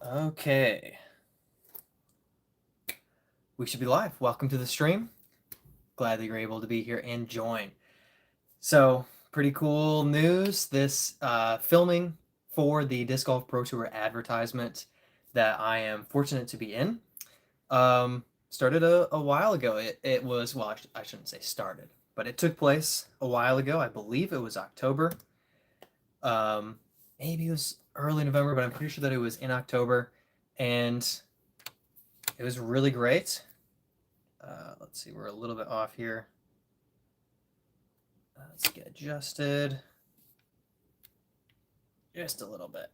Okay, we should be live. Welcome to the stream. Glad that you're able to be here and join. So, pretty cool news. This filming for the Disc Golf Pro Tour advertisement that I am fortunate to be in started a while ago. It was, well, I shouldn't say started, but it took place a while ago. I believe it was October. Maybe it was early November, but I'm pretty sure that it was in October. And it was really great. Let's see, we're a little bit off here. Let's get adjusted just a little bit.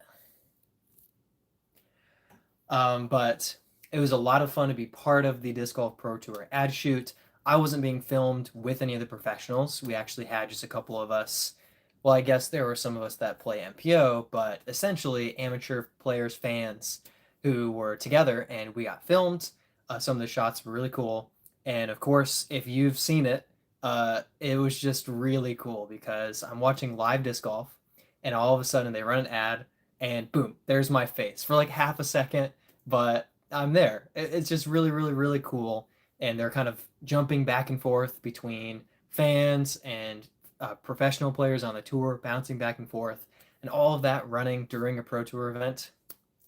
But it was a lot of fun to be part of the Disc Golf Pro Tour ad shoot. I wasn't being filmed with any of the professionals. We actually had just a couple of us. Well, I guess there were some of us that play MPO, but essentially amateur players, fans who were together, and we got filmed. Some of the shots were really cool. And of course, if you've seen it, it was just really cool because I'm watching live disc golf, and all of a sudden they run an ad, and boom, there's my face for like half a second, but I'm there. It's just really, really, really cool. And they're kind of jumping back and forth between fans and professional players on the tour, bouncing back and forth, and all of that running during a Pro Tour event.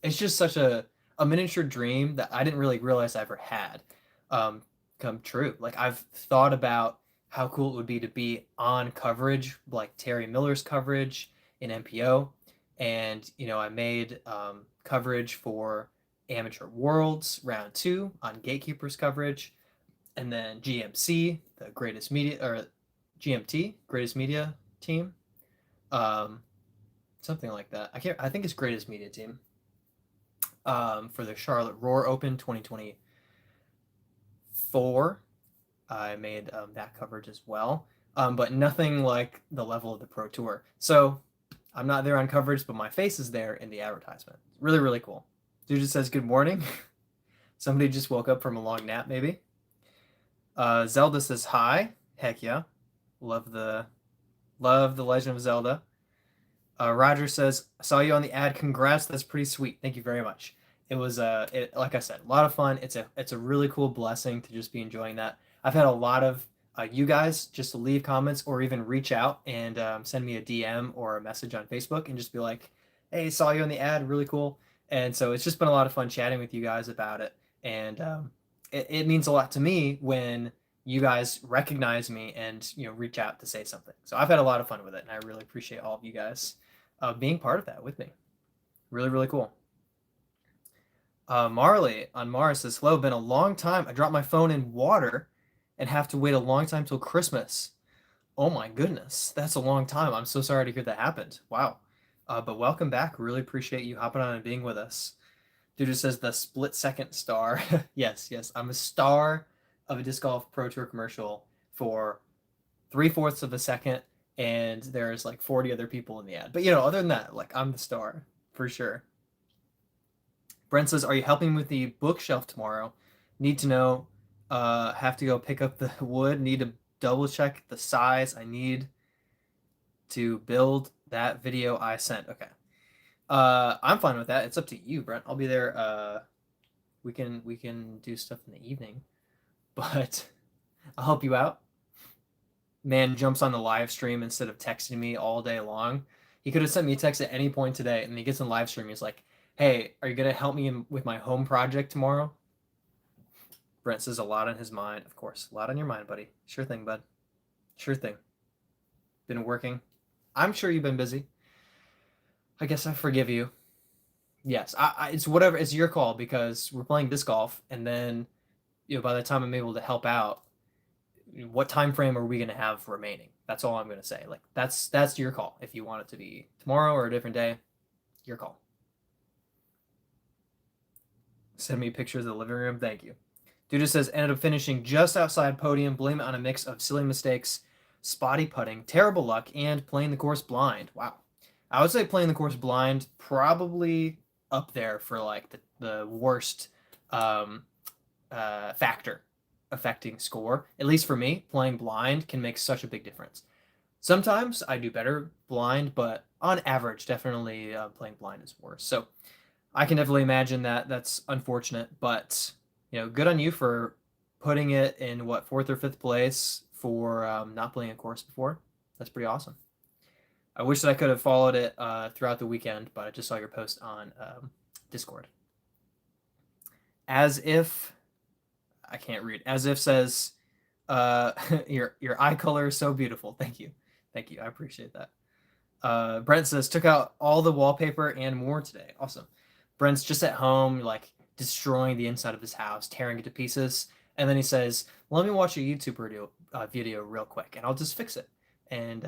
It's just such a miniature dream that I didn't really realize I ever had come true. Like, I've thought about how cool it would be to be on coverage, like Terry Miller's coverage in MPO. And, I made coverage for Amateur Worlds Round 2 on Gatekeepers coverage. And then GMC, the greatest media, or GMT, greatest media team. Um, Something like that. I think it's greatest media team. For the Charlotte Roar Open 2024. I made that coverage as well, but nothing like the level of the Pro Tour. So I'm not there on coverage, but my face is there in the advertisement. Really, really cool. Dude just says good morning. Somebody just woke up from a long nap, maybe. Zelda says hi. Heck yeah, love the Legend of Zelda. Roger says, I saw you on the ad. Congrats, that's pretty sweet. Thank you very much. It was like I said, a lot of fun. It's a really cool blessing to just be enjoying that. I've had a lot of you guys just to leave comments or even reach out and send me a DM or a message on Facebook and just be like, hey, saw you on the ad, really cool. And so it's just been a lot of fun chatting with you guys about it. And it means a lot to me when you guys recognize me and reach out to say something. So I've had a lot of fun with it, and I really appreciate all of you guys being part of that with me. Really, really cool. Marley on Mars says, hello, been a long time. I dropped my phone in water and have to wait a long time till Christmas. Oh my goodness, that's a long time. I'm so sorry to hear that happened. Wow. But welcome back. Really appreciate you hopping on and being with us. Dude just says the split second star. Yes, yes. I'm a star of a Disc Golf Pro Tour commercial for 3/4 of a second, and there's like 40 other people in the ad. But other than that, like, I'm the star for sure. Brent says, are you helping with the bookshelf tomorrow? Need to know. Have to go pick up the wood. Need to double check the size. I need to build that video I sent. Okay. I'm fine with that. It's up to you, Brent. I'll be there. We can do stuff in the evening, but I'll help you out. Man jumps on the live stream instead of texting me all day long. He could have sent me a text at any point today, and he gets in live stream. He's like, hey, are you going to help me with my home project tomorrow? Brent says a lot on his mind. Of course, a lot on your mind, buddy. Sure thing, bud. Sure thing. Been working. I'm sure you've been busy. I guess I forgive you. Yes, it's whatever. It's your call because we're playing disc golf, and then by the time I'm able to help out, what time frame are we going to have remaining? That's all I'm going to say. Like, that's your call. If you want it to be tomorrow or a different day, your call. Send me pictures of the living room. Thank you. Dude just says, ended up finishing just outside podium. Blame it on a mix of silly mistakes, spotty putting, terrible luck, and playing the course blind. Wow. I would say playing the course blind probably up there for like the worst factor affecting score. At least for me, playing blind can make such a big difference. Sometimes I do better blind, but on average, definitely playing blind is worse. So I can definitely imagine that. That's unfortunate, but good on you for putting it in what, fourth or fifth place for not playing a course before. That's pretty awesome. I wish that I could have followed it throughout the weekend, but I just saw your post on Discord. As if I can't read. As if says, your eye color is so beautiful. Thank you. I appreciate that. Brent says took out all the wallpaper and more today. Awesome. Brent's just at home, like destroying the inside of his house, tearing it to pieces, and then he says, "Let me watch a YouTube video real quick, and I'll just fix it." And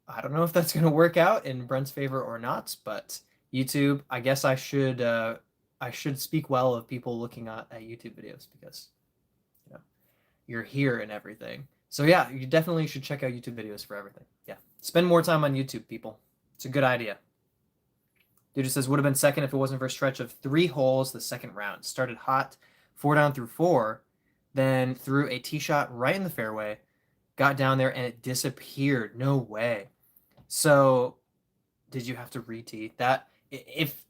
I don't know if that's gonna work out in Brent's favor or not, but YouTube, I guess I should speak well of people looking at YouTube videos because you know you're here and everything. So yeah, you definitely should check out YouTube videos for everything. Yeah, spend more time on YouTube, people. It's a good idea. Dude says would have been second if it wasn't for a stretch of 3 holes the second round. Started hot, 4 down through 4, then threw a tee shot right in the fairway, got down there and it disappeared. No way. So, did you have to re-tee that? If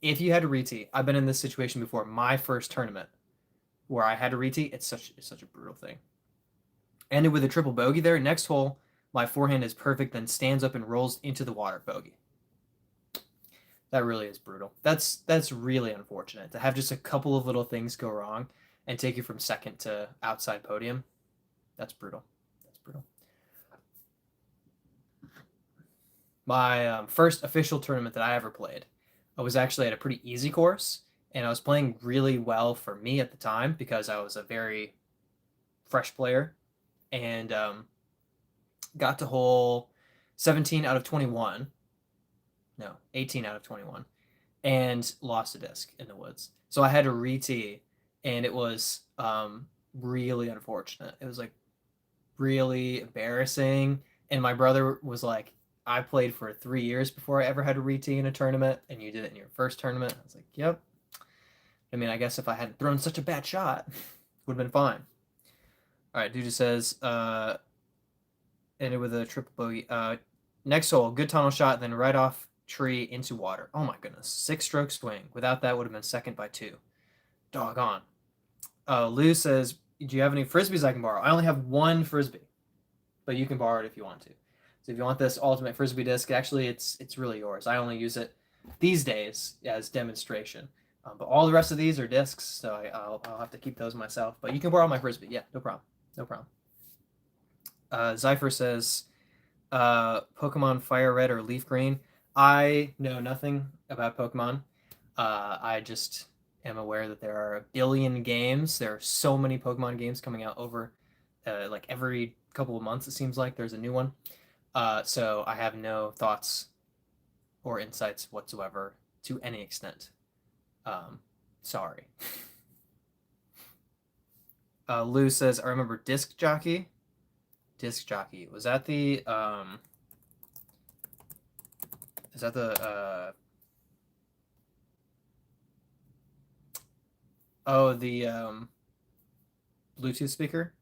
you had to re-tee, I've been in this situation before. My first tournament where I had to re-tee, it's such a brutal thing. Ended with a triple bogey there. Next hole, my forehand is perfect, then stands up and rolls into the water. Bogey. That really is brutal. That's really unfortunate to have just a couple of little things go wrong and take you from second to outside podium. That's brutal. That's brutal. My first official tournament that I ever played, I was actually at a pretty easy course, and I was playing really well for me at the time because I was a very fresh player, and got to hole 17 out of 21. No, 18 out of 21, and lost a disc in the woods. So I had to re-tee, and it was really unfortunate. It was like really embarrassing. And my brother was like, I played for 3 years before I ever had to re-tee in a tournament, and you did it in your first tournament. I was like, yep. I mean, I guess if I hadn't thrown such a bad shot, would have been fine. All right, dude just says, ended with a triple bogey. Next hole, good tunnel shot, then right off tree into water. Oh my goodness, 6-stroke swing. Without that, would have been second by 2. Doggone. Lou says, do you have any frisbees I can borrow? I only have one frisbee, but you can borrow it if you want to. So if you want this ultimate frisbee disc, actually it's really yours. I only use it these days as demonstration. But all the rest of these are discs, so I'll have to keep those myself. But you can borrow my frisbee. Yeah, no problem. No problem. Zypher says, Pokemon Fire Red or Leaf Green. I know nothing about Pokemon. I just am aware that there are a billion games. There are so many Pokemon games coming out over like every couple of months, it seems like there's a new one. So I have no thoughts or insights whatsoever to any extent. Sorry. Lou says, I remember Disc Jockey. Disc Jockey. Was that the is that the oh, the Bluetooth speaker?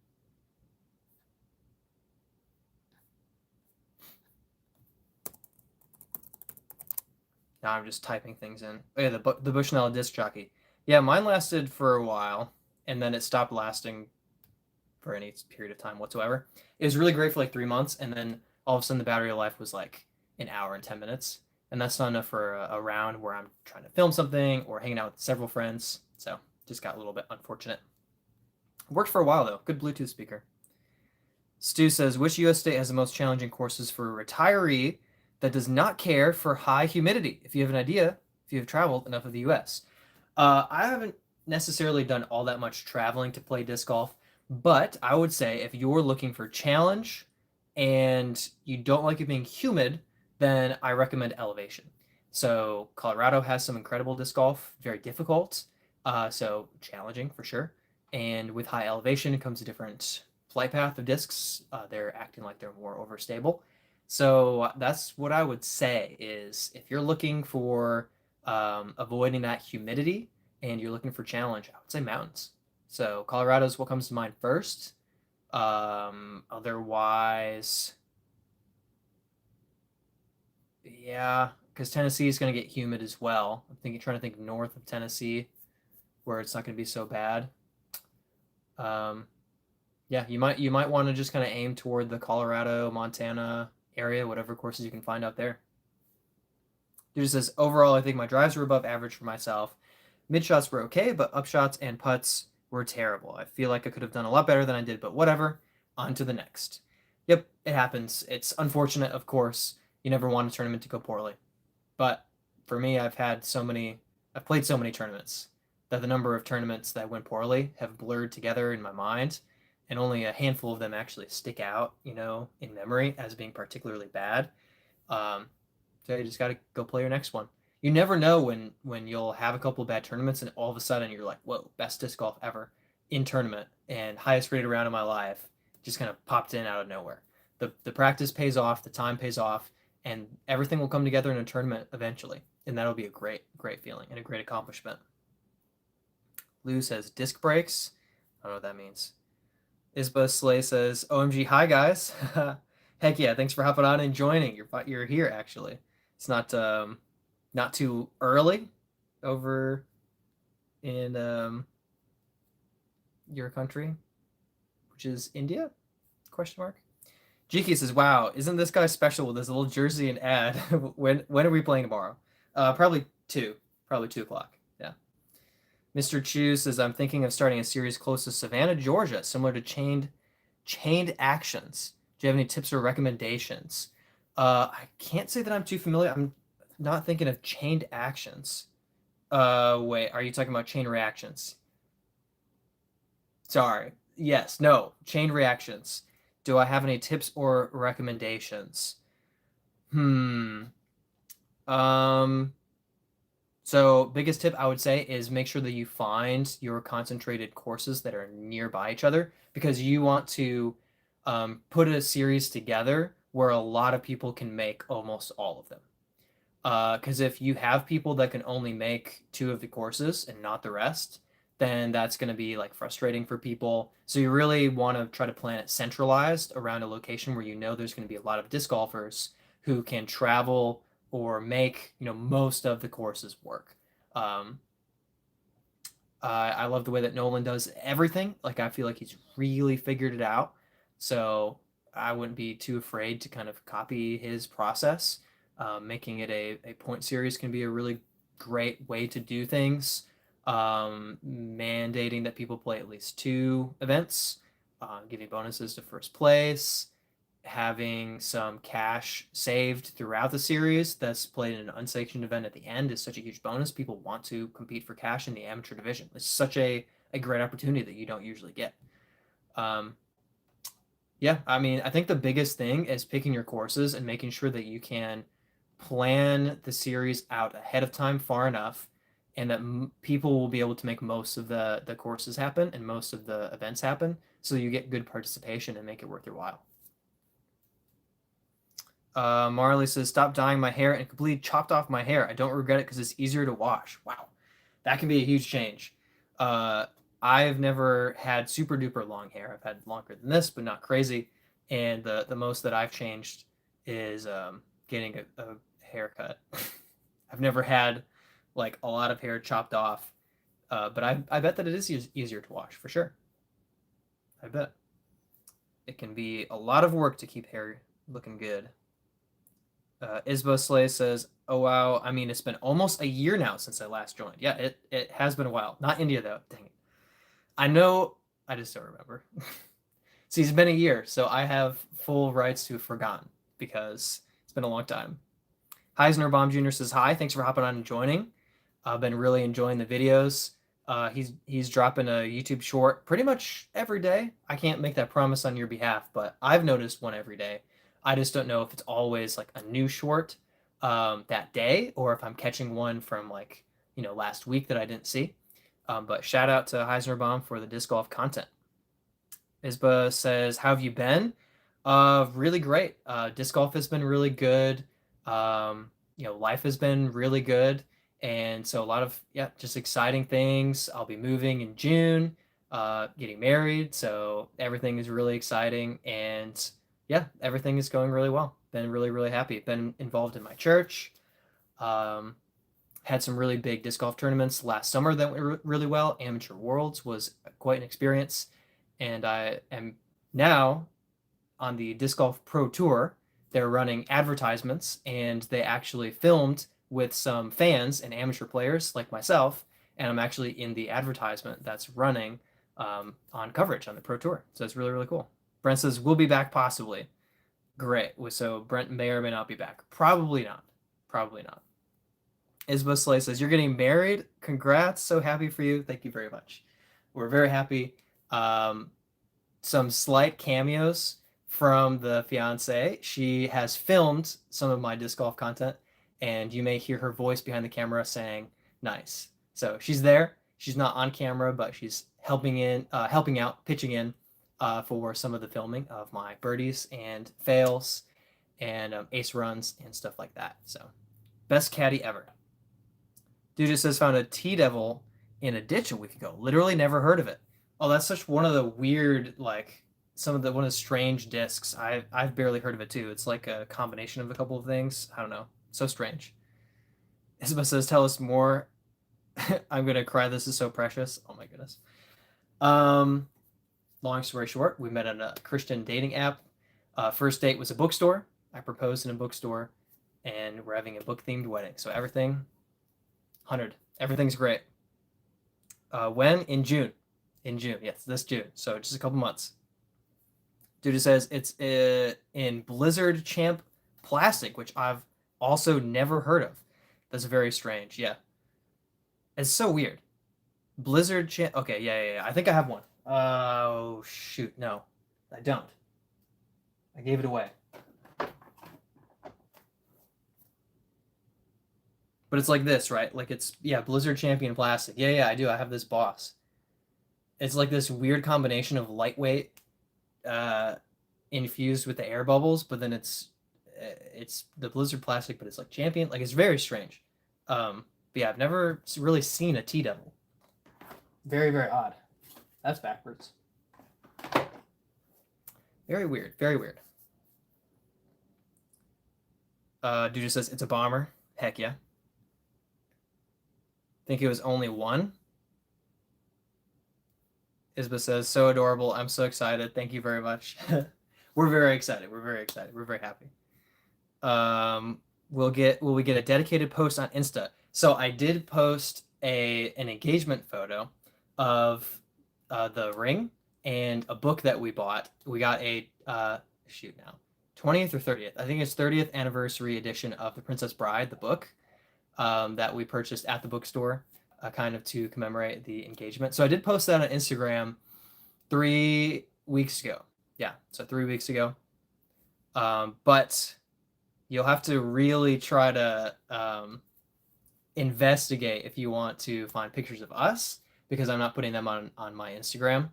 Now I'm just typing things in. Oh yeah, the Bushnell Disc Jockey. Yeah, mine lasted for a while, and then it stopped lasting for any period of time whatsoever. It was really great for like 3 months, and then all of a sudden the battery life was like an hour and 10 minutes, and that's not enough for a round where I'm trying to film something or hanging out with several friends. So just got a little bit unfortunate. Worked for a while though. Good Bluetooth speaker. Stu says, which U.S. state has the most challenging courses for a retiree that does not care for high humidity? If you have an idea, if you have traveled enough of the U.S. I haven't necessarily done all that much traveling to play disc golf, but I would say if you're looking for challenge and you don't like it being humid, then I recommend elevation. So Colorado has some incredible disc golf, very difficult, so challenging for sure. And with high elevation comes a different flight path of discs. They're acting like they're more overstable. So that's what I would say is if you're looking for avoiding that humidity and you're looking for challenge, I would say mountains. So Colorado's what comes to mind first. Otherwise, yeah, because Tennessee is going to get humid as well. Trying to think north of Tennessee where it's not going to be so bad. Yeah, you might want to just kind of aim toward the Colorado, Montana area, whatever courses you can find out there. It just says overall, I think my drives were above average for myself. Mid shots were okay, but up shots and putts were terrible. I feel like I could have done a lot better than I did, but whatever. On to the next. Yep, it happens. It's unfortunate, of course. You never want a tournament to go poorly. But for me, I've played so many tournaments that the number of tournaments that went poorly have blurred together in my mind, and only a handful of them actually stick out, in memory as being particularly bad. Um, so you just got to go play your next one. You never know when you'll have a couple of bad tournaments and all of a sudden you're like, whoa, best disc golf ever in tournament and highest rated round of my life just kind of popped in out of nowhere. The practice pays off, the time pays off, and everything will come together in a tournament eventually. And that'll be a great, great feeling and a great accomplishment. Lou says disc breaks. I don't know what that means. Isba Slay says, OMG, hi guys. Heck yeah, thanks for hopping on and joining. You're here actually. It's not too early over in your country, which is India? Question mark. Jiki says, "Wow, isn't this guy special with his little jersey and ad? when are we playing tomorrow? Probably 2 o'clock. Yeah." Mr. Chu says, "I'm thinking of starting a series close to Savannah, Georgia, similar to chained actions. Do you have any tips or recommendations?" I can't say that I'm too familiar. I'm not thinking of chained actions. Wait, are you talking about chain reactions? Sorry. Yes, no, chain reactions. Do I have any tips or recommendations? So biggest tip I would say is make sure that you find your concentrated courses that are nearby each other, because you want to put a series together where a lot of people can make almost all of them. Because if you have people that can only make 2 of the courses and not the rest, then that's going to be like frustrating for people. So you really want to try to plan it centralized around a location where there's going to be a lot of disc golfers who can travel or make most of the courses work. I love the way that Nolan does everything. Like I feel like he's really figured it out. So I wouldn't be too afraid to kind of copy his process. Making it a point series can be a really great way to do things. Mandating that people play at least 2 events, giving bonuses to first place, having some cash saved throughout the series that's played in an unsanctioned event at the end is such a huge bonus. People want to compete for cash in the amateur division. It's such a great opportunity that you don't usually get. Yeah, I mean, I think the biggest thing is picking your courses and making sure that you can plan the series out ahead of time far enough, and that people will be able to make most of the courses happen and most of the events happen, so you get good participation and make it worth your while. Marley says, "Stop dyeing my hair and completely chopped off my hair. I don't regret it because it's easier to wash." Wow, that can be a huge change. I've never had super duper long hair. I've had longer than this, but not crazy. And the most that I've changed is getting a haircut. I've never had like a lot of hair chopped off, but I bet that it is easier to wash for sure. I bet it can be a lot of work to keep hair looking good. Isbo Slay says, "Oh wow, I mean it's been almost a year now since I last joined." Yeah, it has been a while. Not India though. Dang it. I know. I just don't remember. See, it's been a year, so I have full rights to have forgotten because it's been a long time. Heisner Bomb Jr. says, "Hi, thanks for hopping on and joining. I've been really enjoying the videos." He's dropping a YouTube short pretty much every day. I can't make that promise on your behalf, but I've noticed one every day. I just don't know if it's always like a new short that day, or if I'm catching one from like last week that I didn't see. But shout out to Heisner Bomb for the disc golf content. Isba says, "How have you been?" Really great. Disc golf has been really good. Life has been really good. And so a lot of, just exciting things. I'll be moving in June, getting married. So everything is really exciting. And yeah, everything is going really well. Been really, really happy. Been involved in my church. Had some really big disc golf tournaments last summer that went really well. Amateur Worlds was quite an experience. And I am now on the Disc Golf Pro Tour. They're running advertisements, and they actually filmed with some fans and amateur players like myself. And I'm actually in the advertisement that's running on coverage on the Pro Tour. So it's really, really cool. Brent says, we'll be back possibly. Great. So Brent may or may not be back. Probably not. Probably not. Isabel Slay says, you're getting married. Congrats. So happy for you. Thank you very much. We're very happy. Some slight cameos from the fiance. She has filmed some of my disc golf content, and you may hear her voice behind the camera saying, nice. So she's there. She's not on camera, but she's helping out, pitching in for some of the filming of my birdies and fails and ace runs and stuff like that. So best caddy ever. Dude just says found a T-Devil in a ditch a week ago. Literally never heard of it. Oh, that's such one of the weird, like, one of the strange discs. I've barely heard of it too. It's like a combination of a couple of things. I don't know. So strange. Isabel says, tell us more. I'm gonna cry. This is so precious. Oh my goodness. Long story short, we met on a Christian dating app. First date was a bookstore. I proposed in a bookstore, and we're having a book-themed wedding. So everything 100. Everything's great. When? In June. In June. Yes, this June. So just a couple months. Dude says it's in Blizzard Champ plastic, which I've also never heard of. That's very strange. Yeah. It's so weird. Blizzard Champ. Okay, yeah. I think I have one. Oh, shoot. No, I don't. I gave it away. But it's like this, right? Like it's, yeah, Blizzard Champion plastic. Yeah, I do. I have this Boss. It's like this weird combination of lightweight infused with the air bubbles, but then it's the Blizzard plastic, but it's like Champion. Like it's very strange. But yeah, I've never really seen a T-Devil. Very, very odd. That's backwards. Very weird. Very weird. Dude just says it's a bomber. Heck yeah. Think it was only one. Isba says, so adorable. I'm so excited. Thank you very much. We're very excited. We're very excited. We're very happy. Will we get a dedicated post on Insta? So I did post an engagement photo of the ring and a book that we bought. We got a 20th or 30th. I think it's 30th anniversary edition of The Princess Bride, the book that we purchased at the bookstore, kind of to commemorate the engagement. So I did post that on Instagram 3 weeks ago. Yeah, so 3 weeks ago. But you'll have to really try to investigate if you want to find pictures of us, because I'm not putting them on my Instagram.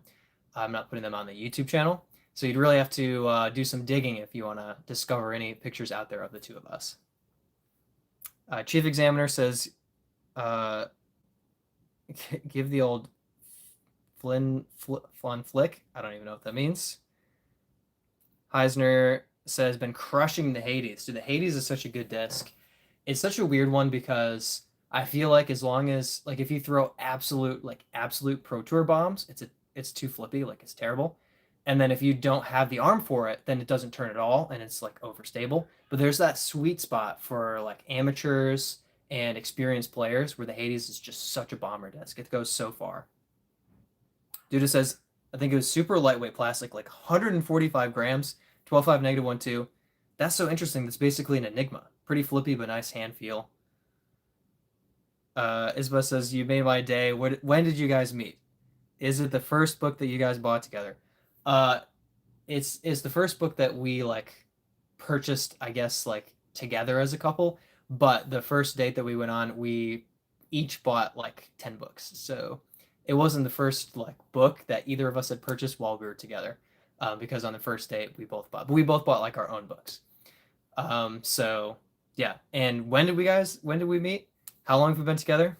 I'm not putting them on the YouTube channel. So you'd really have to do some digging if you want to discover any pictures out there of the two of us. Chief Examiner says, give the old Flynn flick. I don't even know what that means. Heisner says, been crushing the Hades. Dude, the Hades is such a good disc. It's such a weird one because I feel like as long as, like, if you throw absolute Pro Tour bombs, it's too flippy, like it's terrible. And then if you don't have the arm for it, then it doesn't turn at all, and it's like overstable. But there's that sweet spot for like amateurs and experienced players where the Hades is just such a bomber disc. It goes so far. Dude says, I think it was super lightweight plastic, like 145 grams, 12.5 -1.2. That's so interesting. That's basically an Enigma. Pretty flippy, but nice hand feel. Isabel says, you made my day. When did you guys meet? Is it the first book that you guys bought together? It's the first book that we like purchased, I guess, like together as a couple. But the first date that we went on, we each bought like 10 books. So it wasn't the first like book that either of us had purchased while we were together, because on the first date we both bought, but we both bought like our own books. So yeah. And when did we meet? How long have we been together?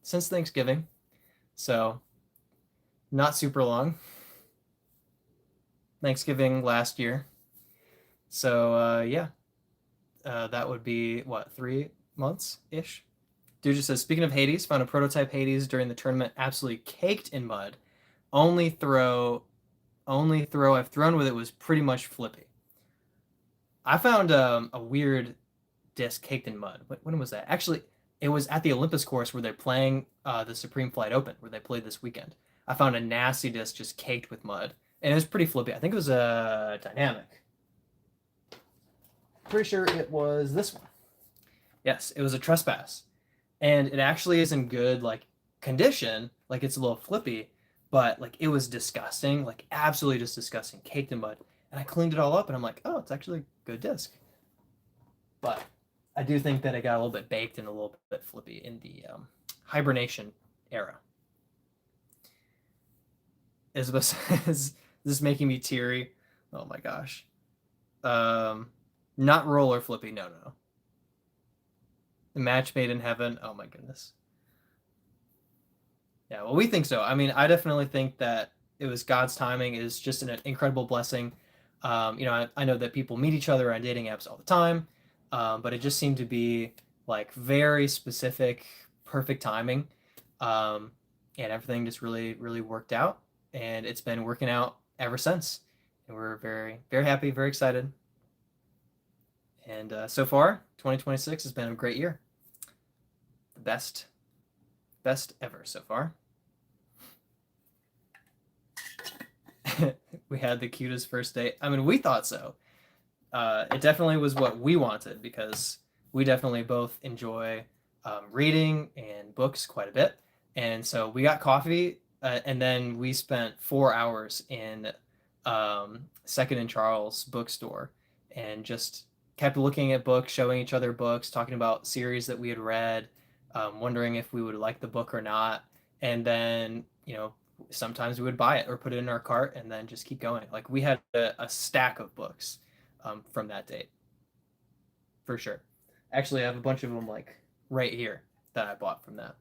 Since Thanksgiving. So not super long. Thanksgiving last year. So yeah. That would be what, 3 months ish. Dude just says, speaking of Hades, found a prototype Hades during the tournament, absolutely caked in mud. Only throw, only throw I've thrown with it was pretty much flippy. I found a weird disc caked in mud. When was that? Actually, it was at the Olympus course where they're playing the Supreme Flight Open, where they played this weekend. I found a nasty disc just caked with mud, and it was pretty flippy. I think it was a dynamic. Pretty sure it was this one. Yes, it was a trespass, and it actually is in good like condition. Like it's a little flippy, but like it was disgusting, like absolutely just disgusting, caked in mud. And I cleaned it all up, and I'm like, oh, it's actually a good disc. But I do think that it got a little bit baked and a little bit flippy in the hibernation era. Isabel says, "This is making me teary." Oh my gosh. Not roller flippy. No, no, no. The match made in heaven. Oh my goodness. Yeah, well, we think so. I mean, I definitely think that it was God's timing. Is just an incredible blessing. I know that people meet each other on dating apps all the time, but it just seemed to be like very specific, perfect timing, and everything just really, really worked out, and it's been working out ever since. And we're very, very happy, very excited, and so far, 2026 has been a great year. The best ever so far. We had the cutest first date. I mean, we thought so. It definitely was what we wanted because we definitely both enjoy reading and books quite a bit. And so we got coffee, and then we spent 4 hours in Second and Charles bookstore and just kept looking at books, showing each other books, talking about series that we had read, wondering if we would like the book or not. And then, sometimes we would buy it or put it in our cart and then just keep going. Like we had a stack of books from that date, for sure. Actually, I have a bunch of them like right here that I bought from that.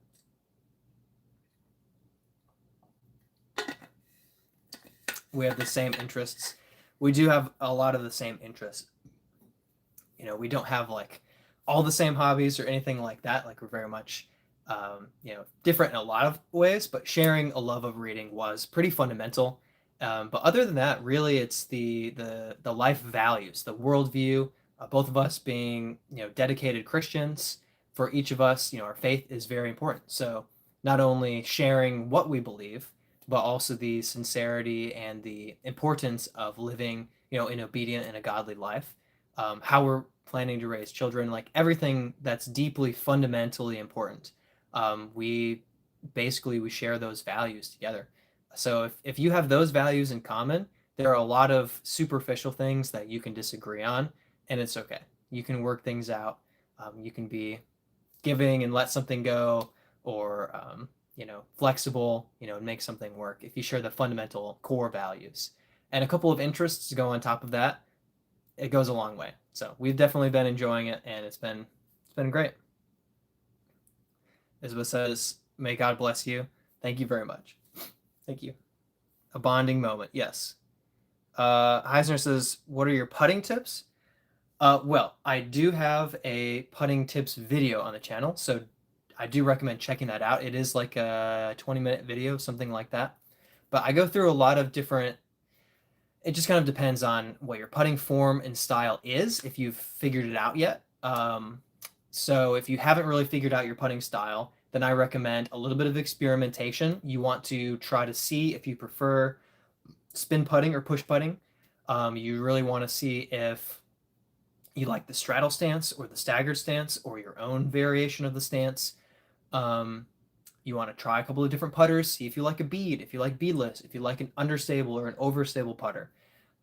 We have the same interests. We do have a lot of the same interests. We don't have like all the same hobbies or anything like that. Like we're very much different in a lot of ways, but sharing a love of reading was pretty fundamental. But other than that, really, it's the life values, the worldview. Both of us being dedicated Christians. For each of us, our faith is very important. So not only sharing what we believe, but also the sincerity and the importance of living, an obedient and a godly life. How we're planning to raise children, like everything that's deeply fundamentally important. We share those values together. So if you have those values in common, there are a lot of superficial things that you can disagree on, and it's okay. You can work things out. You can be giving and let something go, or flexible, and make something work if you share the fundamental core values. And a couple of interests to go on top of that, it goes a long way. So we've definitely been enjoying it, and it's been great. Isabel says, "May God bless you." Thank you very much. Thank you. A bonding moment. Yes. Heisner says, "What are your putting tips?" Well, I do have a putting tips video on the channel, so I do recommend checking that out. It is like a 20-minute video, something like that. But I go through a lot of different. It just kind of depends on what your putting form and style is, if you've figured it out yet. So if you haven't really figured out your putting style, then I recommend a little bit of experimentation. You want to try to see if you prefer spin putting or push putting. You really want to see if you like the straddle stance or the staggered stance or your own variation of the stance. You want to try a couple of different putters, see if you like a bead, if you like beadless, if you like an understable or an overstable putter.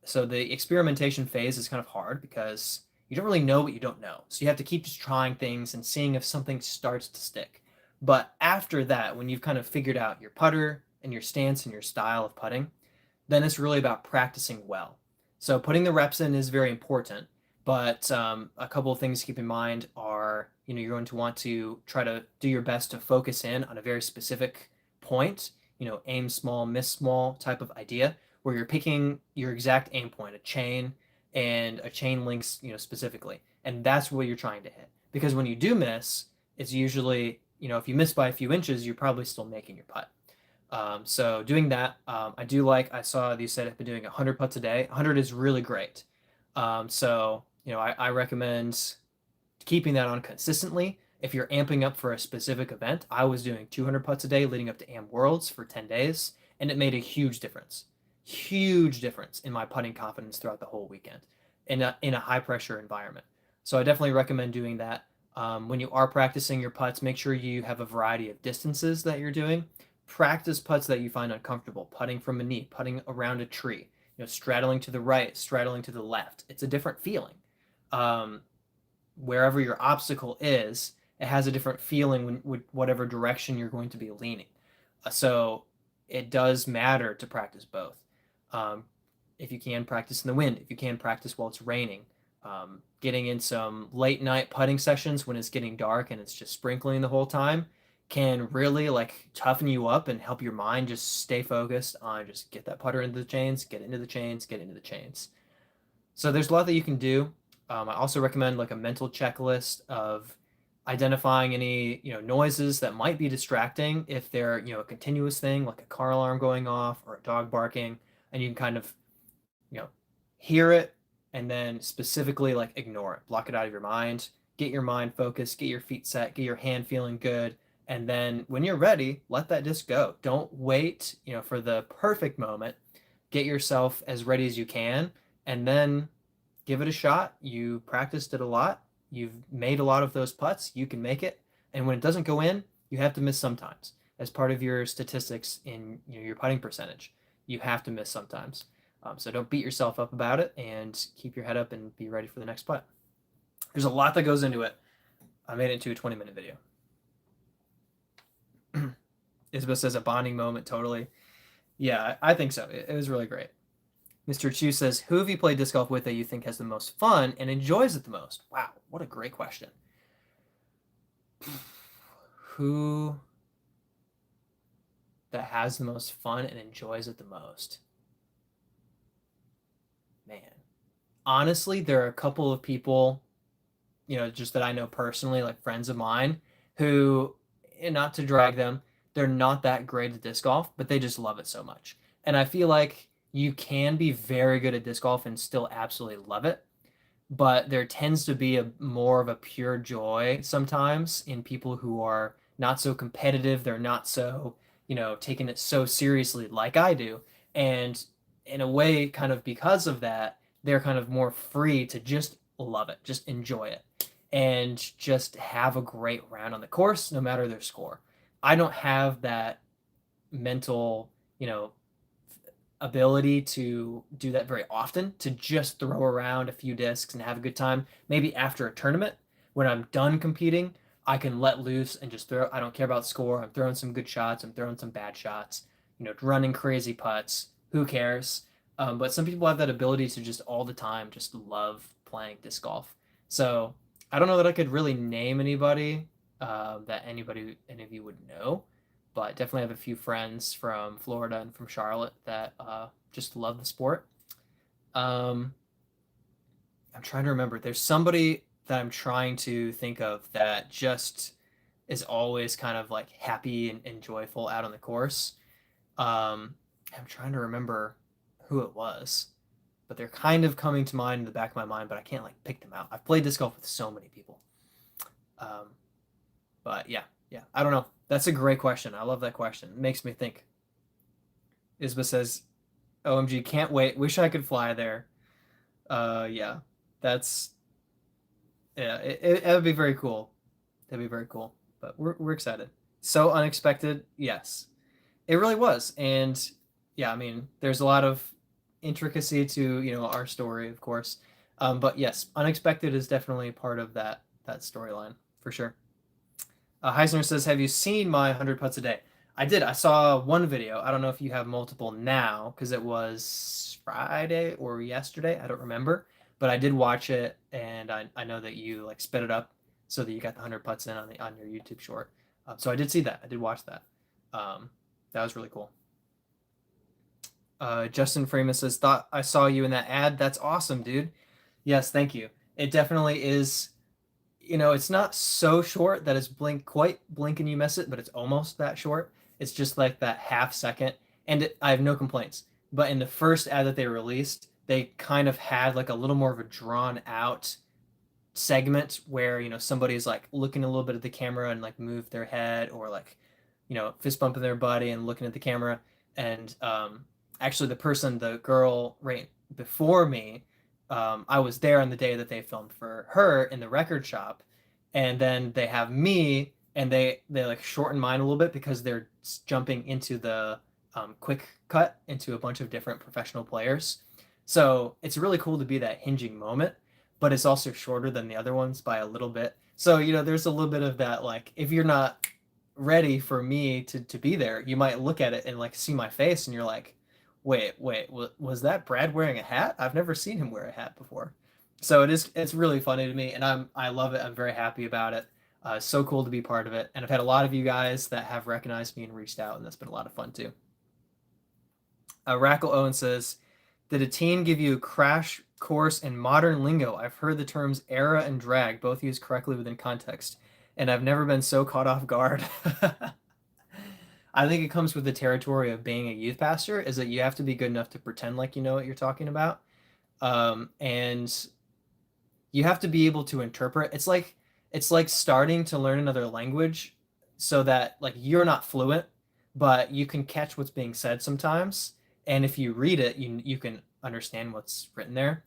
So the experimentation phase is kind of hard because you don't really know what you don't know. So you have to keep just trying things and seeing if something starts to stick. But after that, when you've kind of figured out your putter and your stance and your style of putting, then it's really about practicing well. So putting the reps in is very important. But a couple of things to keep in mind are, you're going to want to try to do your best to focus in on a very specific point, aim small, miss small type of idea, where you're picking your exact aim point, a chain and a chain links, specifically. And that's what you're trying to hit. Because when you do miss, it's usually, if you miss by a few inches, you're probably still making your putt. So doing that, I saw you said I've been doing 100 putts a day. 100 is really great. I recommend keeping that on consistently. If you're amping up for a specific event, I was doing 200 putts a day leading up to Am Worlds for 10 days, and it made a huge difference. Huge difference in my putting confidence throughout the whole weekend in a high pressure environment. So I definitely recommend doing that. When you are practicing your putts, make sure you have a variety of distances that you're doing. Practice putts that you find uncomfortable, putting from a knee, putting around a tree, straddling to the right, straddling to the left. It's a different feeling. Um, Wherever your obstacle is, it has a different feeling with whatever direction you're going to be leaning. So it does matter to practice both. Um, if you can practice in the wind, if you can practice while it's raining, getting in some late night putting sessions when it's getting dark and it's just sprinkling the whole time can really like toughen you up and help your mind just stay focused on just get that putter into the chains, get into the chains, get into the chains. So there's a lot that you can do. I also recommend like a mental checklist of identifying any noises that might be distracting if they're a continuous thing like a car alarm going off or a dog barking, and you can kind of you know hear it and then specifically like ignore it, block it out of your mind, get your mind focused, get your feet set, get your hand feeling good, and then when you're ready, let that disc go. Don't wait for the perfect moment. Get yourself as ready as you can, and then give it a shot. You practiced it a lot. You've made a lot of those putts. You can make it. And when it doesn't go in, you have to miss sometimes. As part of your statistics in your putting percentage, you have to miss sometimes. So don't beat yourself up about it and keep your head up and be ready for the next putt. There's a lot that goes into it. I made it into a 20-minute video. Isabel says a bonding moment, totally. Yeah, I think so. It was really great. Mr. Chu says, who have you played disc golf with that you think has the most fun and enjoys it the most? Wow, what a great question. Who that has the most fun and enjoys it the most? Man. Honestly, there are a couple of people, just that I know personally, like friends of mine, who, and not to drag them, they're not that great at disc golf, but they just love it so much. And I feel like you can be very good at disc golf and still absolutely love it, but there tends to be a more of a pure joy sometimes in people who are not so competitive. They're not so, taking it so seriously like I do. And in a way, kind of because of that, they're kind of more free to just love it, just enjoy it, and just have a great round on the course, no matter their score. I don't have that mental, ability to do that very often, to just throw around a few discs and have a good time. Maybe after a tournament, when I'm done competing, I can let loose and just throw. I don't care about score. I'm throwing some good shots. I'm throwing some bad shots. Running crazy putts. Who cares? But some people have that ability to just all the time just love playing disc golf. So I don't know that I could really name anybody that any of you would know, but definitely have a few friends from Florida and from Charlotte that just love the sport. I'm trying to remember. There's somebody that I'm trying to think of that just is always kind of like happy and joyful out on the course. I'm trying to remember who it was, but they're kind of coming to mind in the back of my mind, but I can't like pick them out. I've played disc golf with so many people. Um, but yeah, I don't know. That's a great question. I love that question. It makes me think. Isba says, OMG, can't wait. Wish I could fly there. Yeah, that's, yeah, it would be very cool. That'd be very cool. But we're excited. So unexpected. Yes, it really was. And yeah, I mean, there's a lot of intricacy to, our story, of course. But yes, unexpected is definitely part of that storyline for sure. Heisner says, have you seen my 100 putts a day? I did. I saw one video. I don't know if you have multiple now because it was Friday or yesterday. I don't remember. But I did watch it, and I know that you like sped it up so that you got the 100 putts in on your YouTube short. So I did see that. I did watch that. That was really cool. Justin Freeman says, thought I saw you in that ad. That's awesome, dude. Yes, thank you. It definitely is. It's not so short that it's blink and you miss it, but it's almost that short. It's just like that half second, and I have no complaints. But in the first ad that they released, they kind of had like a little more of a drawn out segment where somebody's like looking a little bit at the camera and like move their head, or like fist bumping their buddy and looking at the camera. And actually the girl right before me, I was there on the day that they filmed for her in the record shop, and then they have me, and they like shorten mine a little bit because they're jumping into the quick cut into a bunch of different professional players. So it's really cool to be that hinging moment, but it's also shorter than the other ones by a little bit. So, there's a little bit of that, like, if you're not ready for me to be there, you might look at it and like see my face and you're like, wait, was that Brad wearing a hat? I've never seen him wear a hat before. So it's really funny to me, and I love it. I'm very happy about it. It's so cool to be part of it. And I've had a lot of you guys that have recognized me and reached out, and that's been a lot of fun too. Rackle Owen says, did a teen give you a crash course in modern lingo? I've heard the terms era and drag both used correctly within context, and I've never been so caught off guard. I think it comes with the territory of being a youth pastor, is that you have to be good enough to pretend like you know what you're talking about. And you have to be able to interpret. It's like starting to learn another language so that like you're not fluent, but you can catch what's being said sometimes. And if you read it, you can understand what's written there.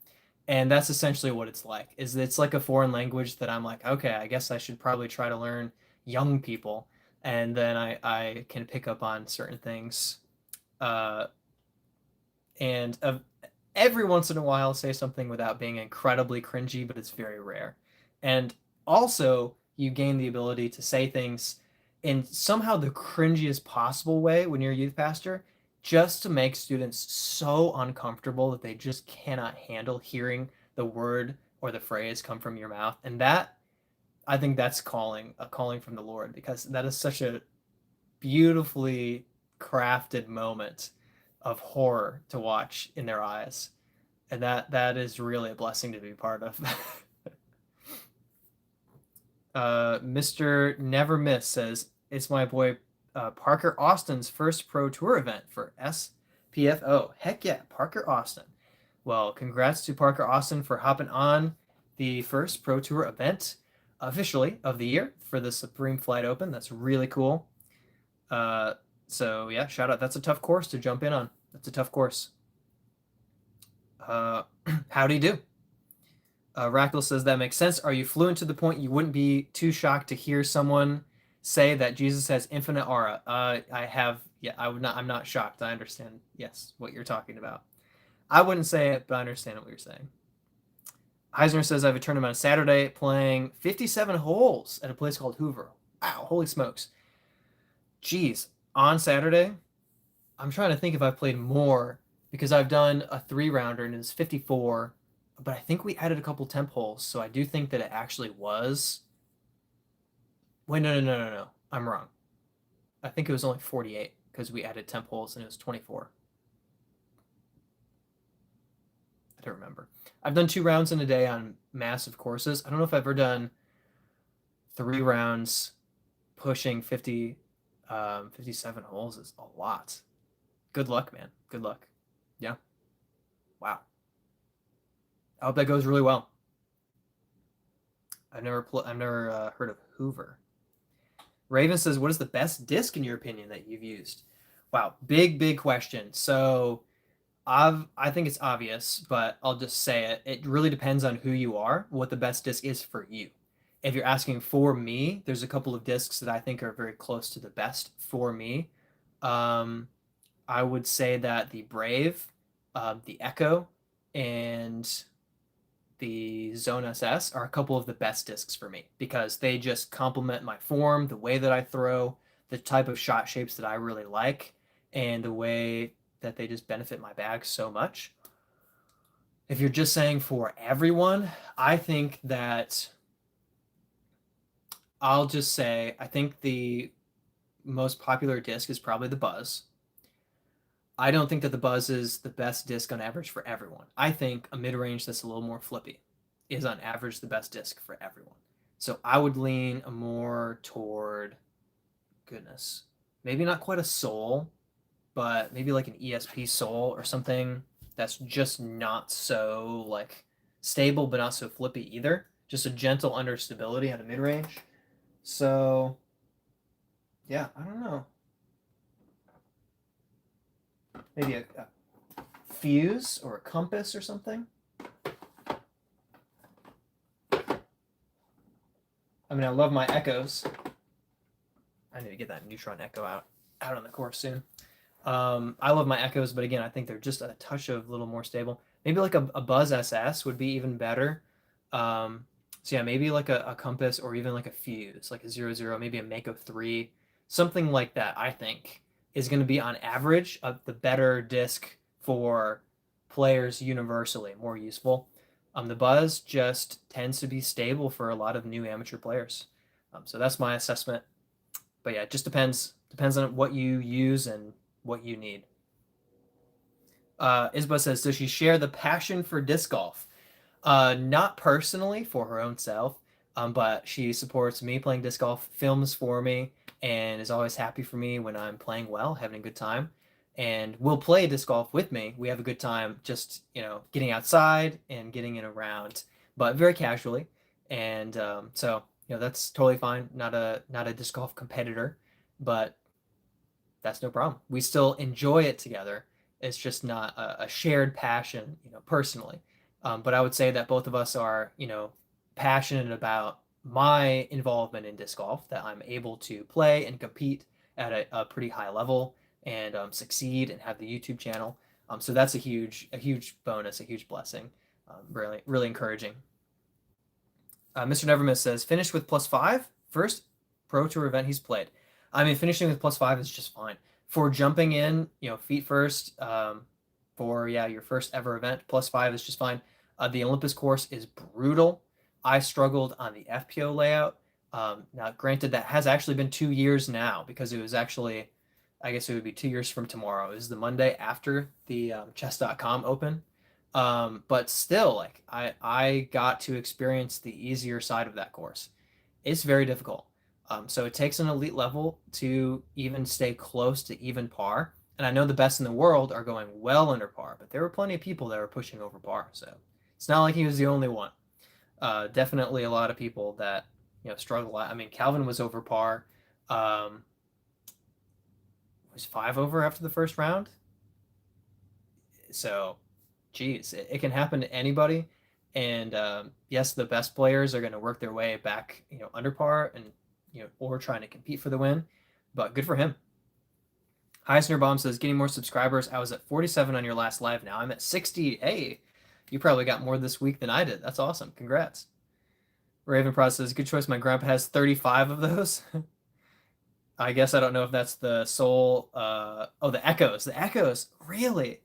And that's essentially what it's like. Is it's like a foreign language that I'm like, okay, I guess I should probably try to learn young people, and then I can pick up on certain things. Uh, and every once in a while say something without being incredibly cringy, but it's very rare. And also, you gain the ability to say things in somehow the cringiest possible way when you're a youth pastor, just to make students so uncomfortable that they just cannot handle hearing the word or the phrase come from your mouth. And that, I think that's a calling from the Lord, because that is such a beautifully crafted moment of horror to watch in their eyes, and that is really a blessing to be part of. Mr. Never Miss says it's my boy Parker Austin's first pro tour event for SPFO. Heck yeah, Parker Austin. Well, congrats to Parker Austin for hopping on the first pro tour event officially of the year for the Supreme Flight Open. That's really cool. So yeah, shout out. That's a tough course to jump in on. That's a tough course. How do you do? Rackle says that makes sense. Are you fluent to the point you wouldn't be too shocked to hear someone say that Jesus has infinite aura? I have. Yeah, I would not. I'm not shocked. I understand. Yes, what you're talking about. I wouldn't say it, but I understand what you're saying. Eisner says I have a tournament on Saturday playing 57 holes at a place called Hoover. Wow, holy smokes. Geez, on Saturday, I'm trying to think if I've played more, because I've done a 3-rounder and it's 54, but I think we added a couple temp holes, so I do think that it actually was. Wait, no. I'm wrong. I think it was only 48 because we added temp holes and it was 24. I don't remember. I've done 2 rounds in a day on massive courses. I don't know if I've ever done 3 rounds pushing 57 holes is a lot. Good luck, man. Good luck. Yeah. Wow. I hope that goes really well. I've never heard of Hoover. Raven says, "What is the best disc in your opinion that you've used?" Wow, big question. So, I think it's obvious, but I'll just say it. It really depends on who you are, what the best disc is for you. If you're asking for me, there's a couple of discs that I think are very close to the best for me. I would say that the Brave, the Echo, and the Zone SS are a couple of the best discs for me, because they just complement my form, the way that I throw, the type of shot shapes that I really like, and the way that they just benefit my bag so much. If you're just saying for everyone, I think that I'll just say I think the most popular disc is probably the Buzz. I don't think that the Buzz is the best disc on average for everyone. I think a mid-range that's a little more flippy is on average the best disc for everyone. So I would lean more toward, goodness, maybe not quite a Soul, but maybe like an ESP Soul or something that's just not so like stable, but not so flippy either. Just a gentle understability at a mid range. So yeah, I don't know. Maybe a Fuse or a Compass or something. I mean, I love my Echoes. I need to get that Neutron Echo out on the course soon. I love my Echoes, but again, I think they're just a touch of a little more stable. Maybe like a Buzz SS would be even better. So yeah, maybe like a Compass or even like a Fuse, like a 00, maybe a Mako 3, something like that, I think is going to be on average the better disc for players universally, more useful. The Buzz just tends to be stable for a lot of new amateur players. So that's my assessment. But yeah, it just depends on what you use and what you need. Isabel says, does she share the passion for disc golf? Not personally for her own self, but she supports me playing disc golf, films for me, and is always happy for me when I'm playing well, having a good time, and will play disc golf with me. We have a good time just, getting outside and getting in around, but very casually. And so, that's totally fine. Not a disc golf competitor, but that's no problem. We still enjoy it together. It's just not a shared passion, personally. But I would say that both of us are, passionate about my involvement in disc golf, that I'm able to play and compete at a pretty high level and succeed and have the YouTube channel. So that's a huge bonus, a huge blessing. Really, really encouraging. Mr. Nevermiss says, finished with +5, first Pro Tour event he's played. I mean, finishing with +5 is just fine. For jumping in, feet first, for, your first ever event, +5 is just fine. The Olympus course is brutal. I struggled on the FPO layout. Now, granted, that has actually been 2 years now because it was actually, I guess it would be 2 years from tomorrow. It was the Monday after the chess.com open. But still, like, I got to experience the easier side of that course. It's very difficult. So it takes an elite level to even stay close to even par. And I know the best in the world are going well under par, but there were plenty of people that were pushing over par. So it's not like he was the only one. Definitely a lot of people that, struggle. I mean, Calvin was over par. Was 5 over after the first round. So, geez, it can happen to anybody. And yes, the best players are going to work their way back, under par and, or trying to compete for the win. But good for him. Heisner Bomb says, getting more subscribers. I was at 47 on your last live. Now I'm at 60. Hey, you probably got more this week than I did. That's awesome. Congrats. Raven Prod says, good choice. My grandpa has 35 of those. I guess I don't know if that's the Soul. Oh, the Echoes. The Echoes. Really?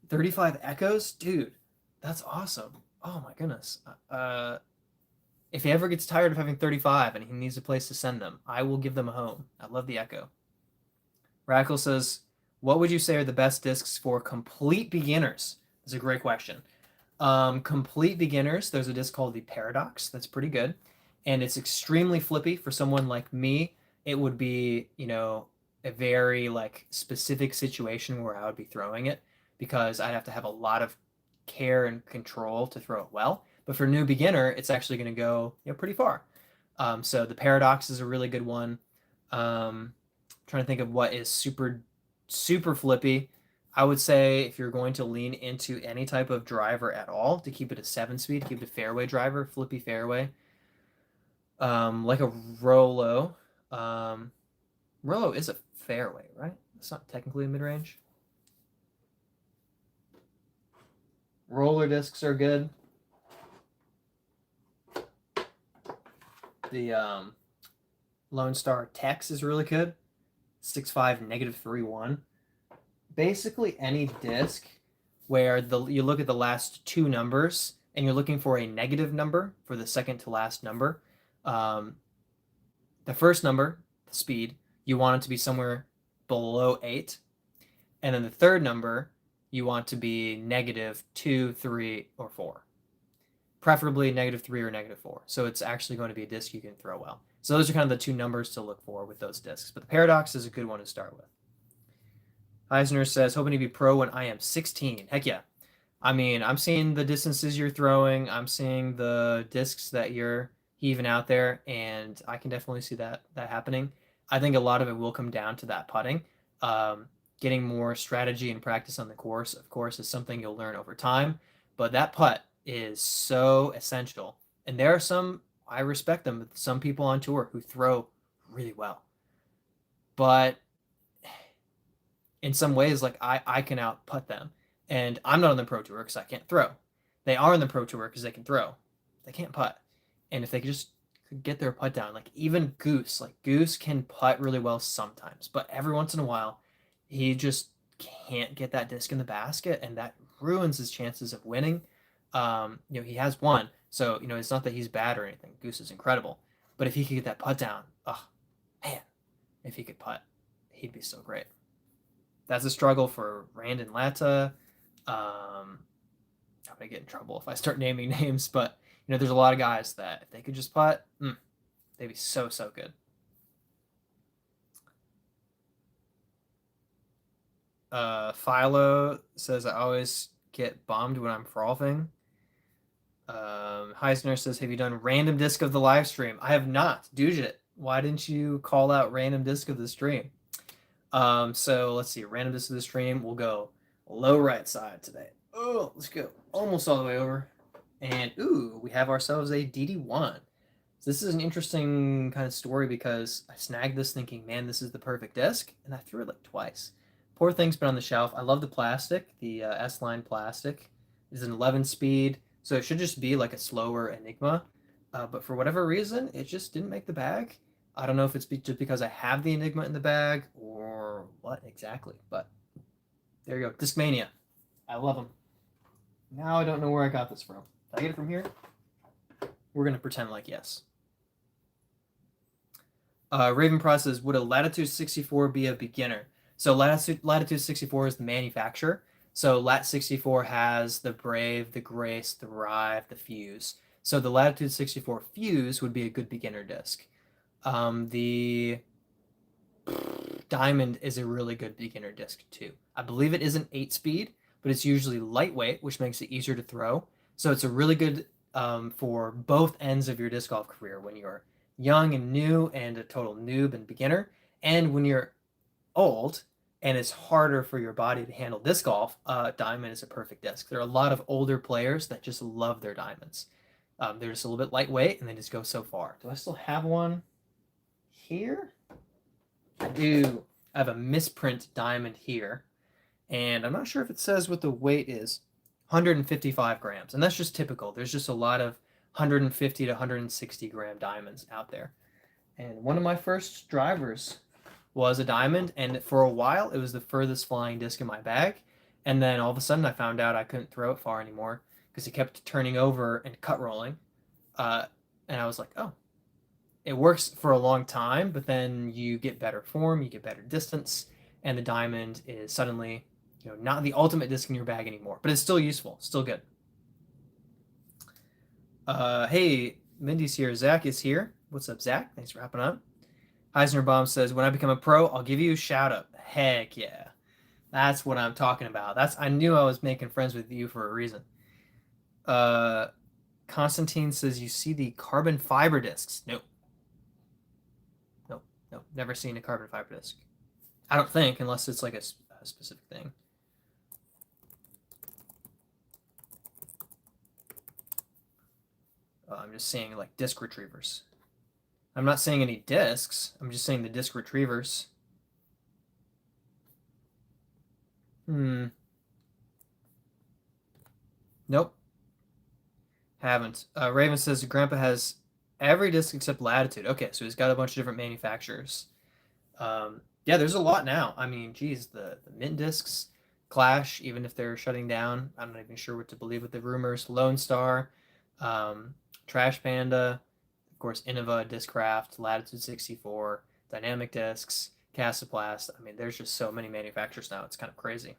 35 Echoes? Dude, that's awesome. Oh my goodness. If he ever gets tired of having 35 and he needs a place to send them, I will give them a home. I love the Echo. Radical says, what would you say are the best discs for complete beginners? That's a great question. Complete beginners, there's a disc called the Paradox. That's pretty good. And it's extremely flippy. For someone like me, it would be, a very like specific situation where I would be throwing it because I'd have to have a lot of care and control to throw it well. But for a new beginner, it's actually going to go, pretty far. So the Paradox is a really good one. Trying to think of what is super, super flippy. I would say if you're going to lean into any type of driver at all, to keep it a 7-speed, keep it a fairway driver, flippy fairway. Like a Rolo. Rolo is a fairway, right? It's not technically a mid-range. Roller discs are good. The Lone Star Tex is really good. 6.5 -3.1. Basically any disc where you look at the last two numbers and you're looking for a negative number for the second to last number. The first number, the speed, you want it to be somewhere below 8. And then the third number, you want to be -2, 3, or 4. preferably -3 or -4. So it's actually going to be a disc you can throw well. So those are kind of the two numbers to look for with those discs. But the Paradox is a good one to start with. Eisner says, hoping to be pro when I am 16. Heck yeah. I mean, I'm seeing the distances you're throwing. I'm seeing the discs that you're heaving out there, and I can definitely see that happening. I think a lot of it will come down to that putting. Getting more strategy and practice on the course, of course, is something you'll learn over time. But that putt is so essential. And there are some, I respect them, some people on tour who throw really well. But in some ways, like I can out putt them. And I'm not on the pro tour because I can't throw. They are on the pro tour because they can throw. They can't putt. And if they could just get their putt down, like even Goose can putt really well sometimes, but every once in a while, he just can't get that disc in the basket, and that ruins his chances of winning. He has one, so it's not that he's bad or anything. Goose is incredible, but if he could get that putt down, oh man, if he could putt, he'd be so great. That's a struggle for Randon Latta. I'm gonna get in trouble if I start naming names, but there's a lot of guys that if they could just putt, they'd be so good. Philo says, I always get bombed when I'm frothing. Heisner says, have you done random disc of the live stream? I have not. Dujit, why didn't you call out random disc of the stream? So let's see. Random disc of the stream. We'll go low right side today. Oh, let's go almost all the way over. And ooh, we have ourselves a DD1. So this is an interesting kind of story because I snagged this thinking, man, this is the perfect disc, and I threw it like twice. Poor thing's been on the shelf. I love the plastic. The S-line plastic is an 11 speed, so it should just be like a slower Enigma. But for whatever reason, it just didn't make the bag. I don't know if it's just because I have the Enigma in the bag or what exactly, but there you go. Discmania. I love them. Now I don't know where I got this from. Did I get it from here? We're going to pretend like yes. Raven Pro says, would a Latitude 64 be a beginner? So Latitude 64 is the manufacturer. So Lat 64 has the Brave, the Grace, the Rive, the Fuse. So the Latitude 64 Fuse would be a good beginner disc. The Diamond is a really good beginner disc too. I believe it is an 8-speed, but it's usually lightweight, which makes it easier to throw. So it's a really good for both ends of your disc golf career, when you're young and new and a total noob and beginner, and when you're old and it's harder for your body to handle disc golf. Diamond is a perfect disc. There are a lot of older players that just love their diamonds. They're just a little bit lightweight and they just go so far. Do I still have one here? I do. I have a misprint diamond here, and I'm not sure if it says what the weight is. 155 grams, and that's just typical. There's just a lot of 150 to 160 gram diamonds out there. And one of my first drivers was a diamond, and for a while it was the furthest flying disc in my bag. And then all of a sudden I found out I couldn't throw it far anymore because it kept turning over and cut rolling. And I was like, oh, it works for a long time, but then you get better form, you get better distance, and the diamond is suddenly, not the ultimate disc in your bag anymore, but it's still useful, still good. Hey, Mindy's here. Zach is here. What's up, Zach? Thanks for hopping on. Heisenberg says, when I become a pro, I'll give you a shout out. Heck yeah. That's what I'm talking about. I knew I was making friends with you for a reason. Constantine says, you see the carbon fiber discs? Nope. Nope. Never seen a carbon fiber disc. I don't think, unless it's like a specific thing. I'm just saying like disc retrievers. I'm not saying any discs. I'm just saying the disc retrievers. Nope. Haven't. Raven says Grandpa has every disc except Latitude. Okay, so he's got a bunch of different manufacturers. Yeah, there's a lot now. I mean, geez, the Mint discs, Clash, even if they're shutting down. I'm not even sure what to believe with the rumors. Lone Star, Trash Panda, of course, Innova, Discraft, Latitude 64, Dynamic Discs, Casaplast. I mean, there's just so many manufacturers now. It's kind of crazy.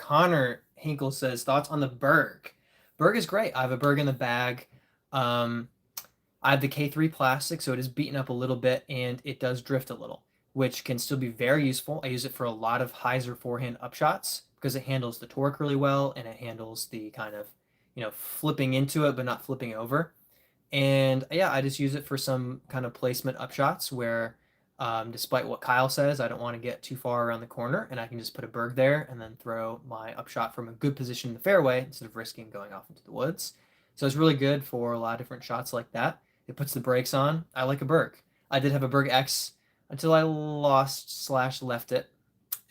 Connor Hinkle says, thoughts on the Berg? Berg is great. I have a Berg in the bag. I have the K3 plastic, so it is beaten up a little bit and it does drift a little, which can still be very useful. I use it for a lot of hyzer forehand upshots because it handles the torque really well and it handles the kind of, flipping into it but not flipping over. And yeah, I just use it for some kind of placement upshots where, despite what Kyle says, I don't want to get too far around the corner, and I can just put a berg there and then throw my upshot from a good position in the fairway instead of risking going off into the woods. So it's really good for a lot of different shots like that. It puts the brakes on. I like a berg. I did have a berg X until I lost/left it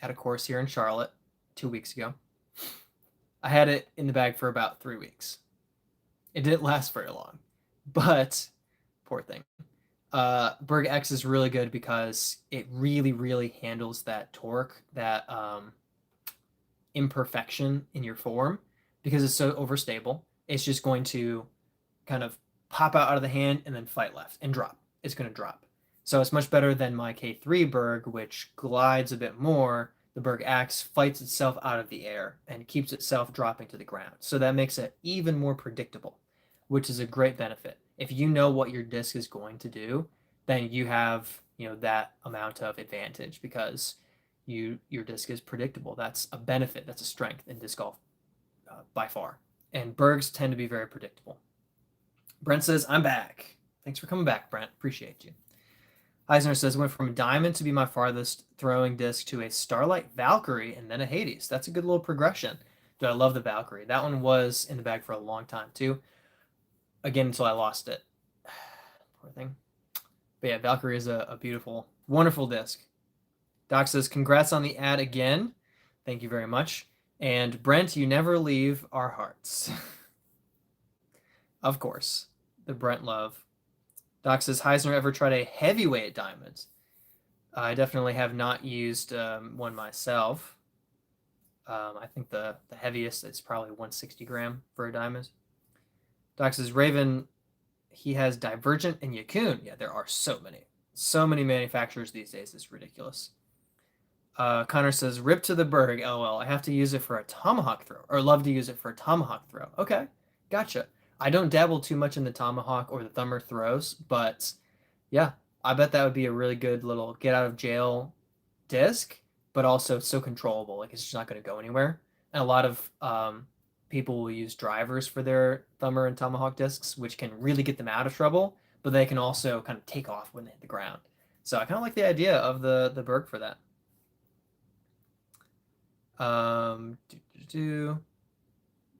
at a course here in Charlotte 2 weeks ago. I had it in the bag for about 3 weeks. It didn't last very long, but poor thing. Berg X is really good because it really, really handles that torque, that imperfection in your form, because it's so overstable. It's just going to kind of pop out of the hand and then fight left and drop. It's going to drop. So it's much better than my K3 Berg, which glides a bit more. The Berg X fights itself out of the air and keeps itself dropping to the ground. So that makes it even more predictable, which is a great benefit. If you know what your disc is going to do, then you have, that amount of advantage because your disc is predictable. That's a benefit. That's a strength in disc golf by far. And Bergs tend to be very predictable. Brent says, I'm back. Thanks for coming back, Brent. Appreciate you. Eisner says, went from a diamond to be my farthest throwing disc to a Starlight Valkyrie and then a Hades. That's a good little progression. Dude, I love the Valkyrie. That one was in the bag for a long time too. Again, until I lost it. Poor thing. But yeah, Valkyrie is a beautiful, wonderful disc. Doc says, congrats on the ad again. Thank you very much. And Brent, you never leave our hearts. Of course. The Brent love. Doc says, Heisner ever tried a heavyweight diamond? I definitely have not used one myself. I think the heaviest is probably 160 gram for a diamond. Doc says, Raven, he has Divergent and Yakun. Yeah, there are so many. So many manufacturers these days. It's ridiculous. Connor says, rip to the Berg. LOL. I have to use it for a tomahawk throw. Or love to use it for a tomahawk throw. Okay, gotcha. I don't dabble too much in the tomahawk or the thumber throws, but yeah, I bet that would be a really good little get out of jail disc, but also so controllable. Like it's just not going to go anywhere. And a lot of people will use drivers for their thumber and tomahawk discs, which can really get them out of trouble, but they can also kind of take off when they hit the ground. So I kind of like the idea of the Berg for that.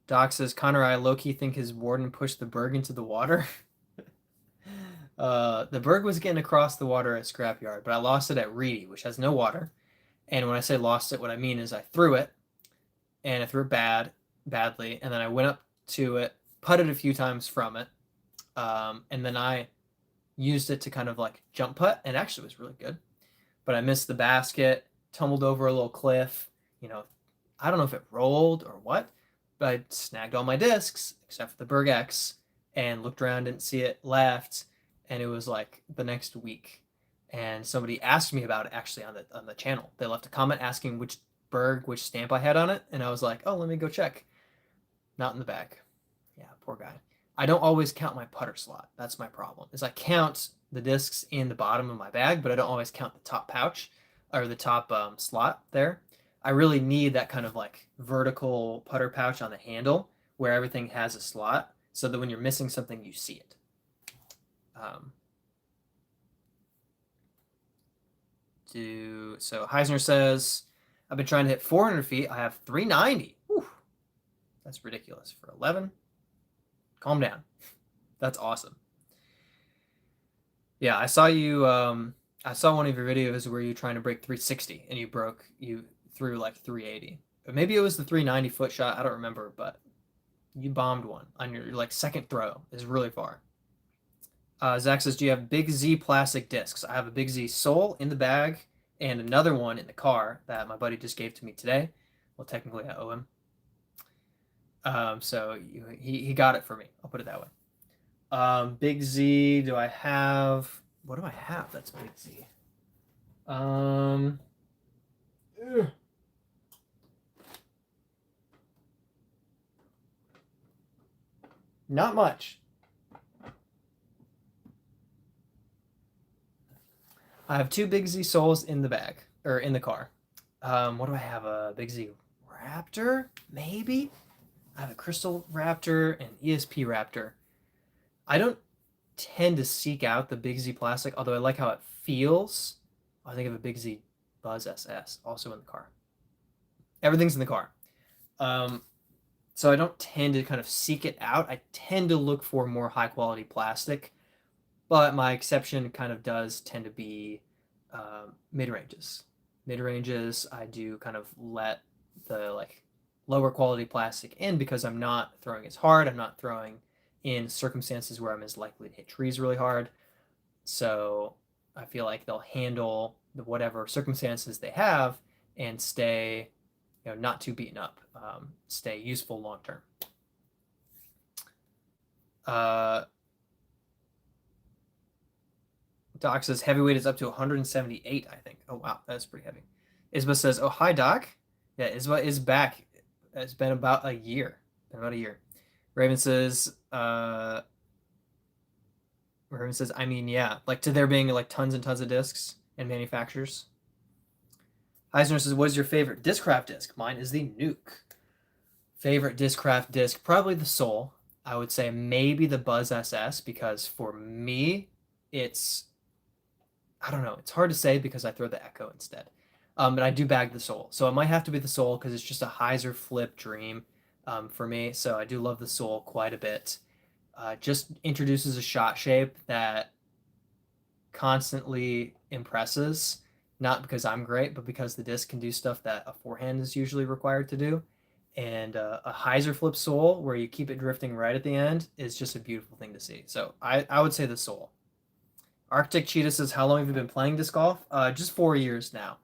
Doc says, Connor, I low-key think his warden pushed the Berg into the water. The Berg was getting across the water at Scrapyard, but I lost it at Reedy, which has no water. And when I say lost it, what I mean is I threw it, and I threw it badly, and then I went up to it, putted a few times from it, and then I used it to kind of like jump putt, and actually was really good. But I missed the basket, tumbled over a little cliff, I don't know if it rolled or what, but I snagged all my discs except for the Berg X and looked around, didn't see it, left, and it was like the next week. And somebody asked me about it actually on the channel. They left a comment asking which stamp I had on it, and I was like, oh, let me go check. Not in the bag. Yeah, poor guy. I don't always count my putter slot. That's my problem. Is I count the discs in the bottom of my bag, but I don't always count the top pouch or the top slot there. I really need that kind of like vertical putter pouch on the handle where everything has a slot so that when you're missing something, you see it. So Heisner says, I've been trying to hit 400 feet. I have 390. Whew. That's ridiculous for 11. Calm down. That's awesome. Yeah, I saw you. I saw one of your videos where you're trying to break 360 and you threw like 380. But maybe it was the 390 foot shot. I don't remember, but you bombed one on your like second throw. Is really far. Zach says, do you have Big Z plastic discs? I have a Big Z sole in the bag and another one in the car that my buddy just gave to me today. Well, technically I owe him. So he got it for me. I'll put it that way. Big Z, do I have? What do I have that's Big Z? Not much. I have two Big Z Souls in the bag, or in the car. What do I have? A Big Z Raptor? Maybe? I have a Crystal Raptor and ESP Raptor. I don't tend to seek out the Big Z Plastic, although I like how it feels. I think of a Big Z Buzz SS, also in the car. Everything's in the car. So I don't tend to kind of seek it out. I tend to look for more high quality plastic, but my exception kind of does tend to be mid ranges. Mid ranges, I do kind of let the like lower quality plastic in because I'm not throwing as hard. I'm not throwing in circumstances where I'm as likely to hit trees really hard. So I feel like they'll handle the whatever circumstances they have and stay, not too beaten up, stay useful long term. Doc says heavyweight is up to 178, I think. Oh, wow. That's pretty heavy. Isba says, oh, hi, Doc. Yeah, Isba is back. It's been about a year. Raven says, I mean, yeah, like to there being like tons and tons of discs and manufacturers. Eisner says, what is your favorite Discraft disc? Mine is the Nuke. Favorite Discraft disc? Probably the Soul. I would say maybe the Buzz SS because for me, I don't know. It's hard to say because I throw the Echo instead. But I do bag the Soul. So it might have to be the Soul because it's just a hyzer flip dream for me. So I do love the Soul quite a bit. Just introduces a shot shape that constantly impresses, not because I'm great, but because the disc can do stuff that a forehand is usually required to do. And a hyzer flip Soul where you keep it drifting right at the end is just a beautiful thing to see. So I would say the Soul. Arctic Cheetah says, how long have you been playing disc golf? Just 4 years now.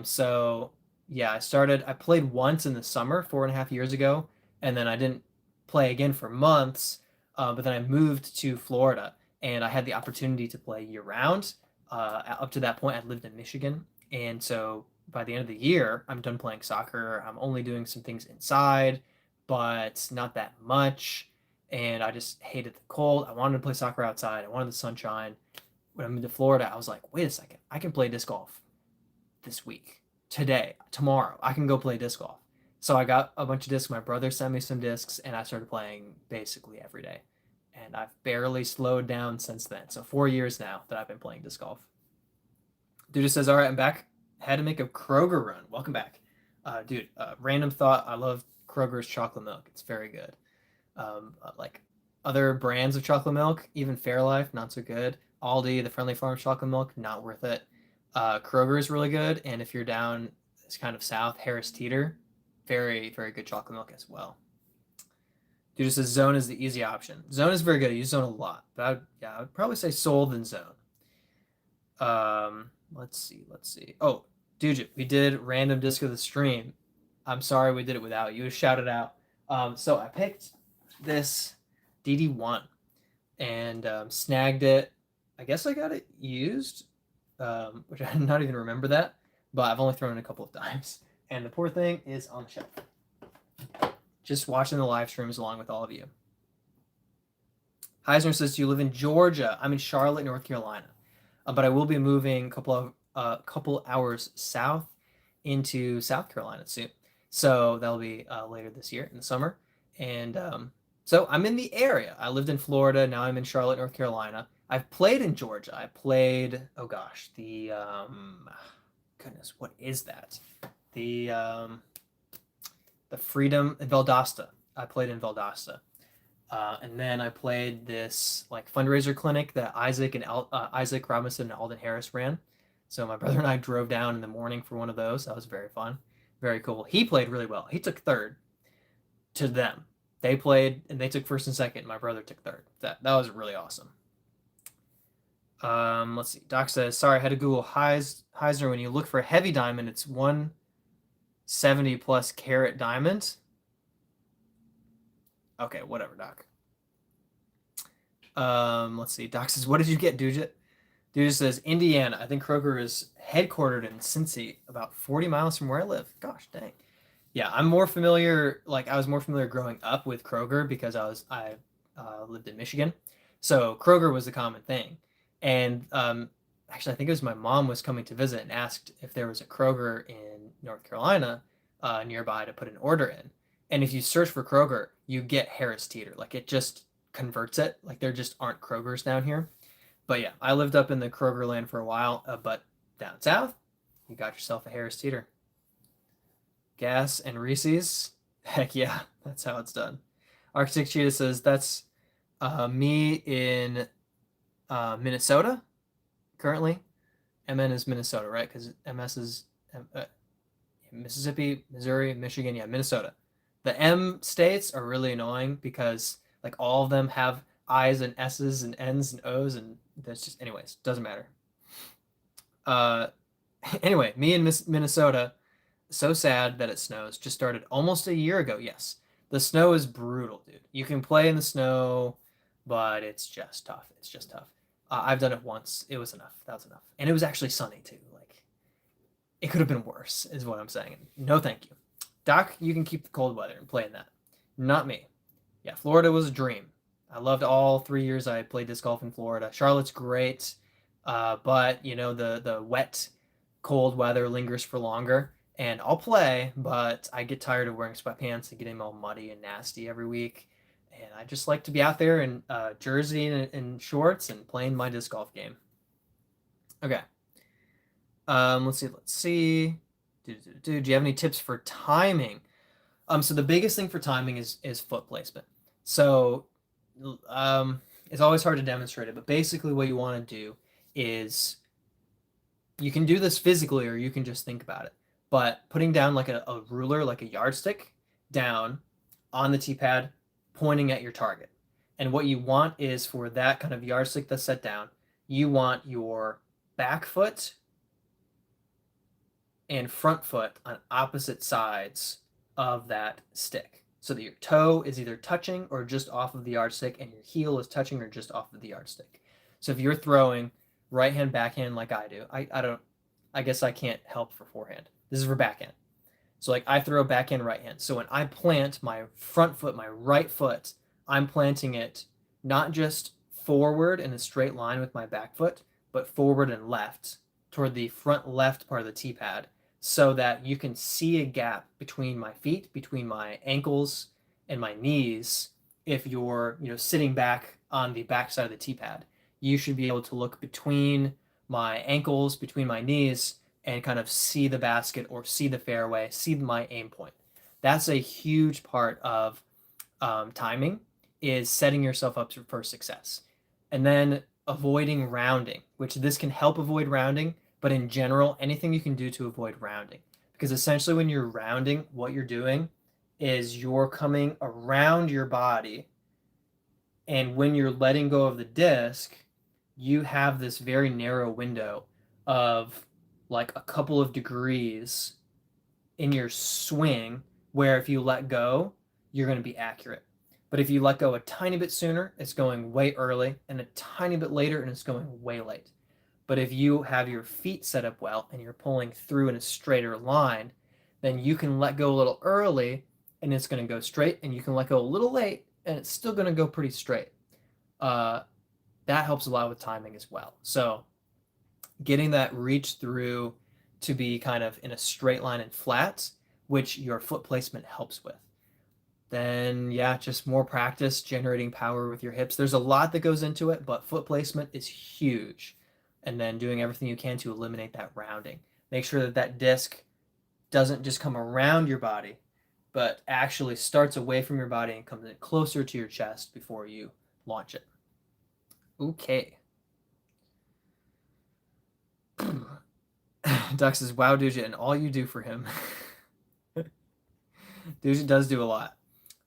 So yeah, I played once in the summer 4.5 years ago, and then I didn't play again for months. But then I moved to Florida and I had the opportunity to play year round. Up to that point, I lived in Michigan. And so by the end of the year, I'm done playing soccer. I'm only doing some things inside, but not that much. And I just hated the cold. I wanted to play soccer outside. I wanted the sunshine. When I moved to Florida, I was like, wait a second, I can play disc golf this week, today, tomorrow. I can go play disc golf. So I got a bunch of discs. My brother sent me some discs, and I started playing basically every day. And I've barely slowed down since then. So 4 years now that I've been playing disc golf. Dude says, all right, I'm back. Had to make a Kroger run. Welcome back. Dude, random thought. I love Kroger's chocolate milk. It's very good. Like other brands of chocolate milk, even Fairlife, not so good. Aldi, the Friendly Farms chocolate milk, not worth it. Kroger is really good. And if you're down, it's kind of south, Harris Teeter, very, very good chocolate milk as well. Dude says Zone is the easy option. Zone is very good. I use Zone a lot. But I would probably say Soul than Zone. Let's see. Oh, dude, we did random disc of the stream. I'm sorry we did it without you. Shout it out. So I picked this DD1 and snagged it. I guess I got it used, which I did not even remember that, but I've only thrown it a couple of times. And the poor thing is on the shelf. Just watching the live streams along with all of you. Heisner says, do you live in Georgia? I'm in Charlotte, North Carolina. But I will be moving a couple hours south into South Carolina soon. So that'll be later this year in the summer. And so I'm in the area. I lived in Florida. Now I'm in Charlotte, North Carolina. I've played in Georgia. I played, oh gosh, goodness, what is that? The Freedom in Valdosta. I played in Valdosta. And then I played this like fundraiser clinic that Isaac Robinson and Alden Harris ran. So my brother and I drove down in the morning for one of those. That was very fun. Very cool. He played really well. He took third to them. They played and they took first and second. My brother took third. That was really awesome. Let's see. Doc says, sorry, I had to Google Heisner. When you look for a heavy diamond, it's 170 plus carat diamond. Okay, whatever, Doc. Let's see. Doc says, what did you get, Dude? Dude says, Indiana. I think Kroger is headquartered in Cincy, about 40 miles from where I live. Gosh, dang. Yeah, I'm more familiar, I was more familiar growing up with Kroger because I lived in Michigan. So Kroger was the common thing. And actually, I think it was my mom was coming to visit and asked if there was a Kroger in North Carolina nearby to put an order in. And if you search for Kroger, you get Harris Teeter. Like it just converts it. Like there just aren't Krogers down here. But yeah, I lived up in the Kroger land for a while, but down south, you got yourself a Harris Teeter. Gas and Reese's. Heck yeah, that's how it's done. Arctic Cheetah says that's me in Minnesota currently. MN is Minnesota, right? Because MS is Mississippi, Missouri, Michigan, yeah, Minnesota. The M states are really annoying because like all of them have I's and S's and N's and O's, and that's just, anyways, doesn't matter. Uh, anyway, me in Minnesota, so sad that it snows. Just started almost a year ago. Yes, the snow is brutal, dude. You can play in the snow, but it's just tough. It's just tough. I've done it once. It was enough. That was enough. And it was actually sunny too. Like it could have been worse, is what I'm saying. No, thank you. Doc, you can keep the cold weather and play in that. Not me. Yeah, Florida was a dream. I loved all 3 years I played disc golf in Florida. Charlotte's great, but you know the wet, cold weather lingers for longer. And I'll play, but I get tired of wearing sweatpants and getting all muddy and nasty every week. And I just like to be out there in jersey and shorts and playing my disc golf game. Okay. Let's see. Let's see. Do you have any tips for timing? So the biggest thing for timing is foot placement. So it's always hard to demonstrate it, but basically what you want to do is you can do this physically or you can just think about it. But putting down like a ruler, like a yardstick, down on the tee pad, pointing at your target. And what you want is for that kind of yardstick that's set down, you want your back foot and front foot on opposite sides of that stick so that your toe is either touching or just off of the yardstick and your heel is touching or just off of the yardstick. So if you're throwing right hand, backhand like I do, I guess I can't help for forehand. This is for backhand. So like I throw backhand, right hand. So when I plant my front foot, my right foot, I'm planting it not just forward in a straight line with my back foot, but forward and left toward the front left part of the tee pad so that you can see a gap between my feet, between my ankles and my knees. If you're, sitting back on the back side of the tee pad, you should be able to look between my ankles, between my knees, and kind of see the basket or see the fairway, see my aim point. That's a huge part of timing, is setting yourself up for success. And then avoiding rounding, which this can help avoid rounding, but in general, anything you can do to avoid rounding. Because essentially when you're rounding, what you're doing is you're coming around your body, and when you're letting go of the disc, you have this very narrow window of like a couple of degrees in your swing where if you let go, you're going to be accurate. But if you let go a tiny bit sooner, it's going way early, and a tiny bit later, and it's going way late. But if you have your feet set up well and you're pulling through in a straighter line, then you can let go a little early and it's going to go straight, and you can let go a little late and it's still going to go pretty straight. That helps a lot with timing as well. So getting that reach through to be kind of in a straight line and flat, which your foot placement helps with. Then, yeah, just more practice generating power with your hips. There's a lot that goes into it, but foot placement is huge. And then doing everything you can to eliminate that rounding. Make sure that that disc doesn't just come around your body, but actually starts away from your body and comes in closer to your chest before you launch it. Okay. Duck says, wow, Duja, and all you do for him. Duja does do a lot.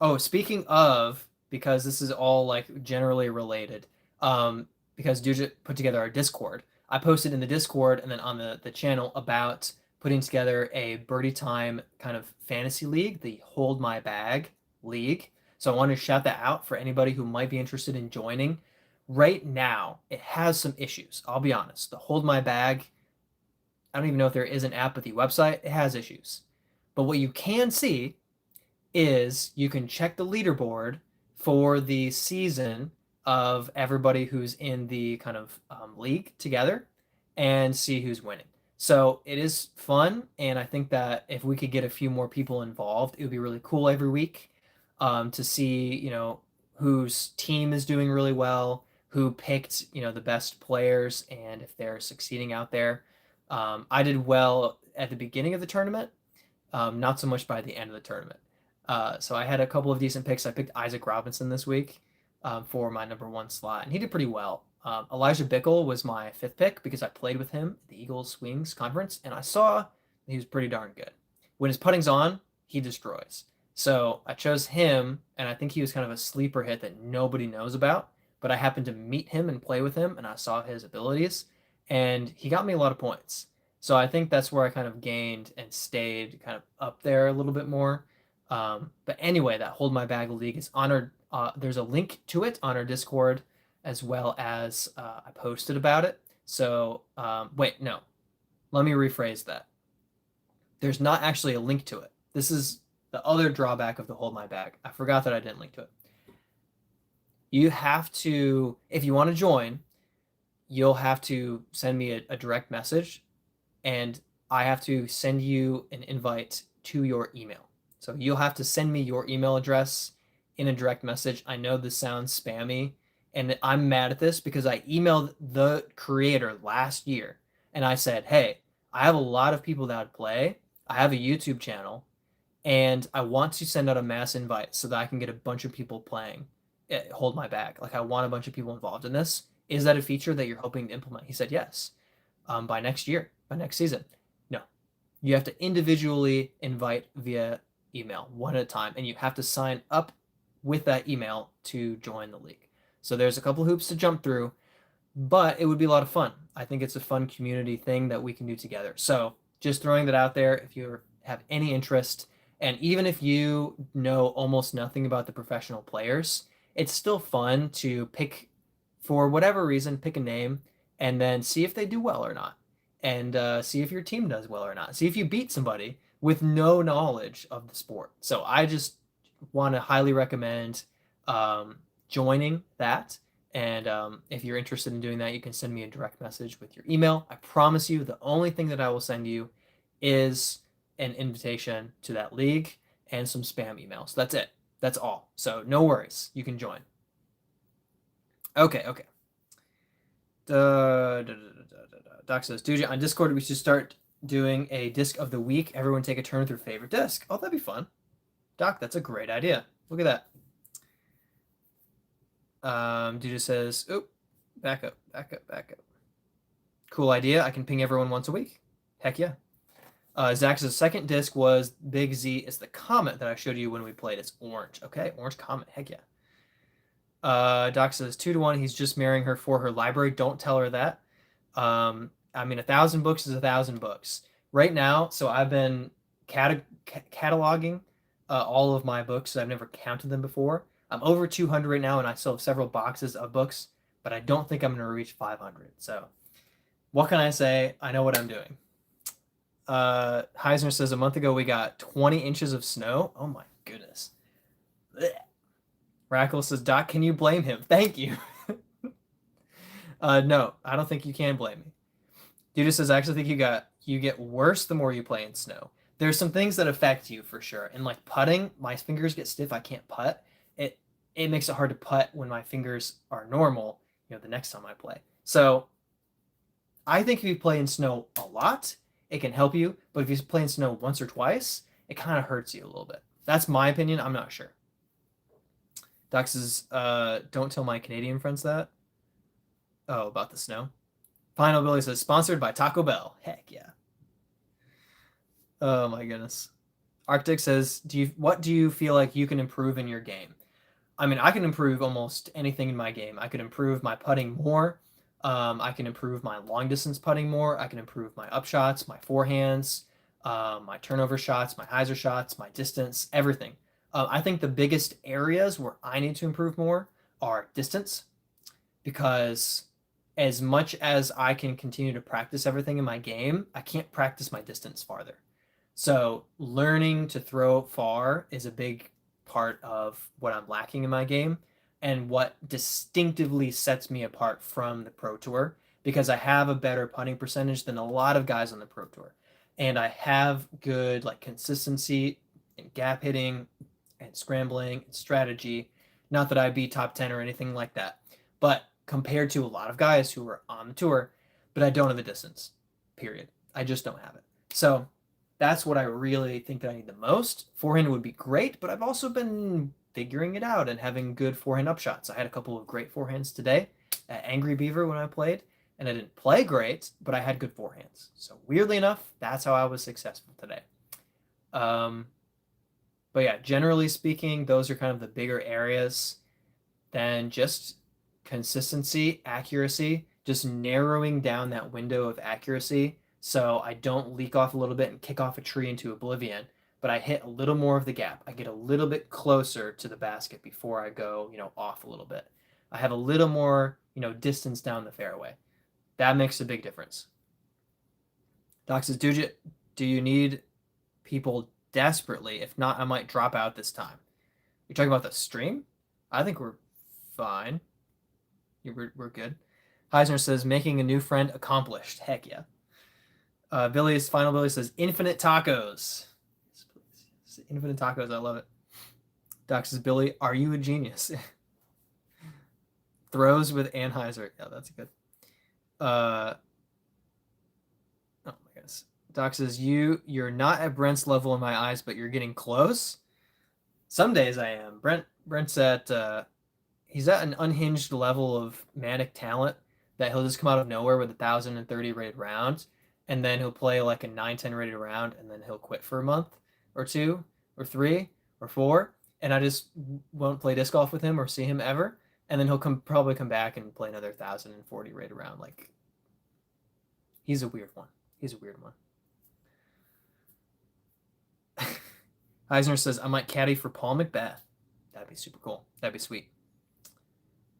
Oh, speaking of, because this is all like generally related, because Duja put together our Discord. I posted in the Discord and then on the channel about putting together a birdie time kind of fantasy league, the Hold My Bag League. So I want to shout that out for anybody who might be interested in joining. Right now, it has some issues. I'll be honest. The Hold My Bag, I don't even know if there is an app, but the website, it has issues. But what you can see is you can check the leaderboard for the season of everybody who's in the kind of league together and see who's winning. So it is fun, and I think that if we could get a few more people involved, it would be really cool every week to see, whose team is doing really well, who picked, the best players, and if they're succeeding out there. I did well at the beginning of the tournament, not so much by the end of the tournament. So I had a couple of decent picks. I picked Isaac Robinson this week for my number one slot, and he did pretty well. Elijah Bickle was my fifth pick because I played with him at the Eagles Wings conference, and I saw he was pretty darn good. When his putting's on, he destroys. So I chose him, and I think he was kind of a sleeper hit that nobody knows about. But I happened to meet him and play with him, and I saw his abilities, and he got me a lot of points. So I think that's where I kind of gained and stayed kind of up there a little bit more. But anyway, that Hold My Bag League is honored. There's a link to it on our Discord, as well as I posted about it. So wait, no, let me rephrase that. There's not actually a link to it. This is the other drawback of the Hold My Bag. I forgot that I didn't link to it. You have to, if you want to join, you'll have to send me a direct message, and I have to send you an invite to your email. So you'll have to send me your email address in a direct message. I know this sounds spammy, and I'm mad at this because I emailed the creator last year, and I said, hey, I have a lot of people that would play. I have a YouTube channel, and I want to send out a mass invite so that I can get a bunch of people playing Hold My Bag. Like, I want a bunch of people involved in this. Is that a feature that you're hoping to implement? He said yes. By next year, by next season. No, you have to individually invite via email one at a time, and you have to sign up with that email to join the league. So there's a couple hoops to jump through, but it would be a lot of fun. I think it's a fun community thing that we can do together. So just throwing that out there, if you have any interest, and even if you know almost nothing about the professional players, it's still fun to pick, for whatever reason, pick a name and then see if they do well or not, and see if your team does well or not. See if you beat somebody with no knowledge of the sport. So I just want to highly recommend joining that. And if you're interested in doing that, you can send me a direct message with your email. I promise you, the only thing that I will send you is an invitation to that league and some spam emails. That's it. That's all. So no worries. You can join. Okay. Doc says, dude, on Discord, we should start doing a disc of the week. Everyone take a turn through favorite disc. Oh, that'd be fun. Doc, that's a great idea. Look at that. Dude says, oop, back up. Cool idea. I can ping everyone once a week. Heck yeah. Zach's second disc was Big Z. It's the comet that I showed you when we played. It's orange. Okay, orange comet. Heck yeah. Doc says 2-1. He's just marrying her for her library. Don't tell her that. I mean, 1,000 books is 1,000 books right now. So I've been cataloging all of my books. I've never counted them before. I'm over 200 right now, and I still have several boxes of books, but I don't think I'm going to reach 500. So what can I say? I know what I'm doing. Heisner says a month ago we got 20 inches of snow. Oh my goodness. Rackle says, Doc, can you blame him? Thank you. No, I don't think you can blame me. Dude says, I actually think you get worse the more you play in snow. There's some things that affect you for sure. And like putting, my fingers get stiff. I can't putt. It makes it hard to putt when my fingers are normal, the next time I play. So I think if you play in snow a lot, it can help you. But if you play in snow once or twice, it kind of hurts you a little bit. That's my opinion. I'm not sure. Doc says, don't tell my Canadian friends that. Oh, about the snow. Final Billy says, sponsored by Taco Bell. Heck yeah. Oh my goodness. Arctic says, what do you feel like you can improve in your game? I mean, I can improve almost anything in my game. I could improve my putting more. I can improve my long distance putting more. I can improve my up shots, my forehands, my turnover shots, my hyzer shots, my distance, everything. I think the biggest areas where I need to improve more are distance, because as much as I can continue to practice everything in my game, I can't practice my distance farther. So learning to throw far is a big part of what I'm lacking in my game and what distinctively sets me apart from the Pro Tour, because I have a better putting percentage than a lot of guys on the Pro Tour. And I have good like consistency in gap hitting and scrambling and strategy. Not that I'd be top 10 or anything like that, but compared to a lot of guys who are on the tour, but I don't have the distance, period. I just don't have it. So that's what I really think that I need the most. Forehand would be great, but I've also been figuring it out and having good forehand upshots. I had a couple of great forehands today at Angry Beaver when I played, and I didn't play great, but I had good forehands. So weirdly enough, that's how I was successful today. But yeah, generally speaking, those are kind of the bigger areas. Then just consistency, accuracy, just narrowing down that window of accuracy so I don't leak off a little bit and kick off a tree into oblivion, but I hit a little more of the gap. I get a little bit closer to the basket before I go, off a little bit. I have a little more, distance down the fairway. That makes a big difference. Doc says, do you need people desperately? If not, I might drop out this time. You're talking about the stream? I think we're fine. We're good. Heisner says, making a new friend accomplished. Heck yeah. Billy says, infinite tacos. Infinite tacos, I love it. Doc says, Billy, are you a genius? Throws with Anheuser. Yeah, that's good. Oh my goodness. Doc says, you're not at Brent's level in my eyes, but you're getting close. Some days I am. Brent's at he's at an unhinged level of manic talent that he'll just come out of nowhere with 1,030 rated rounds, and then he'll play like a 910 rated round, and then he'll quit for a month or 2 or 3 or 4, and I just won't play disc golf with him or see him ever, and then he'll probably come back and play another 1,040 rated round. Like, he's a weird one. Eisner says, I might caddy for Paul McBeth. That'd be super cool. That'd be sweet.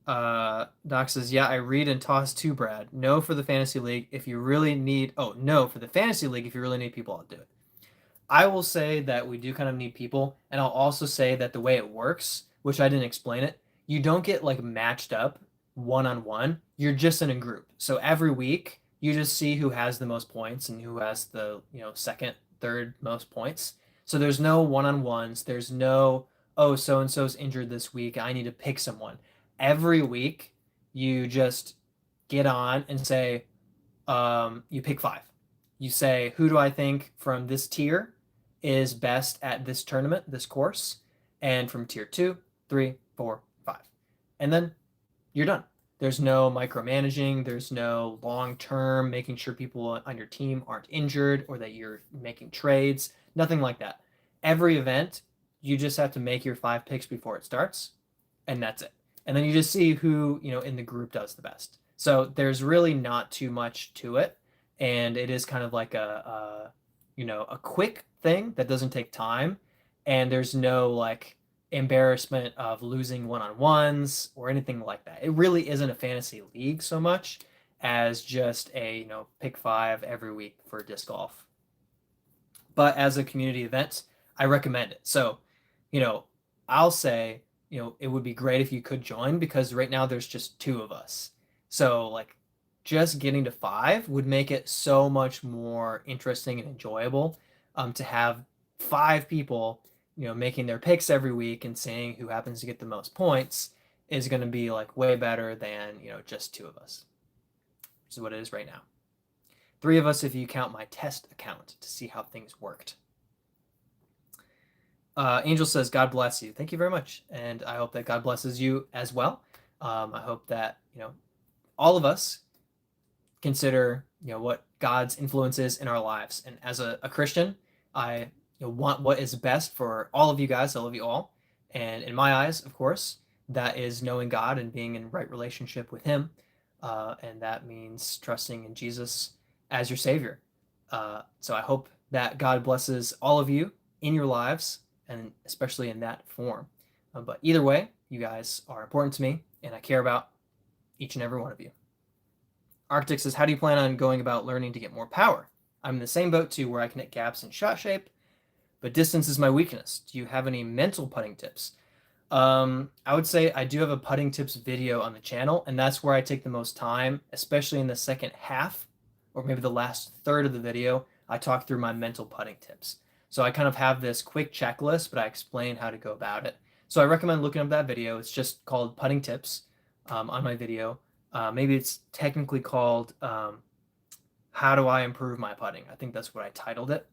Doc says, yeah, I read and toss too, Brad. No for the fantasy league if you really need. Oh, no for the fantasy league if you really need people, I'll do it. I will say that we do kind of need people, and I'll also say that the way it works, which I didn't explain it, you don't get like matched up one-on-one. You're just in a group. So every week you just see who has the most points and who has the second, third most points. So there's no one-on-ones. There's no, oh, so and so's injured this week, I need to pick someone. Every week you just get on and say, you pick 5. You say, who do I think from this tier is best at this tournament, this course, and from tier 2, 3, 4, 5. And then you're done. There's no micromanaging. There's no long-term making sure people on your team aren't injured or that you're making trades. Nothing like that. Every event, you just have to make your 5 picks before it starts, and that's it. And then you just see who, in the group does the best. So there's really not too much to it. And it is kind of like a quick thing that doesn't take time. And there's no like embarrassment of losing one-on-ones or anything like that. It really isn't a fantasy league so much as just a, pick 5 every week for disc golf. But as a community event, I recommend it. So, I'll say, it would be great if you could join, because right now there's just 2 of us. So like just getting to 5 would make it so much more interesting and enjoyable to have 5 people, making their picks every week and saying who happens to get the most points is going to be like way better than, just 2 of us, which is what it is right now. 3 of us if you count my test account to see how things worked. Angel says, God bless you. Thank you very much. And I hope that God blesses you as well. I hope that, all of us consider, what God's influence is in our lives. And as a Christian, I want what is best for all of you guys. I love you all. And in my eyes, of course, that is knowing God and being in right relationship with him. And that means trusting in Jesus as your Savior. So I hope that God blesses all of you in your lives, and especially in that form. But either way, you guys are important to me, and I care about each and every one of you. Arctic says, how do you plan on going about learning to get more power? I'm in the same boat too, where I can hit gaps in shot shape, but distance is my weakness. Do you have any mental putting tips? I would say I do have a putting tips video on the channel, and that's where I take the most time, especially in the second half, or maybe the last third of the video. I talk through my mental putting tips. So I kind of have this quick checklist, but I explain how to go about it. So I recommend looking up that video. It's just called Putting Tips on my video. Maybe it's technically called How Do I Improve My Putting? I think that's what I titled it.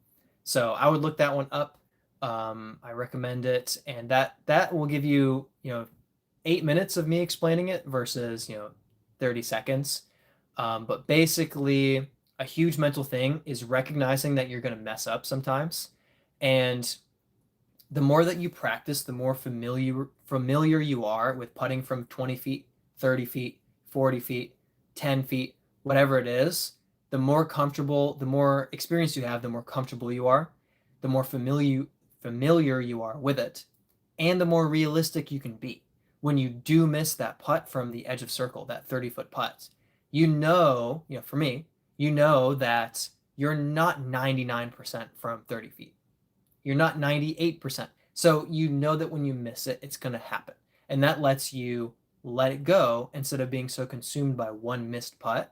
So I would look that one up. I recommend it, and that will give you 8 minutes of me explaining it versus 30 seconds. But basically, a huge mental thing is recognizing that you're going to mess up sometimes, and the more that you practice, the more familiar you are with putting from 20 feet, 30 feet, 40 feet, 10 feet, whatever it is. The more comfortable, the more experience you have, the more comfortable you are, the more familiar you are with it, and the more realistic you can be. When you do miss that putt from the edge of circle, that 30-foot putt, for me, that you're not 99% from 30 feet. You're not 98%. So you know that when you miss it, it's going to happen. And that lets you let it go instead of being so consumed by one missed putt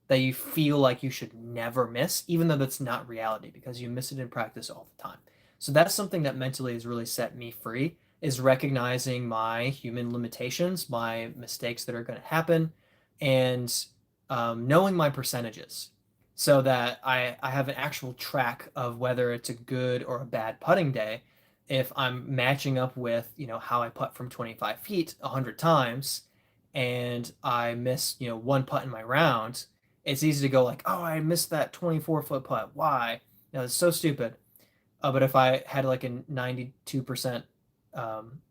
that you feel like you should never miss, even though that's not reality because you miss it in practice all the time. So that's something that mentally has really set me free, is recognizing my human limitations, my mistakes that are going to happen, and knowing my percentages so that I have an actual track of whether it's a good or a bad putting day. If I'm matching up with, how I putt from 25 feet 100 times and I miss, one putt in my round, it's easy to go like, oh, I missed that 24-foot putt. Why? It's so stupid. But if I had like a 92%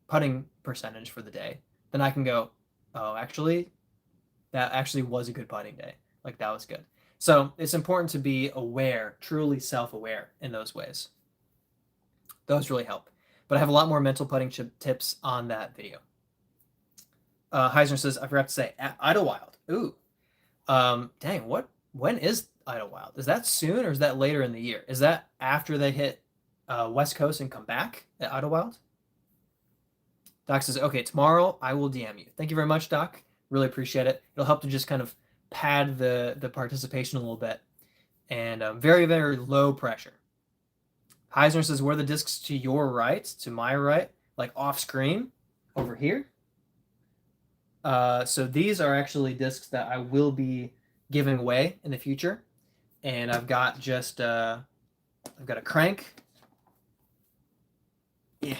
putting percentage for the day, then I can go, oh, actually, that actually was a good putting day. Like that was good. So it's important to be aware, truly self-aware in those ways. Those really help. But I have a lot more mental putting tips on that video. Heisner says, I forgot to say, Idlewild. Ooh. Dang, when is Idlewild? Is that soon or is that later in the year? Is that after they hit West Coast and come back at Idlewild? Doc says, okay, tomorrow I will DM you. Thank you very much, Doc. Really appreciate it. It'll help to just kind of pad the participation a little bit. And very, very low pressure. Heisner says, where are the discs to your right, to my right, like off screen over here? So these are actually discs that I will be giving away in the future. And I've got just, I've got a crank. Yeah.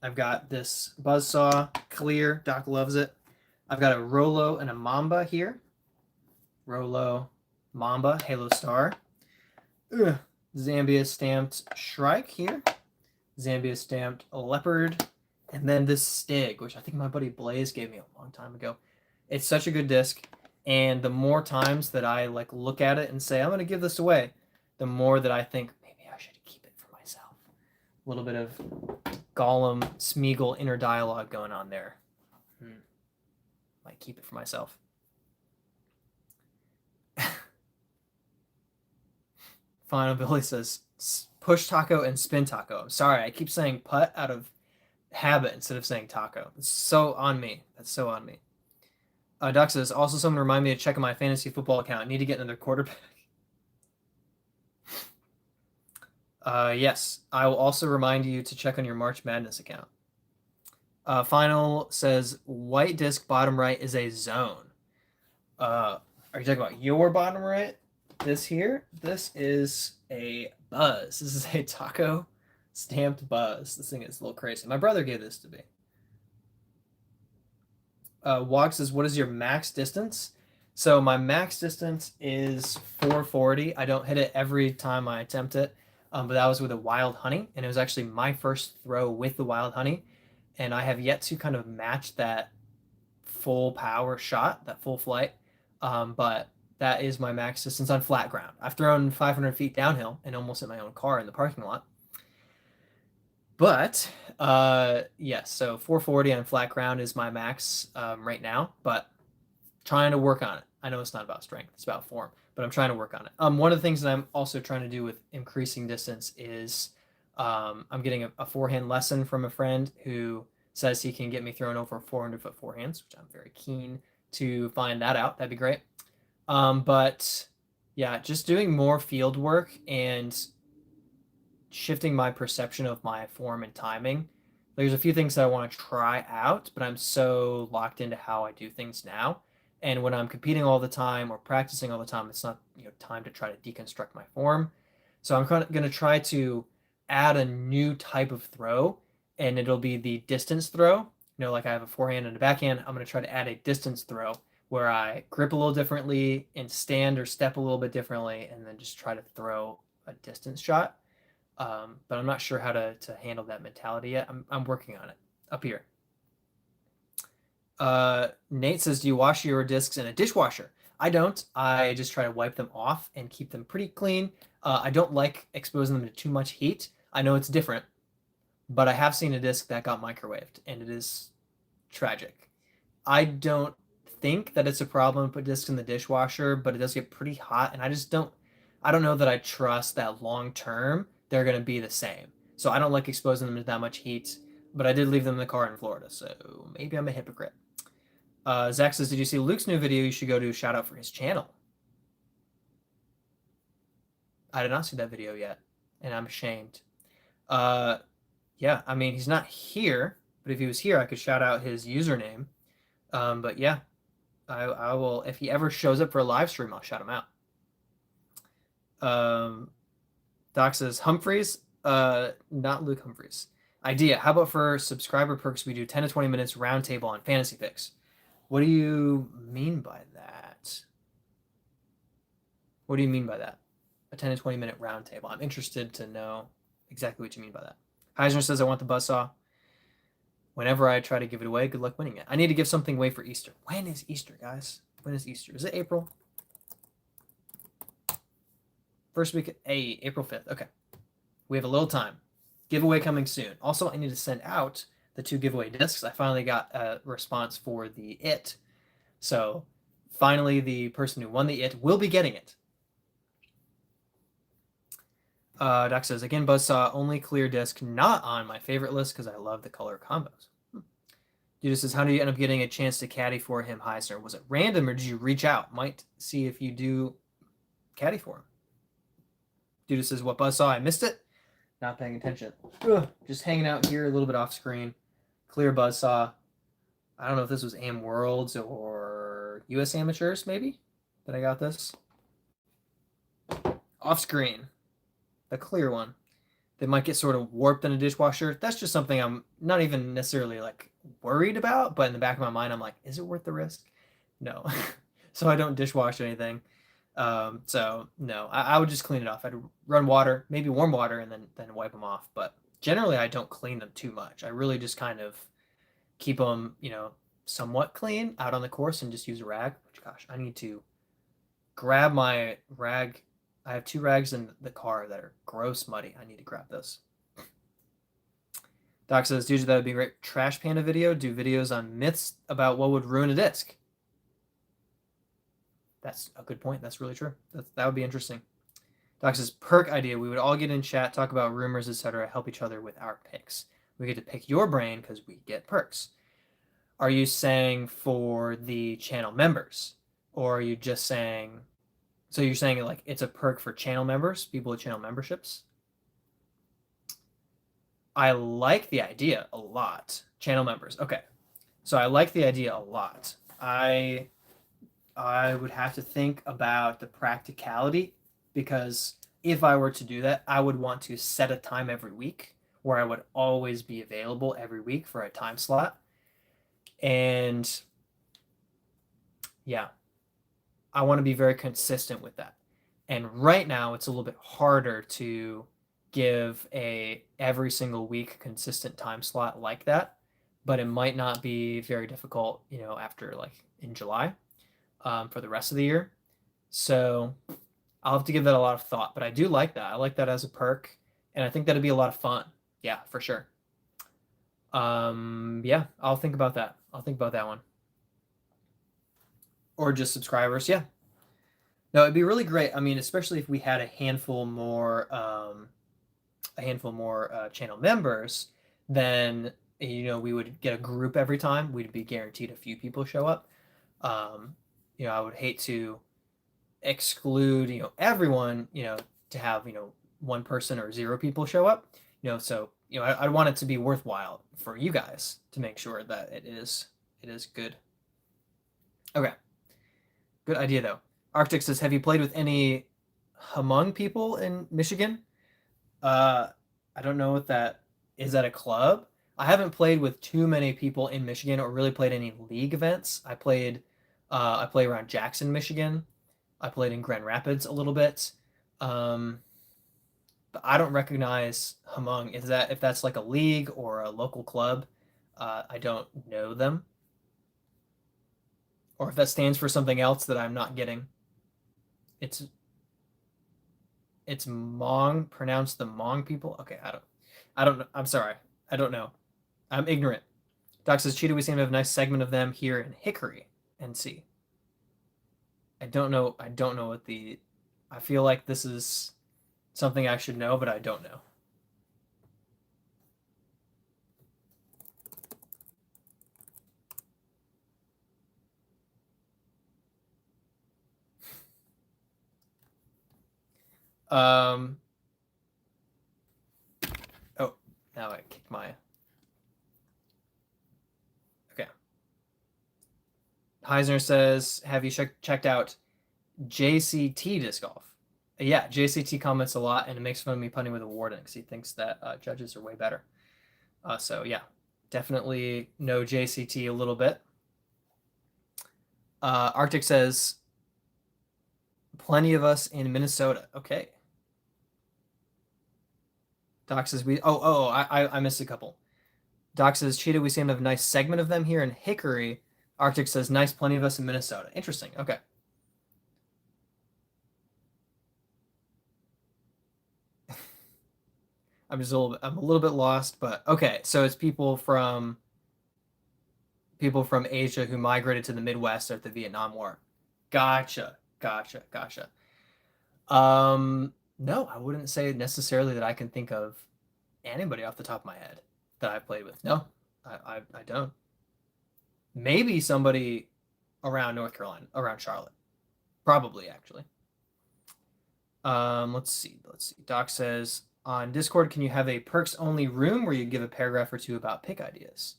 I've got this buzzsaw, clear, Doc loves it. I've got a Rolo and a Mamba here. Rolo, Mamba, Halo Star. Zambia stamped Shrike here. Zambia stamped Leopard. And then this Stig, which I think my buddy Blaze gave me a long time ago. It's such a good disc. And the more times that I look at it and say, I'm going to give this away, the more that I think, maybe I should keep it for myself. A little bit of Gollum, Smeagol inner dialogue going on there. Might keep it for myself. Final Billy says, push taco and spin taco. I'm sorry, I keep saying putt out of habit instead of saying taco. It's so on me. That's so on me. Doc says, also someone remind me to check on my fantasy football account. I need to get another quarterback. Yes, I will also remind you to check on your March Madness account. Final says, white disc bottom right is a zone. Are you talking about your bottom right? This here? This is a buzz. This is a taco stamped buzz. This thing is a little crazy. My brother gave this to me. Wog says, what is your max distance? So my max distance is 440. I don't hit it every time I attempt it, but that was with a wild honey, and it was actually my first throw with the wild honey, and I have yet to kind of match that full power shot, that full flight, but that is my max distance on flat ground. I've thrown 500 feet downhill and almost hit my own car in the parking lot. But, yes, so 440 on flat ground is my max right now, but trying to work on it. I know it's not about strength, it's about form, but I'm trying to work on it. One of the things that I'm also trying to do with increasing distance is I'm getting a forehand lesson from a friend who says he can get me throwing over 400-foot forehands, which I'm very keen to find that out. That'd be great. But yeah, just doing more field work and shifting my perception of my form and timing. There's a few things that I want to try out, but I'm so locked into how I do things now. And when I'm competing all the time or practicing all the time, it's not, time to try to deconstruct my form. So I'm going to try to add a new type of throw, and it'll be the distance throw. Like I have a forehand and a backhand. I'm going to try to add a distance throw where I grip a little differently and stand or step a little bit differently, and then just try to throw a distance shot. But I'm not sure how to handle that mentality yet. I'm working on it. Up here. Nate says, do you wash your discs in a dishwasher? I don't. I just try to wipe them off and keep them pretty clean. I don't like exposing them to too much heat. I know it's different, but I have seen a disc that got microwaved, and it is tragic. I don't think that it's a problem to put discs in the dishwasher, but it does get pretty hot, and I don't know that I trust that long term they're going to be the same. So I don't like exposing them to that much heat, but I did leave them in the car in Florida, so maybe I'm a hypocrite. Zach says, did you see Luke's new video? You should go do a shout out for his channel. I did not see that video yet, and I'm ashamed. Yeah, I mean, he's not here, but if he was here, I could shout out his username. But yeah, I will, if he ever shows up for a live stream, I'll shout him out. Doc says, Humphreys, not Luke Humphreys. Idea, how about for subscriber perks, we do 10 to 20 minutes roundtable on fantasy picks? What do you mean by that? What do you mean by that? A 10 to 20 minute roundtable. I'm interested to know exactly what you mean by that. Heisner says, I want the buzzsaw. Whenever I try to give it away, good luck winning it. I need to give something away for Easter. When is Easter, guys? When is Easter? Is it April? First week, April 5th. Okay. We have a little time. Giveaway coming soon. Also, I need to send out the 2 giveaway discs. I finally got a response for the It. So finally, the person who won the It will be getting it. Doc says, again, buzzsaw, only clear disc, not on my favorite list because I love the color combos. Judas says, how do you end up getting a chance to caddy for him, Heisner? Was it random or did you reach out? Might see if you do caddy for him. Judas says, what buzzsaw? I missed it. Not paying attention. Ugh, just hanging out here a little bit off screen. Clear buzzsaw. I don't know if this was AM Worlds or US Amateurs, maybe, that I got this. Off screen. The clear one. They might get sort of warped in a dishwasher. That's just something I'm not even necessarily like worried about, but in the back of my mind, I'm like, is it worth the risk? No. So I don't dishwash anything. So no, I would just clean it off. I'd run water, maybe warm water, and then wipe them off. But generally, I don't clean them too much. I really just kind of keep them, somewhat clean out on the course and just use a rag. Which, gosh, I need to grab my rag. I have 2 rags in the car that are gross muddy. I need to grab this. Doc says, dude, that would be a great Trash Panda video. Do videos on myths about what would ruin a disc. That's a good point. That's really true. That would be interesting. Doc says, perk idea. We would all get in chat, talk about rumors, etc., help each other with our picks. We get to pick your brain because we get perks. Are you saying for the channel members? Or are you just saying... So you're saying like it's a perk for channel members, people with channel memberships? I like the idea a lot. Channel members. Okay. So I like the idea a lot. I would have to think about the practicality, because if I were to do that, I would want to set a time every week where I would always be available every week for a time slot. And yeah, I want to be very consistent with that. And right now it's a little bit harder to give a every single week consistent time slot like that, but it might not be very difficult, after like in July, for the rest of the year. So I'll have to give that a lot of thought, but I do like that. I like that as a perk, and I think that'd be a lot of fun. Yeah, for sure. Yeah, I'll think about that. I'll think about that one. Or just subscribers. Yeah. No, it'd be really great. I mean, especially if we had a handful more a handful more channel members, then we would get a group every time. We'd be guaranteed a few people show up. I would hate to exclude everyone to have one person or zero people show up. So I want it to be worthwhile for you guys to make sure that it is good. Okay, good idea though. Arctic says, have you played with any Hmong people in Michigan? Uh, I don't know if that is at a club. I haven't played with too many people in Michigan or really played any league events. I play around Jackson, Michigan. I played in Grand Rapids a little bit. Um, but I don't recognize Hmong. If that's like a league or a local club? I don't know them. Or if that stands for something else that I'm not getting. It's it's Hmong, pronounced the Hmong people. Okay, I don't know. I'm sorry. I don't know. I'm ignorant. Doc says, Cheetah, we seem to have a nice segment of them here in Hickory, NC. I don't know. I don't know what the. I feel like this is something I should know, but I don't know. Um. Oh, now I kicked my. Okay. Heisner says, have you checked out JCT disc golf? Yeah, JCT comments a lot, and it makes fun of me punting with a warden because he thinks that judges are way better. So yeah, definitely know JCT a little bit. Arctic says, plenty of us in Minnesota. Okay. Doc says I missed a couple. Doc says, Cheetah, we seem to have a nice segment of them here in Hickory. Arctic says, nice, plenty of us in Minnesota. Interesting. Okay. I'm a little bit lost, but okay. So it's people from Asia who migrated to the Midwest after the Vietnam War. Gotcha. Gotcha. Gotcha. No, I wouldn't say necessarily that I can think of anybody off the top of my head that I've played with. No, I don't. Maybe somebody around North Carolina, around Charlotte. Probably, actually. Let's see. Doc says, on Discord, can you have a perks only room where you give a paragraph or two about pick ideas?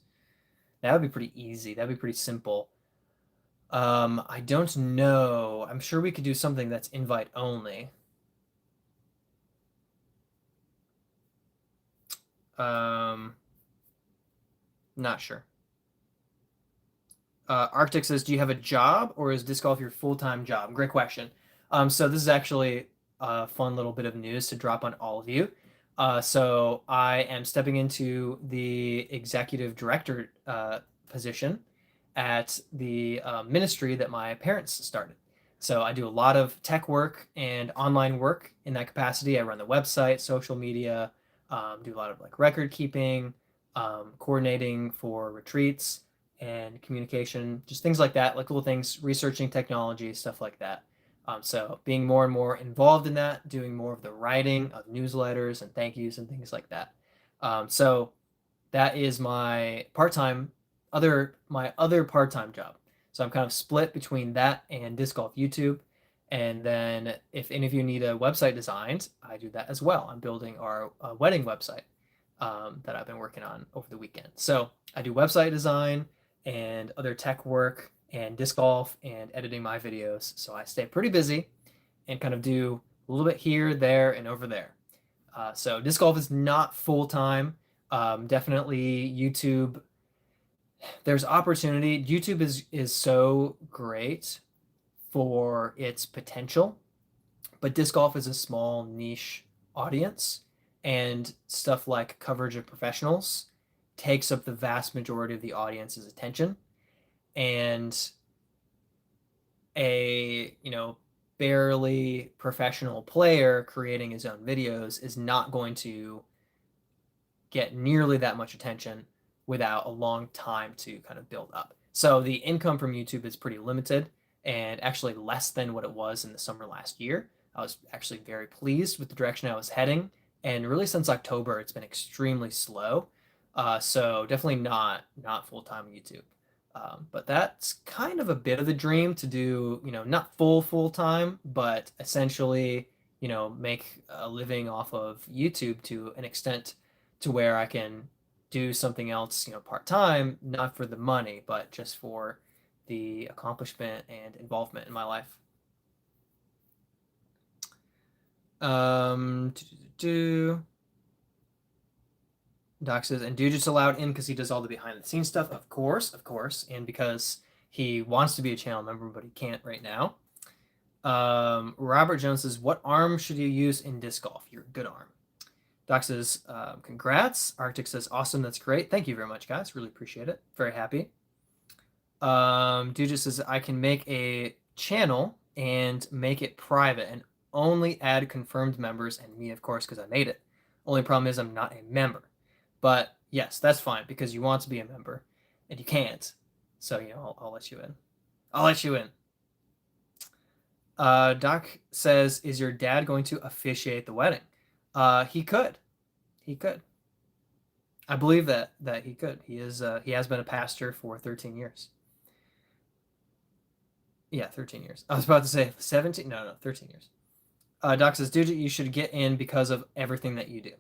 That would be pretty easy. That'd be pretty simple. I don't know. I'm sure we could do something that's invite only. Not sure. Arctic says, do you have a job or is disc golf your full-time job? Great question. So this is actually a fun little bit of news to drop on all of you. So I am stepping into the executive director position at the ministry that my parents started. So I do a lot of tech work and online work in that capacity. I run the website, social media, do a lot of like record keeping, coordinating for retreats and communication, just things like that, like little things, researching technology, stuff like that. So being more and more involved in that, doing more of the writing of newsletters and thank yous and things like that. So that is my other part-time job. So I'm kind of split between that and disc golf YouTube. And then if any of you need a website designed, I do that as well. I'm building our wedding website that I've been working on over the weekend. So I do website design and other tech work and disc golf and editing my videos. So I stay pretty busy and kind of do a little bit here, there, and over there. So disc golf is not full time. Definitely YouTube. There's opportunity. YouTube is so great for its potential, but disc golf is a small niche audience, and stuff like coverage of professionals takes up the vast majority of the audience's attention. And a barely professional player creating his own videos is not going to get nearly that much attention without a long time to kind of build up. So the income from YouTube is pretty limited and actually less than what it was in the summer last year. I was actually very pleased with the direction I was heading and really since October, it's been extremely slow. So definitely not full time YouTube. But that's kind of a bit of the dream to do, not full time, but essentially, make a living off of YouTube to an extent to where I can do something else, part time, not for the money, but just for the accomplishment and involvement in my life. Um, Doc says, and dude just allowed in because he does all the behind the scenes stuff. Of course, of course. And because he wants to be a channel member, but he can't right now. Robert Jones says, what arm should you use in disc golf? Your good arm. Doc says, congrats. Arctic says, awesome. That's great. Thank you very much, guys. Really appreciate it. Very happy. Dude just says, I can make a channel and make it private and only add confirmed members and me, of course, because I made it. Only problem is I'm not a member. But yes, that's fine because you want to be a member and you can't. So, I'll let you in. I'll let you in. Doc says, is your dad going to officiate the wedding? He could. He could. I believe that he could. He has been a pastor for 13 years. Yeah, 13 years. I was about to say 17. No, 13 years. Doc says, dude, you should get in because of everything that you do.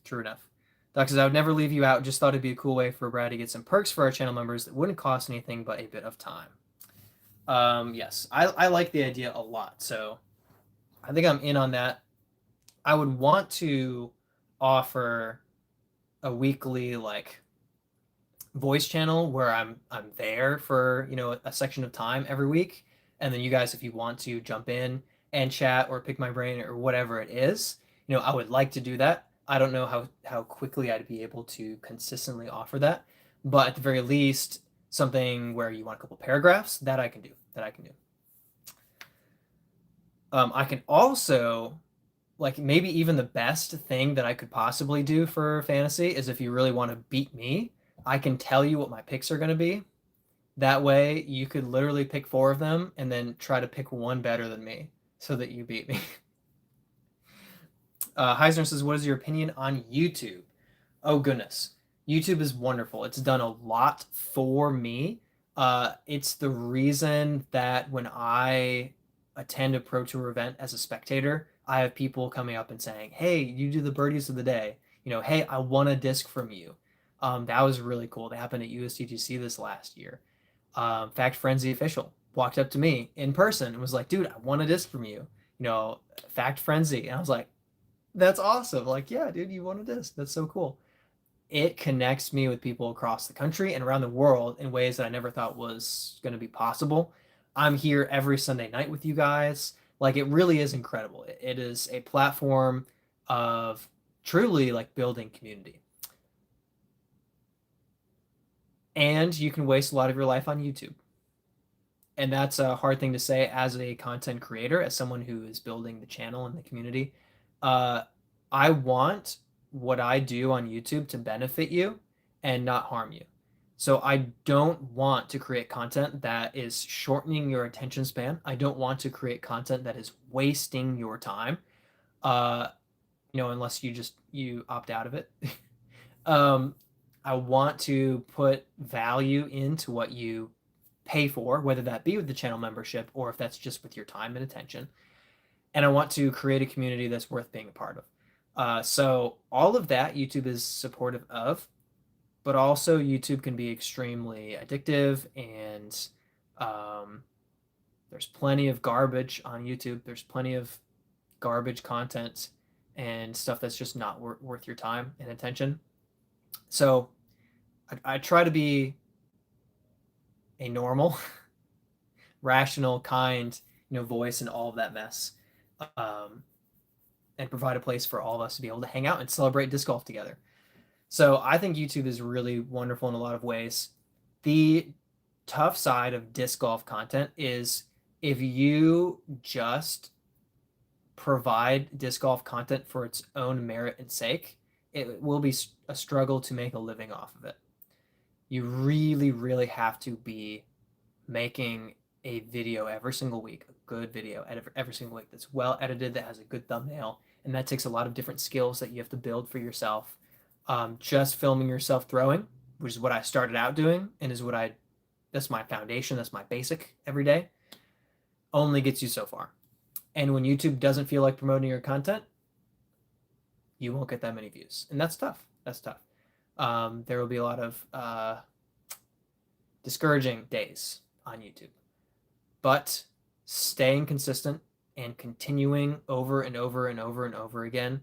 True enough. Doc says, I would never leave you out. Just thought it'd be a cool way for Brad to get some perks for our channel members that wouldn't cost anything but a bit of time. Yes, I like the idea a lot. So I think I'm in on that. I would want to offer a weekly voice channel where I'm there for a section of time every week, and then you guys, if you want to jump in and chat or pick my brain or whatever it is, I would like to do that. I don't know how quickly I'd be able to consistently offer that, but at the very least, something where you want a couple paragraphs that I can do. I can also maybe even the best thing that I could possibly do for fantasy is if you really want to beat me, I can tell you what my picks are going to be. That way you could literally pick 4 of them and then try to pick one better than me so that you beat me. Heisner says, what is your opinion on YouTube? Oh, goodness. YouTube is wonderful. It's done a lot for me. It's the reason that when I attend a Pro Tour event as a spectator, I have people coming up and saying, hey, you do the birdies of the day. Hey, I won a disc from you. That was really cool. That happened at USDGC this last year. Fact Frenzy official walked up to me in person and was like, dude, I won a disc from you. Fact Frenzy. And I was like, that's awesome. Yeah, dude, you won a disc. That's so cool. It connects me with people across the country and around the world in ways that I never thought was going to be possible. I'm here every Sunday night with you guys. It really is incredible. It is a platform of truly building community. And you can waste a lot of your life on YouTube. And that's a hard thing to say as a content creator, as someone who is building the channel and the community. I want what I do on YouTube to benefit you and not harm you. So I don't want to create content that is shortening your attention span. I don't want to create content that is wasting your time. Unless you opt out of it. I want to put value into what you pay for, whether that be with the channel membership or if that's just with your time and attention. And I want to create a community that's worth being a part of. So all of that YouTube is supportive of, but also YouTube can be extremely addictive, and there's plenty of garbage on YouTube. There's plenty of garbage content and stuff that's just not worth your time and attention. So I try to be a normal, rational, kind, voice in all of that mess, and provide a place for all of us to be able to hang out and celebrate disc golf together. So I think YouTube is really wonderful in a lot of ways. The tough side of disc golf content is if you just provide disc golf content for its own merit and sake, it will be a struggle to make a living off of it. You really, really have to be making a video every single week, a good video every single week that's well edited, that has a good thumbnail, and that takes a lot of different skills that you have to build for yourself. Just filming yourself throwing, which is what I started out doing, and is what that's my foundation, that's my basic every day, only gets you so far. And when YouTube doesn't feel like promoting your content, you won't get that many views, and that's tough. That's tough. There will be a lot of discouraging days on YouTube, but staying consistent and continuing over and over and over and over again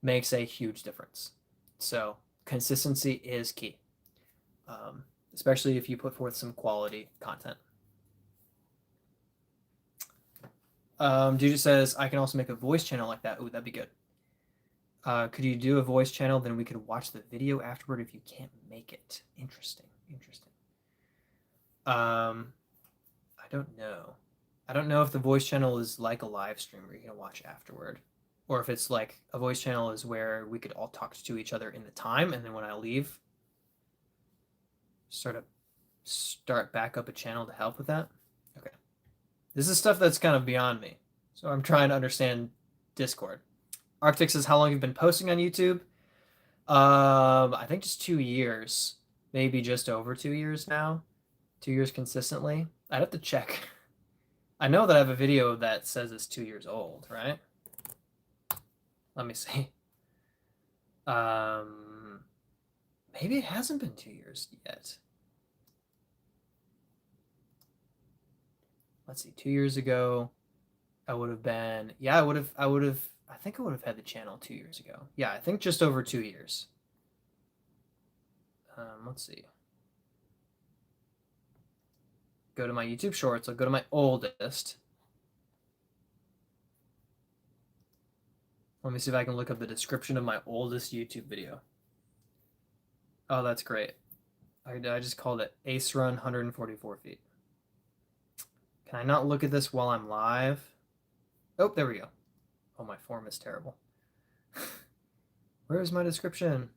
makes a huge difference. So consistency is key, especially if you put forth some quality content. Dude says, I can also make a voice channel like that. Ooh, that'd be good. Could you do a voice channel? Then we could watch the video afterward if you can't make it. Interesting. I don't know. I don't know if the voice channel is like a live stream where you can watch afterward, or if it's like a voice channel is where we could all talk to each other in the time, and then when I leave, sort of start back up a channel to help with that. Okay. This is stuff that's kind of beyond me, so I'm trying to understand Discord. Arctic says, how long have you been posting on YouTube? I think just 2 years, maybe just over 2 years now. 2 years consistently. I'd have to check. I know that I have a video that says it's 2 years old, right? Let me see. Maybe it hasn't been 2 years yet. Let's see, 2 years ago, I would have been, yeah, I think I would have had the channel 2 years ago. Yeah, I think just over 2 years. Let's see. Go to my YouTube shorts. I'll go to my oldest. Let me see if I can look up the description of my oldest YouTube video. Oh, that's great. I just called it Ace Run 144 feet. Can I not look at this while I'm live? Oh, there we go. Oh, my form is terrible. Where is my description?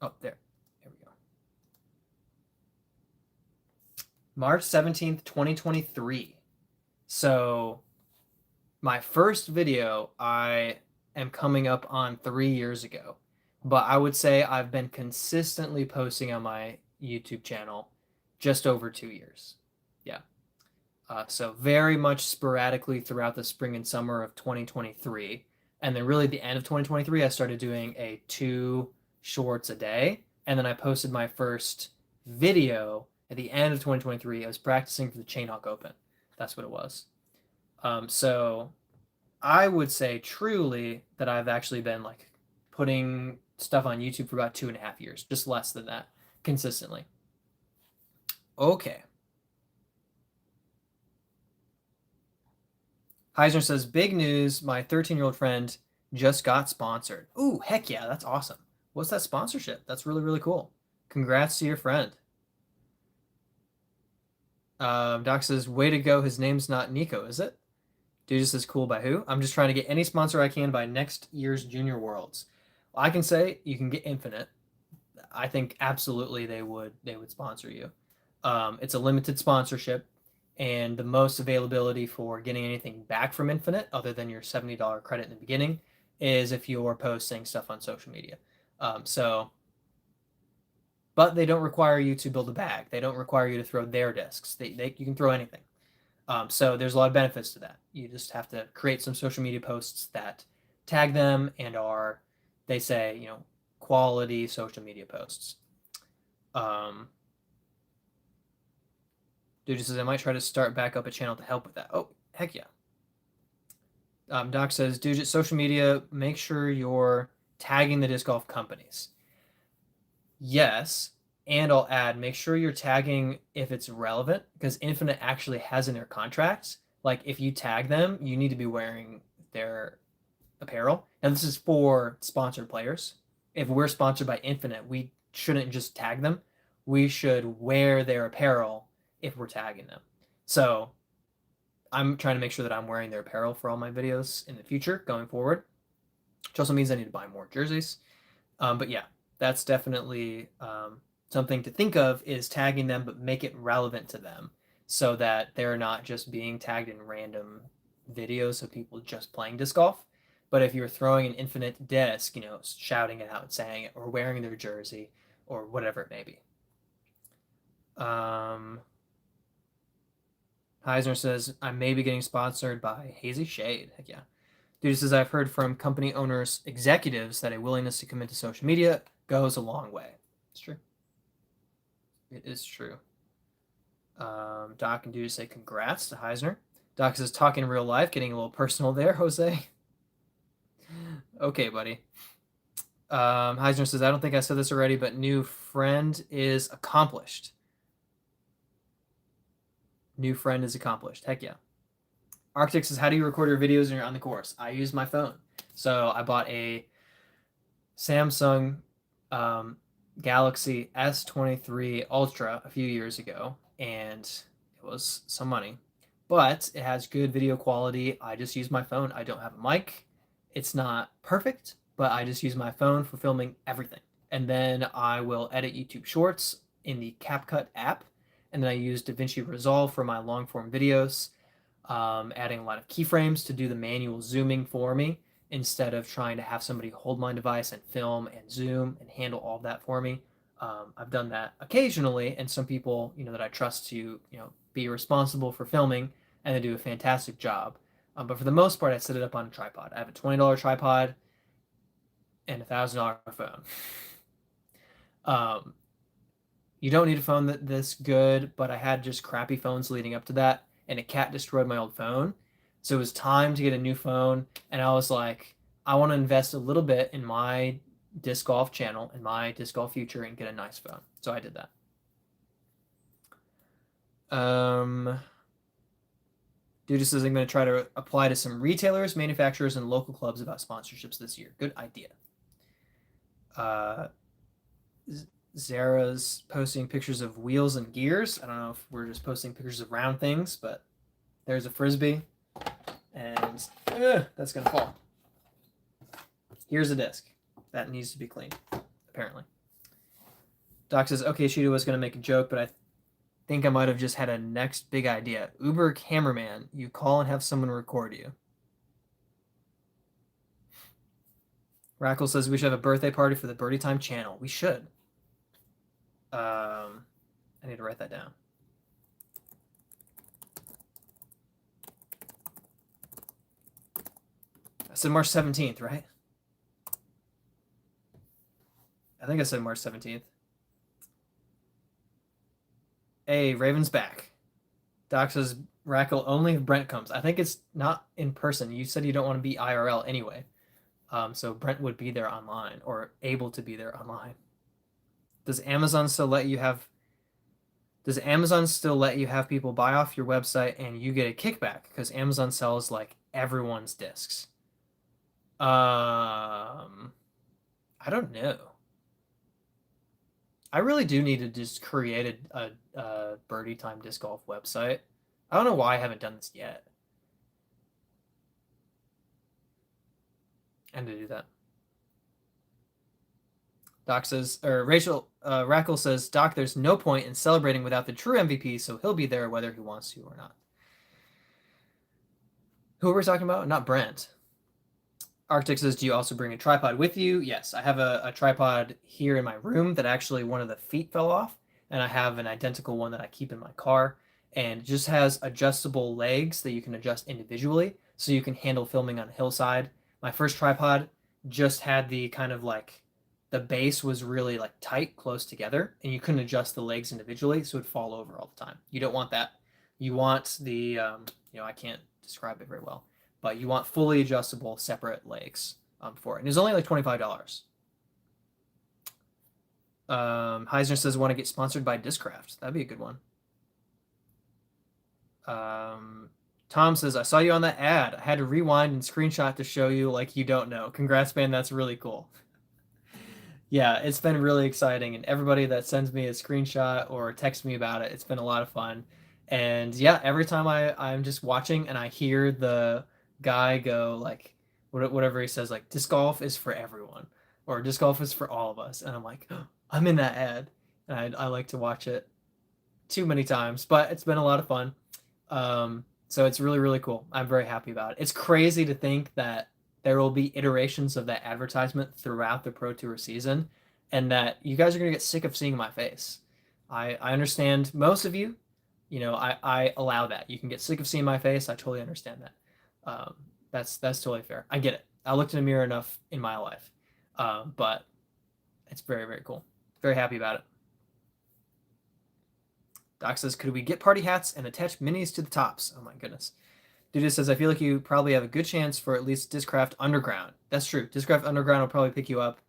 Oh, there. There we go. March 17th, 2023. So my first video I am coming up on 3 years ago, but I would say I've been consistently posting on my YouTube channel just over 2 years. Yeah. So very much sporadically throughout the spring and summer of 2023. And then really the end of 2023, I started doing 2 shorts a day. And then I posted my first video at the end of 2023. I was practicing for the Chainhawk Open. That's what it was. So I would say truly that I've actually been like putting stuff on YouTube for about 2.5 years, just less than that, consistently. Okay. Heisner says, big news, my 13-year-old friend just got sponsored. Ooh, heck yeah, that's awesome. What's that sponsorship? That's really, really cool. Congrats to your friend. Doc says, way to go, his name's not Nico, is it? Dude just says, cool by who? I'm just trying to get any sponsor I can by next year's Junior Worlds. Well, I can say you can get Infinite. I think absolutely they would sponsor you. It's a limited sponsorship, and the most availability for getting anything back from Infinite, other than your $70 credit in the beginning, is if you're posting stuff on social media. But they don't require you to build a bag. They don't require you to throw their discs. You can throw anything. So there's a lot of benefits to that. You just have to create some social media posts that tag them and are, they say, quality social media posts. Dude says, I might try to start back up a channel to help with that. Oh, heck yeah. Doc says, dude, social media, make sure you're tagging the disc golf companies. Yes, and I'll add, make sure you're tagging if it's relevant, because Infinite actually has in their contracts, like if you tag them, you need to be wearing their apparel. And this is for sponsored players. If we're sponsored by Infinite, we shouldn't just tag them. We should wear their apparel if we're tagging them. So I'm trying to make sure that I'm wearing their apparel for all my videos in the future going forward, which also means I need to buy more jerseys. But yeah, that's definitely something to think of, is tagging them, but make it relevant to them. so that they're not just being tagged in random videos of people just playing disc golf. But if you're throwing an infinite disc, shouting it out, saying it, or wearing their jersey, or whatever it may be. Heisner says, I may be getting sponsored by Hazy Shade. Heck yeah. Dude says, I've heard from company owners, executives, that a willingness to commit to social media goes a long way. It's true. It is true. Doc and Dude say, congrats to Heisner. Doc says, talking real life, getting a little personal there, Jose. Okay, buddy. Heisner says, I don't think I said this already, but new friend is accomplished. New friend is accomplished. Heck yeah. Arctic says, how do you record your videos when you're on the course? I use my phone. So I bought a Samsung Galaxy S23 Ultra a few years ago, and it was some money. But it has good video quality. I just use my phone. I don't have a mic. It's not perfect, but I just use my phone for filming everything. And then I will edit YouTube Shorts in the CapCut app. And then I use DaVinci Resolve for my long form videos, adding a lot of keyframes to do the manual zooming for me instead of trying to have somebody hold my device and film and zoom and handle all of that for me. I've done that occasionally, and some people, that I trust to, be responsible for filming, and they do a fantastic job. But for the most part, I set it up on a tripod. I have a $20 tripod and a $1,000 phone. You don't need a phone this good, but I had just crappy phones leading up to that, and a cat destroyed my old phone. So it was time to get a new phone, and I was like, I want to invest a little bit in my disc golf channel and my disc golf future and get a nice phone. So I did that. Dude says I'm going to try to apply to some retailers, manufacturers, and local clubs about sponsorships this year. Good idea. Zara's posting pictures of wheels and gears. I don't know if we're just posting pictures of round things, but there's a frisbee, and that's going to fall. Here's a disc. That needs to be cleaned, apparently. Doc says, okay, Sheeta was going to make a joke, but I think I might have just had a next big idea. Uber cameraman, you call and have someone record you. Rackle says we should have a birthday party for the Birdietime channel. We should. I need to write that down. I said March 17th, right? I think I said March 17th. Hey, Raven's back. Doc says, Rackle, only if Brent comes. I think it's not in person. You said you don't want to be IRL anyway. So Brent would be there online, or able to be there online. Does Amazon still let you have people buy off your website and you get a kickback? Because Amazon sells like everyone's discs. I don't know. I really do need to just create a Birdietime disc golf website. I don't know why I haven't done this yet. And to do that. Doc says, or Rackle says, Doc, there's no point in celebrating without the true MVP, so he'll be there whether he wants to or not. Who are we talking about? Not Brent. Arctic says, do you also bring a tripod with you? Yes, I have a tripod here in my room that actually one of the feet fell off, and I have an identical one that I keep in my car, and it just has adjustable legs that you can adjust individually, so you can handle filming on a hillside. My first tripod just had the kind of like, the base was really like tight, close together, and you couldn't adjust the legs individually, so it would fall over all the time. You don't want that. You want the, I can't describe it very well, but you want fully adjustable separate legs for it. And it's only like $25. Heisner says, want to get sponsored by Discraft. That'd be a good one. Tom says, I saw you on that ad. I had to rewind and screenshot to show you like you don't know. Congrats, man. That's really cool. Yeah, it's been really exciting. And everybody that sends me a screenshot or texts me about it, it's been a lot of fun. And yeah, every time I'm just watching and I hear the guy go like, whatever he says, like, disc golf is for everyone, or disc golf is for all of us. And I'm like, oh, I'm in that ad. And I like to watch it too many times, but it's been a lot of fun. So it's really, really cool. I'm very happy about it. It's crazy to think that there will be iterations of that advertisement throughout the Pro Tour season, and that you guys are going to get sick of seeing my face. I understand most of you, I allow that. You can get sick of seeing my face. I totally understand that. That's totally fair. I get it. I looked in a mirror enough in my life, but it's very, very cool. Very happy about it. Doc says, could we get party hats and attach minis to the tops? Oh my goodness. Dude says, I feel like you probably have a good chance for at least Discraft Underground. That's true. Discraft Underground will probably pick you up.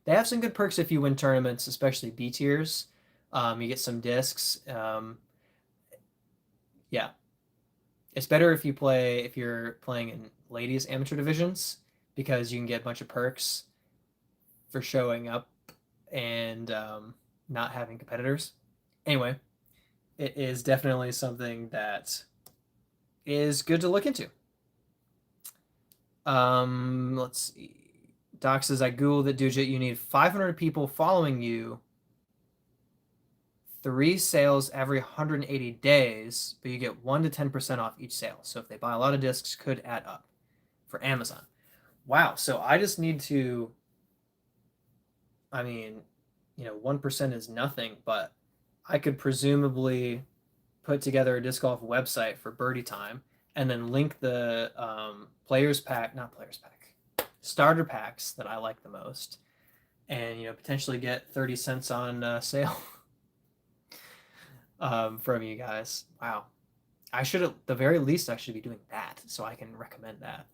They have some good perks if you win tournaments, especially B tiers. You get some discs. Yeah. It's better if you're playing in ladies amateur divisions, because you can get a bunch of perks for showing up and not having competitors. Anyway, it is definitely something that is good to look into. Let's see. Doc says, I googled it, Dujit. You need 500 people following you, 3 sales every 180 days, but you get 1 to 10% off each sale. So if they buy a lot of discs, could add up for Amazon. Wow. So I just need to, 1% is nothing, but I could presumably put together a disc golf website for Birdietime and then link the starter packs that I like the most, and potentially get 30 cents on sale from you guys. Wow. I should, at the very least, I should be doing that so I can recommend that.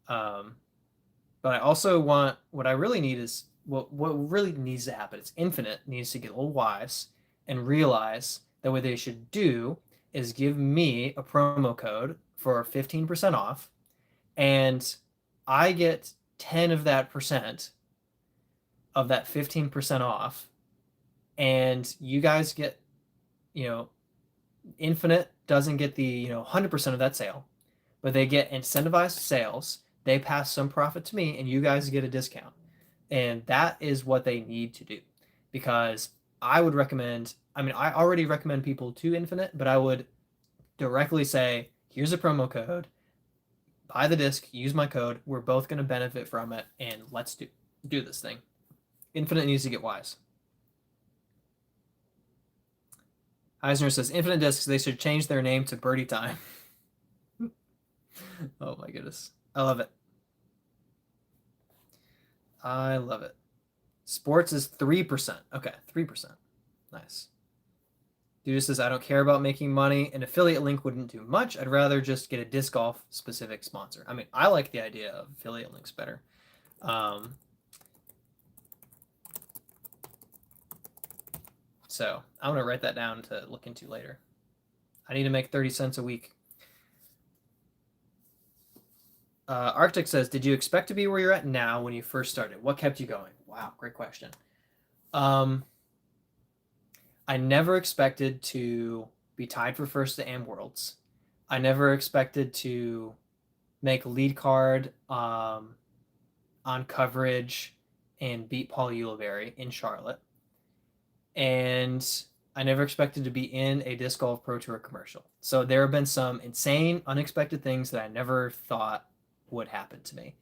But I also want, what I really need is, what really needs to happen is Infinite needs to get a little wise and realize that what they should do is give me a promo code for 15% off, and I get 10 of that percent of that 15% off, and you guys get, Infinite doesn't get the 100% of that sale, but they get incentivized sales. They pass some profit to me, and you guys get a discount. And that is what they need to do, because I would recommend, I already recommend people to Infinite, but I would directly say, here's a promo code, buy the disc, use my code, we're both going to benefit from it, and let's do this thing. Infinite needs to get wise. Eisner says, Infinite Discs, they should change their name to Birdietime. Oh my goodness. I love it. I love it. Sports is 3%. Okay, 3%. Nice. Dude says, I don't care about making money. An affiliate link wouldn't do much. I'd rather just get a disc golf specific sponsor. I like the idea of affiliate links better. So I'm going to write that down to look into later. I need to make 30 cents a week. Arctic says, did you expect to be where you're at now when you first started? What kept you going? Wow, great question. I never expected to be tied for first at Am Worlds. I never expected to make lead card on coverage and beat Paul Ulibarri in Charlotte. And I never expected to be in a Disc Golf Pro Tour commercial. So there have been some insane, unexpected things that I never thought would happen to me.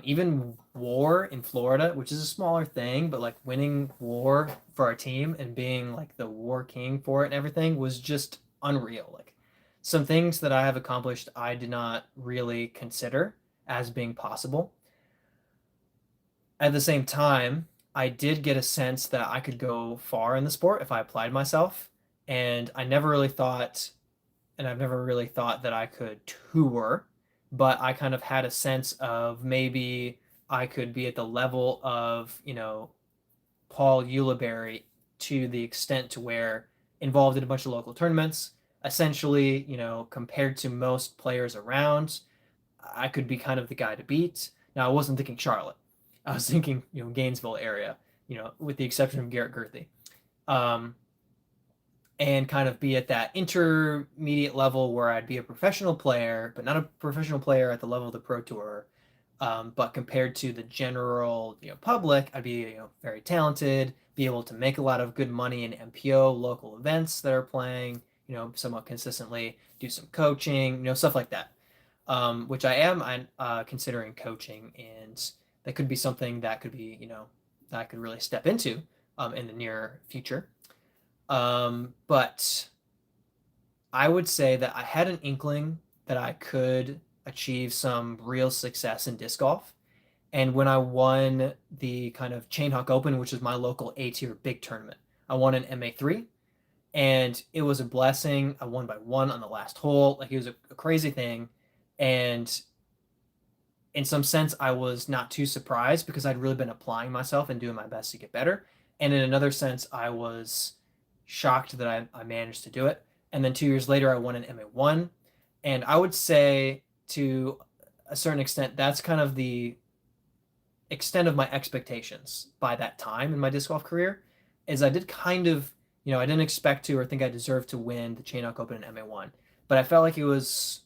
Even WAR in Florida, which is a smaller thing, but like winning WAR for our team and being like the WAR king for it and everything was just unreal. Like, some things that I have accomplished, I did not really consider as being possible. At the same time, I did get a sense that I could go far in the sport if I applied myself. And I never really thought, and I've never really thought that I could tour, but I kind of had a sense of maybe I could be at the level of, Paul Ulibarri, to the extent to where involved in a bunch of local tournaments. Essentially, compared to most players around, I could be kind of the guy to beat. Now, I wasn't thinking Charlotte. I was thinking, Gainesville area, with the exception of Garrett Gurthie. And kind of be at that intermediate level where I'd be a professional player, but not a professional player at the level of the Pro Tour. But compared to the general, public, I'd be, very talented, be able to make a lot of good money in MPO local events that are playing, somewhat consistently, do some coaching, stuff like that. Which I'm considering coaching, and that could be something that could be, that I could really step into in the near future. But I would say that I had an inkling that I could achieve some real success in disc golf. And when I won the kind of Chain Hawk Open, which is my local A tier big tournament, I won an MA3, and it was a blessing. I won by one on the last hole. Like, it was a crazy thing. And in some sense, I was not too surprised because I'd really been applying myself and doing my best to get better. And in another sense, I was shocked that I managed to do it. And then 2 years later, I won an MA1. And I would say, to a certain extent, that's kind of the extent of my expectations by that time in my disc golf career, is I did kind of, I didn't expect to or think I deserved to win the Chain Hawk Open and MA1, but I felt like it was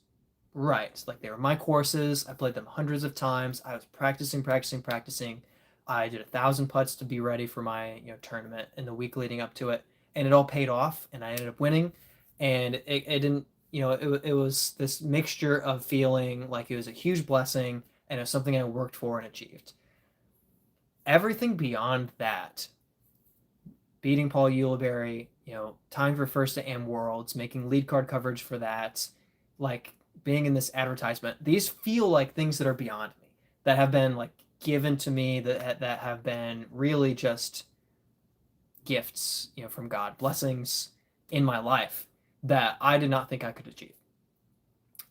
right. Like, they were my courses. I played them hundreds of times. I was practicing, practicing, practicing. I did 1,000 putts to be ready for my, tournament in the week leading up to it, and it all paid off, and I ended up winning. And it didn't, it was this mixture of feeling like it was a huge blessing and it was something I worked for and achieved. Everything beyond that, beating Paul Ulibarri, tying for first at Am Worlds, making lead card coverage for that, like being in this advertisement, these feel like things that are beyond me, that have been like given to me, that have been really just gifts, from God, blessings in my life that I did not think I could achieve.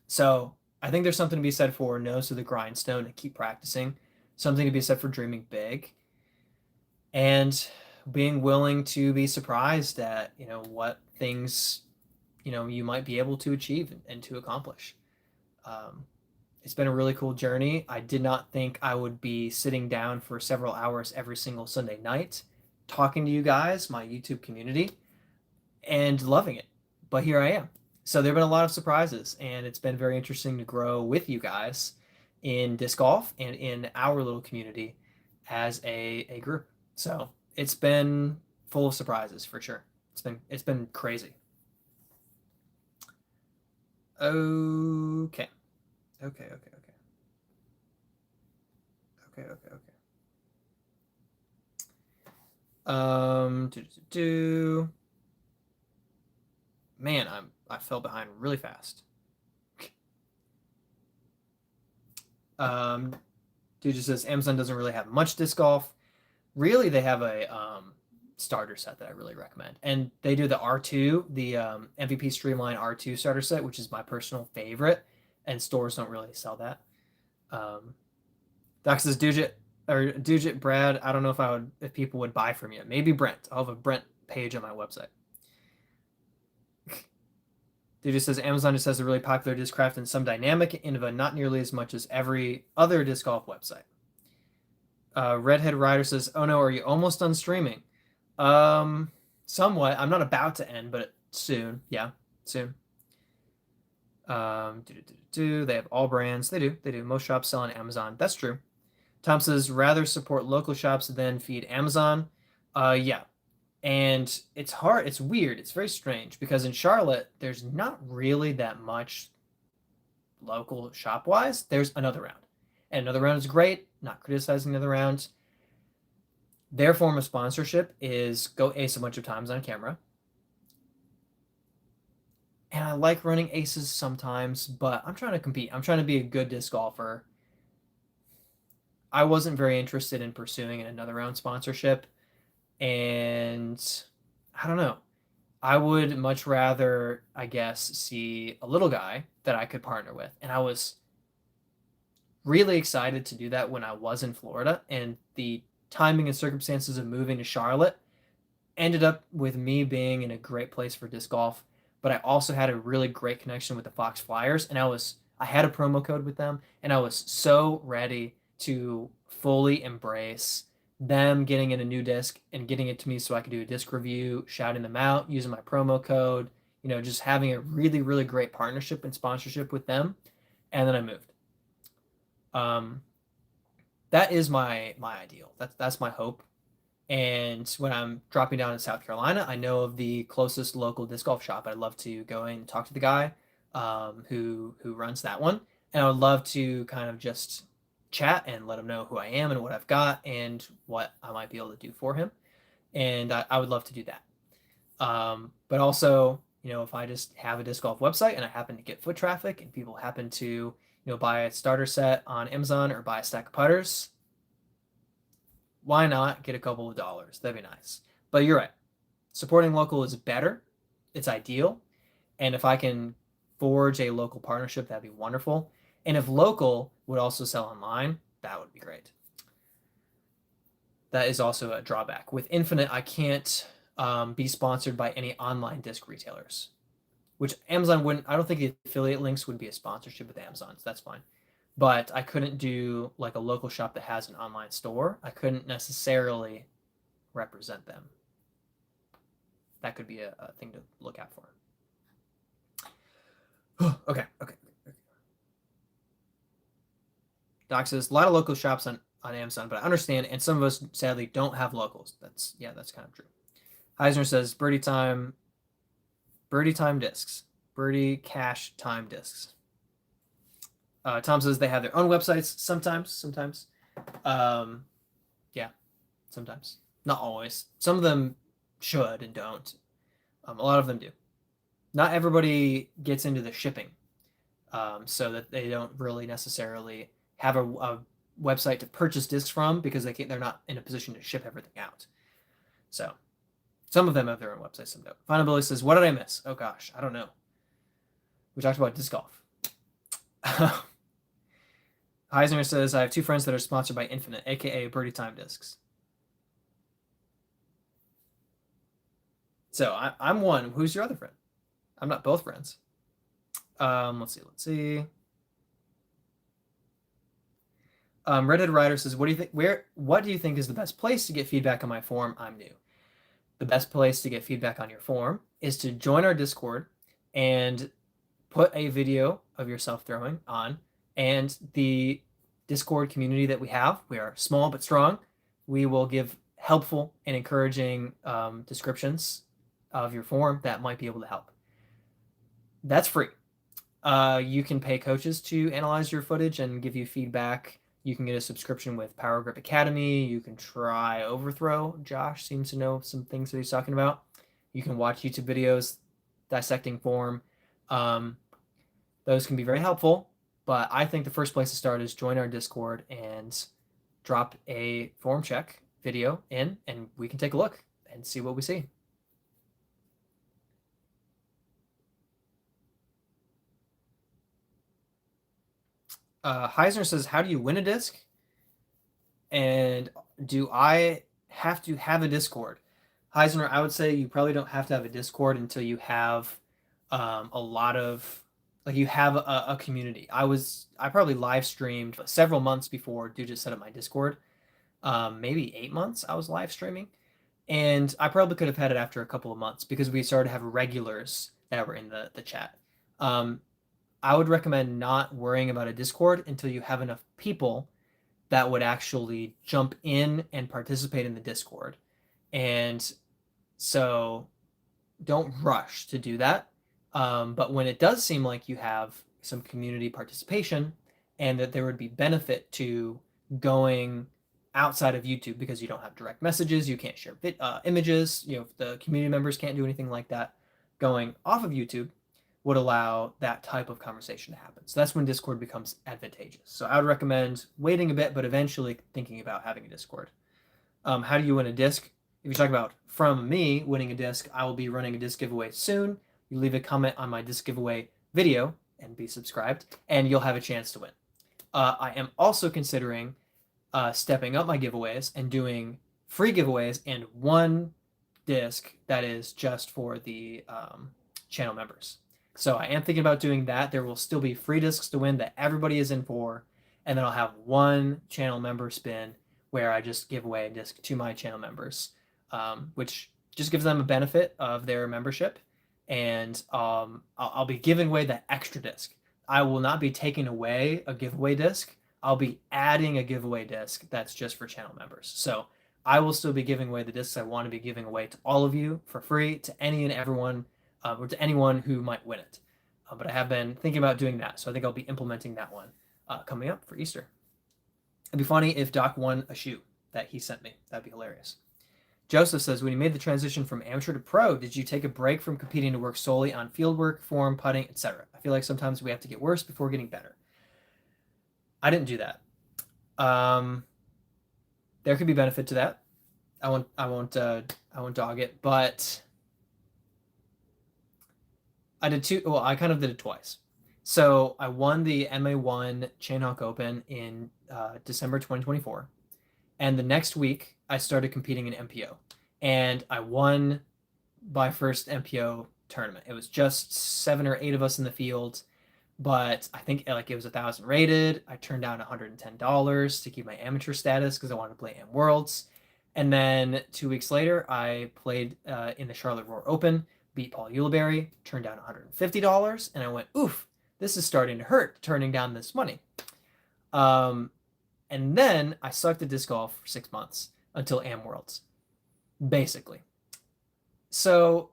So I think there's something to be said for nose to the grindstone, to keep practicing, something to be said for dreaming big, and being willing to be surprised at, what things, you might be able to achieve and to accomplish. It's been a really cool journey. I did not think I would be sitting down for several hours every single Sunday night talking to you guys, my YouTube community, and loving it. But here I am. So there have been a lot of surprises, and it's been very interesting to grow with you guys in disc golf and in our little community as a group. So it's been full of surprises for sure. It's been crazy. Okay. Okay, okay, okay. Okay, okay, okay. Man, I fell behind really fast. Dude just says Amazon doesn't really have much disc golf. Really, they have a starter set that I really recommend, and they do the R2, the MVP Streamline R2 starter set, which is my personal favorite, and stores don't really sell that. Doc says Dugit Brad. I don't know if people would buy from you. Maybe Brent. I'll have a Brent page on my website. Dude just says Amazon just has a really popular Discraft and some dynamic Innova, not nearly as much as every other disc golf website. Redhead Rider says, "Oh no, are you almost done streaming?" Somewhat. I'm not about to end, but soon. Yeah, soon. They have all brands. They do. Most shops sell on Amazon. That's true. Tom says, rather support local shops than feed Amazon. Yeah. And it's hard. It's weird. It's very strange because in Charlotte, there's not really that much local shop wise. There's Another Round. And Another Round is great. Not criticizing Another Round. Their form of sponsorship is go ace a bunch of times on camera. And I like running aces sometimes, but I'm trying to compete. I'm trying to be a good disc golfer. I wasn't very interested in pursuing an Another Round sponsorship. And I don't know. I would much rather, I guess, see a little guy that I could partner with. And I was really excited to do that when I was in Florida. And the timing and circumstances of moving to Charlotte ended up with me being in a great place for disc golf. But I also had a really great connection with the Fox Flyers. And I had a promo code with them. And I was so ready to fully embrace them getting in a new disc and getting it to me so I could do a disc review, shouting them out, using my promo code, just having a really, really great partnership and sponsorship with them. And then I moved. that is my ideal. That's my hope. And when I'm dropping down in South Carolina, I know of the closest local disc golf shop. I'd love to go in and talk to the guy who runs that one, and I would love to kind of just chat and let him know who I am and what I've got and what I might be able to do for him. And I would love to do that. But also, if I just have a disc golf website and I happen to get foot traffic and people happen to, buy a starter set on Amazon or buy a stack of putters, why not get a couple of dollars? That'd be nice. But you're right. Supporting local is better. It's ideal. And if I can forge a local partnership, that'd be wonderful. And if local would also sell online, that would be great. That is also a drawback. With Infinite, I can't be sponsored by any online disc retailers, which Amazon wouldn't. I don't think the affiliate links would be a sponsorship with Amazon, so that's fine. But I couldn't do like a local shop that has an online store. I couldn't necessarily represent them. That could be a thing to look out for. Okay. Doc says a lot of local shops on Amazon, but I understand, and some of us sadly don't have locals. That's kind of true. Eisner says birdietime discs, birdie cash time discs. Tom says they have their own websites sometimes. Yeah, sometimes. Not always. Some of them should and don't. A lot of them do. Not everybody gets into the shipping, so that they don't really necessarily have a website to purchase discs from because they're not in a position to ship everything out. So some of them have their own websites, some don't. Final Billy says, what did I miss? Oh gosh, I don't know. We talked about disc golf. Heisner says, I have two friends that are sponsored by Infinite, aka Birdietime discs. So I'm one. Who's your other friend? I'm not both friends. Let's see. Redhead Rider says, what do you think? What do you think is the best place to get feedback on my forum? I'm new. The best place to get feedback on your forum is to join our Discord and put a video of yourself throwing on. And the Discord community that we have, we are small but strong. We will give helpful and encouraging descriptions of your forum that might be able to help. That's free. You can pay coaches to analyze your footage and give you feedback. You can get a subscription with Power Grip Academy. You can try Overthrow. Josh seems to know some things that he's talking about. You can watch YouTube videos dissecting form. Those can be very helpful, but I think the first place to start is join our Discord and drop a form check video in, and we can take a look and see what we see. Heisner says, how do you win a disc? And do I have to have a Discord? Heisner, I would say you probably don't have to have a Discord until you have a lot of, like, you have a community. I probably live streamed several months before Dude just set up my Discord. Maybe 8 months I was live streaming. And I probably could have had it after a couple of months because we started to have regulars that were in the chat. I would recommend not worrying about a Discord until you have enough people that would actually jump in and participate in the Discord. And so don't rush to do that. But when it does seem like you have some community participation and that there would be benefit to going outside of YouTube because you don't have direct messages, you can't share images, the community members can't do anything like that, going off of YouTube would allow that type of conversation to happen. So that's when Discord becomes advantageous. So I would recommend waiting a bit, but eventually thinking about having a Discord. How do you win a disc? If you talk about from me winning a disc, I will be running a disc giveaway soon. You leave a comment on my disc giveaway video and be subscribed, and you'll have a chance to win. I am also considering stepping up my giveaways and doing free giveaways and one disc that is just for the channel members. So I am thinking about doing that. There will still be free discs to win that everybody is in for, and then I'll have one channel member spin where I just give away a disc to my channel members, which just gives them a benefit of their membership, and I'll be giving away that extra disc. I will not be taking away a giveaway disc. I'll be adding a giveaway disc that's just for channel members. So I will still be giving away the discs I want to be giving away to all of you for free, to any and everyone, or to anyone who might win it. But I have been thinking about doing that, so I think I'll be implementing that one coming up for Easter. It'd be funny if Doc won a shoe that he sent me. That'd be hilarious. Joseph says, when you made the transition from amateur to pro, did you take a break from competing to work solely on field work, form, putting, etc.? I feel like sometimes we have to get worse before getting better. I didn't do that. There could be benefit to that. I won't dog it, but I did two. Well, I kind of did it twice. So I won the MA1 Chainhawk Open in December 2024, and the next week I started competing in MPO, and I won my first MPO tournament. It was just 7 or 8 of us in the field, but I think like it was 1,000 rated. I turned down $110 to keep my amateur status because I wanted to play Am Worlds. And then 2 weeks later, I played in the Charlotte Roar Open, beat Paul Ulibarri, turned down $150, and I went, oof, this is starting to hurt, turning down this money. And then I sucked at disc golf for 6 months until Am Worlds, basically. So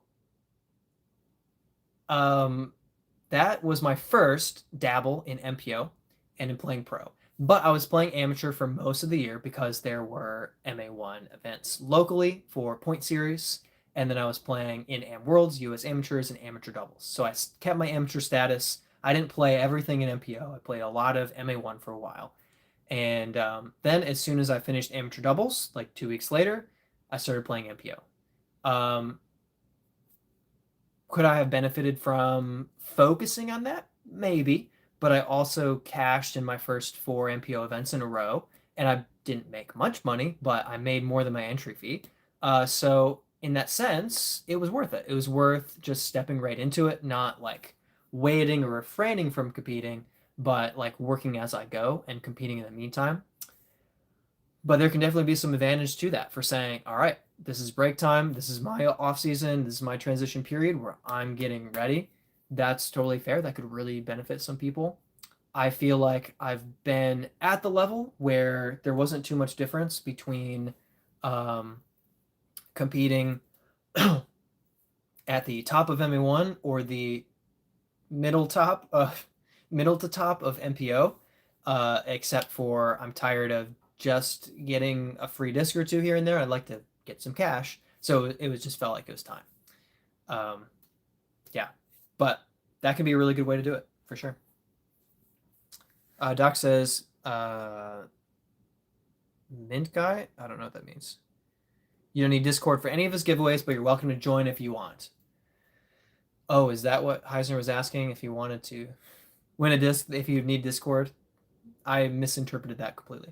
that was my first dabble in MPO and in playing pro. But I was playing amateur for most of the year because there were MA1 events locally for point series. And then I was playing in Am Worlds, US Amateurs, and Amateur Doubles. So I kept my amateur status. I didn't play everything in MPO. I played a lot of MA1 for a while. And then as soon as I finished Amateur Doubles, like 2 weeks later, I started playing MPO. Could I have benefited from focusing on that? Maybe. But I also cashed in my first 4 MPO events in a row, and I didn't make much money, but I made more than my entry fee. So in that sense, it was worth it. It was worth just stepping right into it, not like waiting or refraining from competing, but like working as I go and competing in the meantime. But there can definitely be some advantage to that for saying, all right, this is break time. This is my off season. This is my transition period where I'm getting ready. That's totally fair. That could really benefit some people. I feel like I've been at the level where there wasn't too much difference between competing at the top of MA1 or the middle to top of MPO, except for I'm tired of just getting a free disc or 2 here and there. I'd like to get some cash. So it was just felt like it was time. Yeah, but that can be a really good way to do it for sure. Doc says, mint guy? I don't know what that means. You don't need Discord for any of his giveaways, but you're welcome to join if you want. Oh, is that what Heisner was asking? If you wanted to win a disc, if you need Discord? I misinterpreted that completely.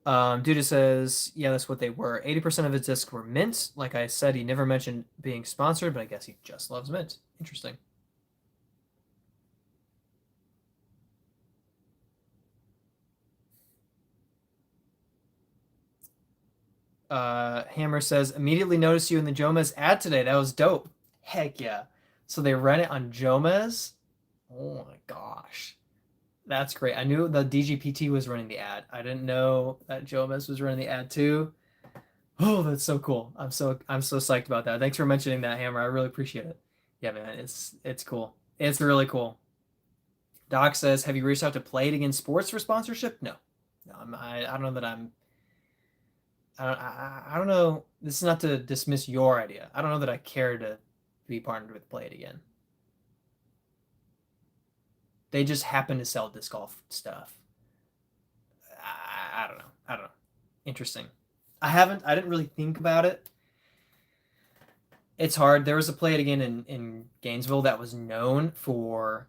Duda says, yeah, that's what they were. 80% of his discs were mint. Like I said, he never mentioned being sponsored, but I guess he just loves mint. Interesting. Hammer says, immediately noticed you in the Jomez ad today. That was dope. Heck yeah. So they ran it on Jomez? Oh my gosh. That's great. I knew the DGPT was running the ad. I didn't know that Jomez was running the ad too. Oh, that's so cool. I'm so psyched about that. Thanks for mentioning that, Hammer. I really appreciate it. Yeah, man, it's cool. It's really cool. Doc says, have you reached out to Play It Again Sports for sponsorship? No. No, I don't know that I'm I don't know. This is not to dismiss your idea. I don't know that I care to be partnered with Play It Again. They just happen to sell disc golf stuff. I don't know. I don't know. Interesting. I didn't really think about it. It's hard. There was a Play It Again in Gainesville that was known for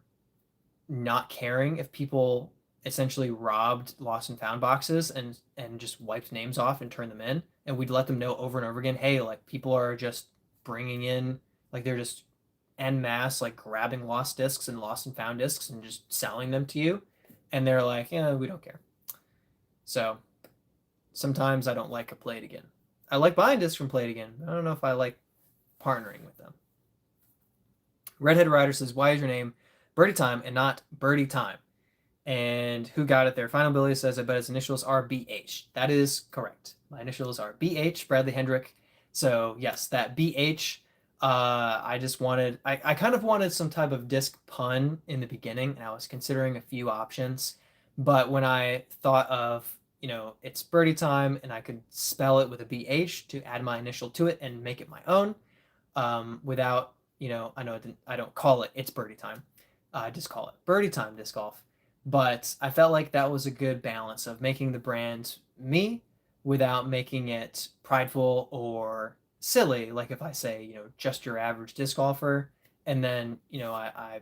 not caring if people essentially robbed lost and found boxes and just wiped names off and turned them in, and we'd let them know over and over again, hey, like people are just bringing in, like they're just en masse like grabbing lost discs and lost and found discs and just selling them to you, and they're like, yeah, we don't care. So sometimes I don't like a Play It Again. I like buying discs from Play It Again. I don't know if I like partnering with them. Redhead Rider says, why is your name Birdie Time and not Birdie Time? And who got it there? Final Billy says, I bet his initials are BH. That is correct. My initials are BH, Bradley Hendrick. So, yes, that BH. I just wanted, I kind of wanted some type of disc pun in the beginning, and I was considering a few options. But when I thought of, it's birdie time, and I could spell it with a BH to add my initial to it and make it my own, without, I know I don't call it, it's birdie time. I just call it birdie time disc golf. But I felt like that was a good balance of making the brand me without making it prideful or silly. Like if I say, just your average disc golfer, and then, I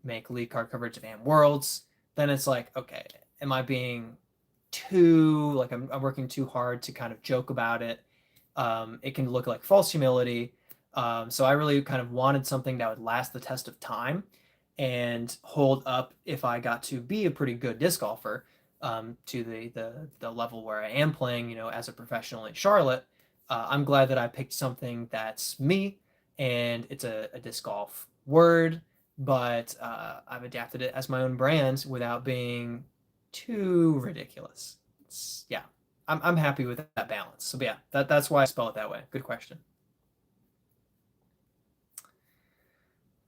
make lead card coverage of Am Worlds, then it's like, okay, am I being too, like I'm working too hard to kind of joke about it? It can look like false humility. So I really kind of wanted something that would last the test of time and hold up if I got to be a pretty good disc golfer, to the level where I am playing, as a professional in Charlotte. I'm glad that I picked something that's me, and it's a disc golf word, but I've adapted it as my own brand without being too ridiculous. Yeah, I'm happy with that balance. So yeah, that's why I spell it that way. Good question.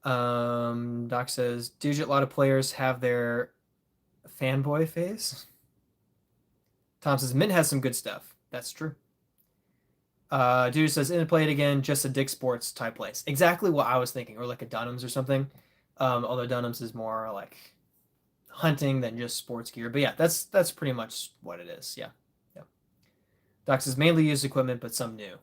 Doc says, "Dude, a lot of players have their fanboy phase." Tom says, "Mint has some good stuff." That's true. Dude says, "In play it again, just a Dick Sports type place." Exactly what I was thinking, or like a Dunham's or something. Although Dunham's is more like hunting than just sports gear. But yeah, that's pretty much what it is. Yeah, yeah. Doc says mainly used equipment, but some new.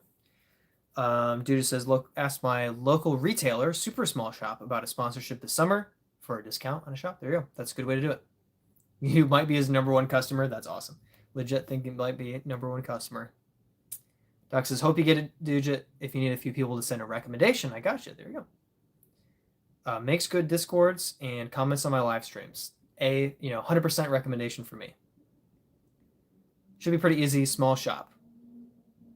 Dude says, "Look, ask my local retailer, Super Small Shop, about a sponsorship this summer for a discount on a shop." There you go. That's a good way to do it. You might be his number one customer. That's awesome. Legit thinking might be number one customer. Doc says, "Hope you get it, Dude. If you need a few people to send a recommendation, I got you." There you go. Makes good discords and comments on my live streams. 100% recommendation for me. Should be pretty easy. Small shop.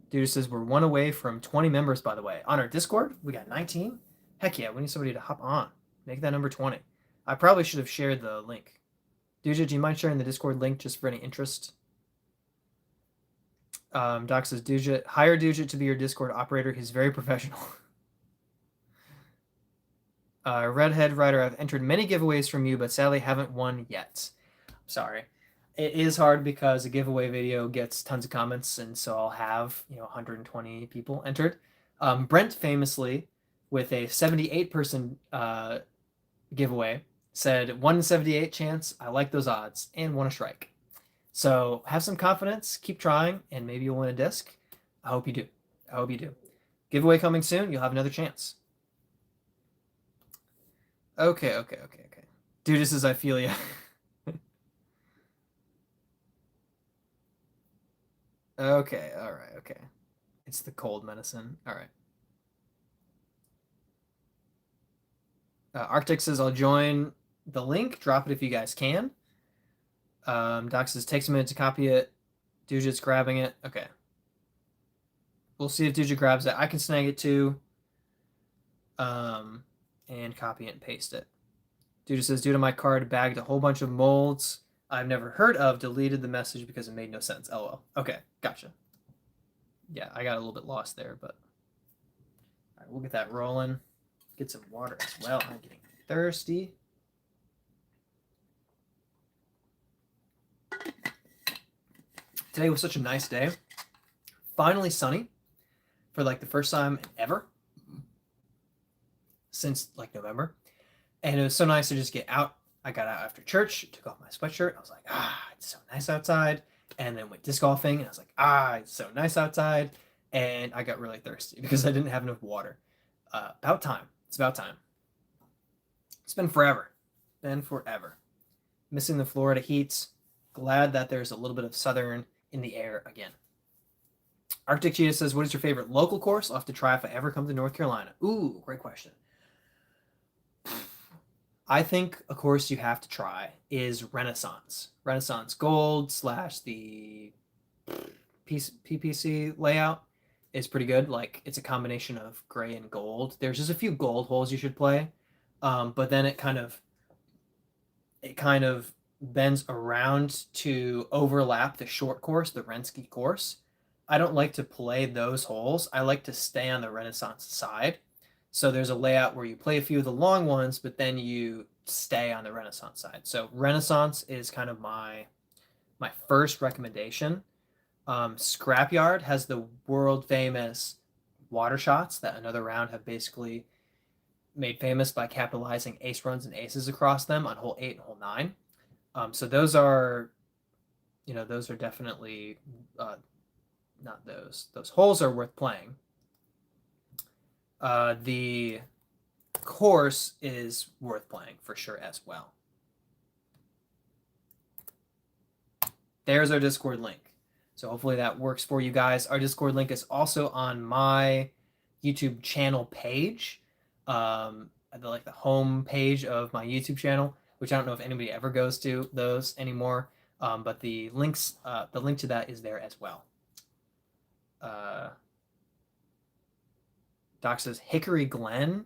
Dude says we're one away from 20 members, by the way. On our Discord, we got 19. Heck yeah, we need somebody to hop on. Make that number 20. I probably should have shared the link. Dude, do you mind sharing the Discord link just for any interest? Doc says, Dude, hire Dude to be your Discord operator. He's very professional. Redhead Rider, I've entered many giveaways from you, but sadly haven't won yet. Sorry. It is hard because a giveaway video gets tons of comments, and so I'll have 120 people entered. Brent famously, with a 78-person giveaway, said 1 in 78 chance. I like those odds and won a strike. So have some confidence, keep trying, and maybe you'll win a disc. I hope you do. I hope you do. Giveaway coming soon. You'll have another chance. Okay. Dude, this is I feel ya. Okay, all right, okay. It's the cold medicine. All right. Arctic says, I'll join the link. Drop it if you guys can. Doc says, takes a minute to copy it. Dujit's grabbing it. Okay. We'll see if Dujit grabs it. I can snag it too. And copy it and paste it. Dujit says, due to my card bagged a whole bunch of molds I've never heard of, deleted the message because it made no sense. LOL. Okay, gotcha. Yeah, I got a little bit lost there, but all right, we'll get that rolling. Get some water as well. I'm getting thirsty. Today was such a nice day. Finally sunny for like the first time ever since like November. And it was so nice to just get out. I got out after church, took off my sweatshirt. I was like, it's so nice outside. And then went disc golfing, and I was like, it's so nice outside. And I got really thirsty because I didn't have enough water. About time. It's about time. It's been forever. Missing the Florida heat. Glad that there's a little bit of southern in the air again. Arctic Cheetah says, what is your favorite local course? I'll have to try if I ever come to North Carolina. Ooh, great question. I think a course you have to try is Renaissance. Renaissance Gold / the PPC layout is pretty good. Like, it's a combination of gray and gold. There's just a few gold holes you should play. But then it kind of bends around to overlap the short course, the Renski course. I don't like to play those holes. I like to stay on the Renaissance side. So there's a layout where you play a few of the long ones, but then you stay on the Renaissance side. So Renaissance is kind of my first recommendation. Scrapyard has the world famous water shots that Another Round have basically made famous by capitalizing ace runs and aces across them on hole 8 and hole 9. So those are, those are definitely not those. Those holes are worth playing. The course is worth playing for sure as well. There's our Discord link. So hopefully that works for you guys. Our Discord link is also on my YouTube channel page, the home page of my YouTube channel, which I don't know if anybody ever goes to those anymore. But the link to that is there as well. Doc says Hickory Glen,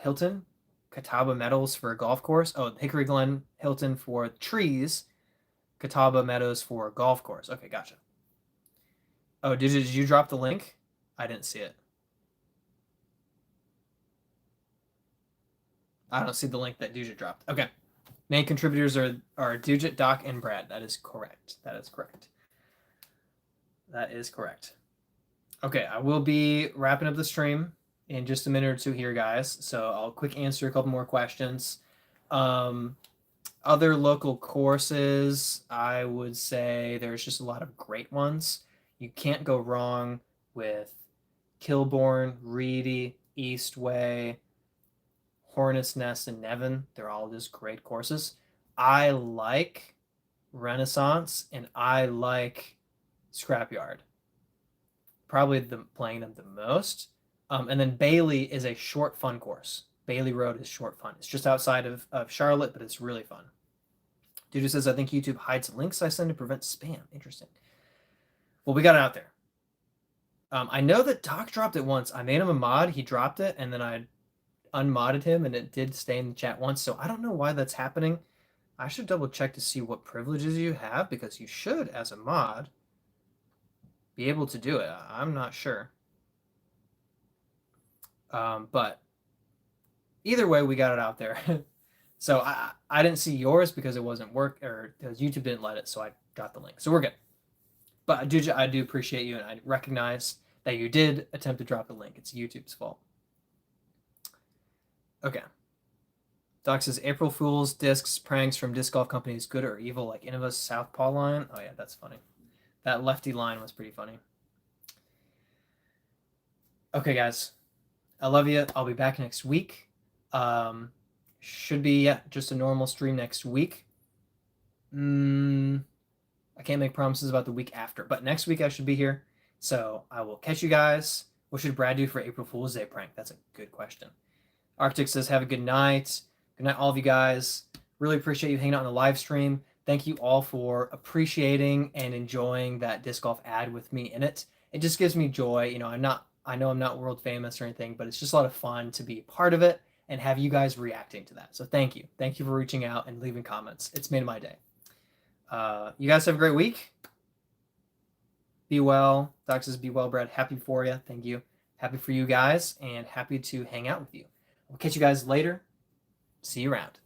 Hilton, Catawba Meadows for a golf course. Oh, Hickory Glen, Hilton for trees, Catawba Meadows for a golf course. Okay, gotcha. Oh, did you drop the link? I didn't see it. I don't see the link that Dujit dropped. Okay. Main contributors are Dujit, Doc, and Brad. That is correct. That is correct. That is correct. Okay, I will be wrapping up the stream in just a minute or two here, guys. So I'll quick answer a couple more questions. Other local courses, I would say there's just a lot of great ones. You can't go wrong with Kilbourne, Reedy, Eastway, Hornets Nest, and Nevin. They're all just great courses. I like Renaissance and I like Scrapyard. Probably playing them the most. And then Bailey is a short, fun course. Bailey Road is short, fun. It's just outside of Charlotte, but it's really fun. Dude says, I think YouTube hides links I send to prevent spam. Interesting. Well, we got it out there. I know that Doc dropped it once. I made him a mod. He dropped it, and then I unmodded him, and it did stay in the chat once. So I don't know why that's happening. I should double check to see what privileges you have, because you should, as a mod, be able to do it. I'm not sure. But either way, we got it out there. So I didn't see yours because it wasn't or because YouTube didn't let it, so I got the link. So we're good. But I do appreciate you, and I recognize that you did attempt to drop the link. It's YouTube's fault. Okay. Doc says, April Fool's discs pranks from disc golf companies, good or evil, like Innova's Southpaw line? Oh yeah, that's funny. That lefty line was pretty funny. Okay, guys. I love you. I'll be back next week. Should be just a normal stream next week. I can't make promises about the week after, but next week I should be here. So I will catch you guys. What should Brad do for April Fool's Day prank? That's a good question. Arctic says, have a good night. Good night, all of you guys. Really appreciate you hanging out on the live stream. Thank you all for appreciating and enjoying that disc golf ad with me in it. It just gives me joy. I know I'm not world famous or anything, but it's just a lot of fun to be part of it and have you guys reacting to that. So thank you. Thank you for reaching out and leaving comments. It's made my day. You guys have a great week. Be well. Doc says, be well, Brad. Happy for you. Thank you. Happy for you guys and happy to hang out with you. We'll catch you guys later. See you around.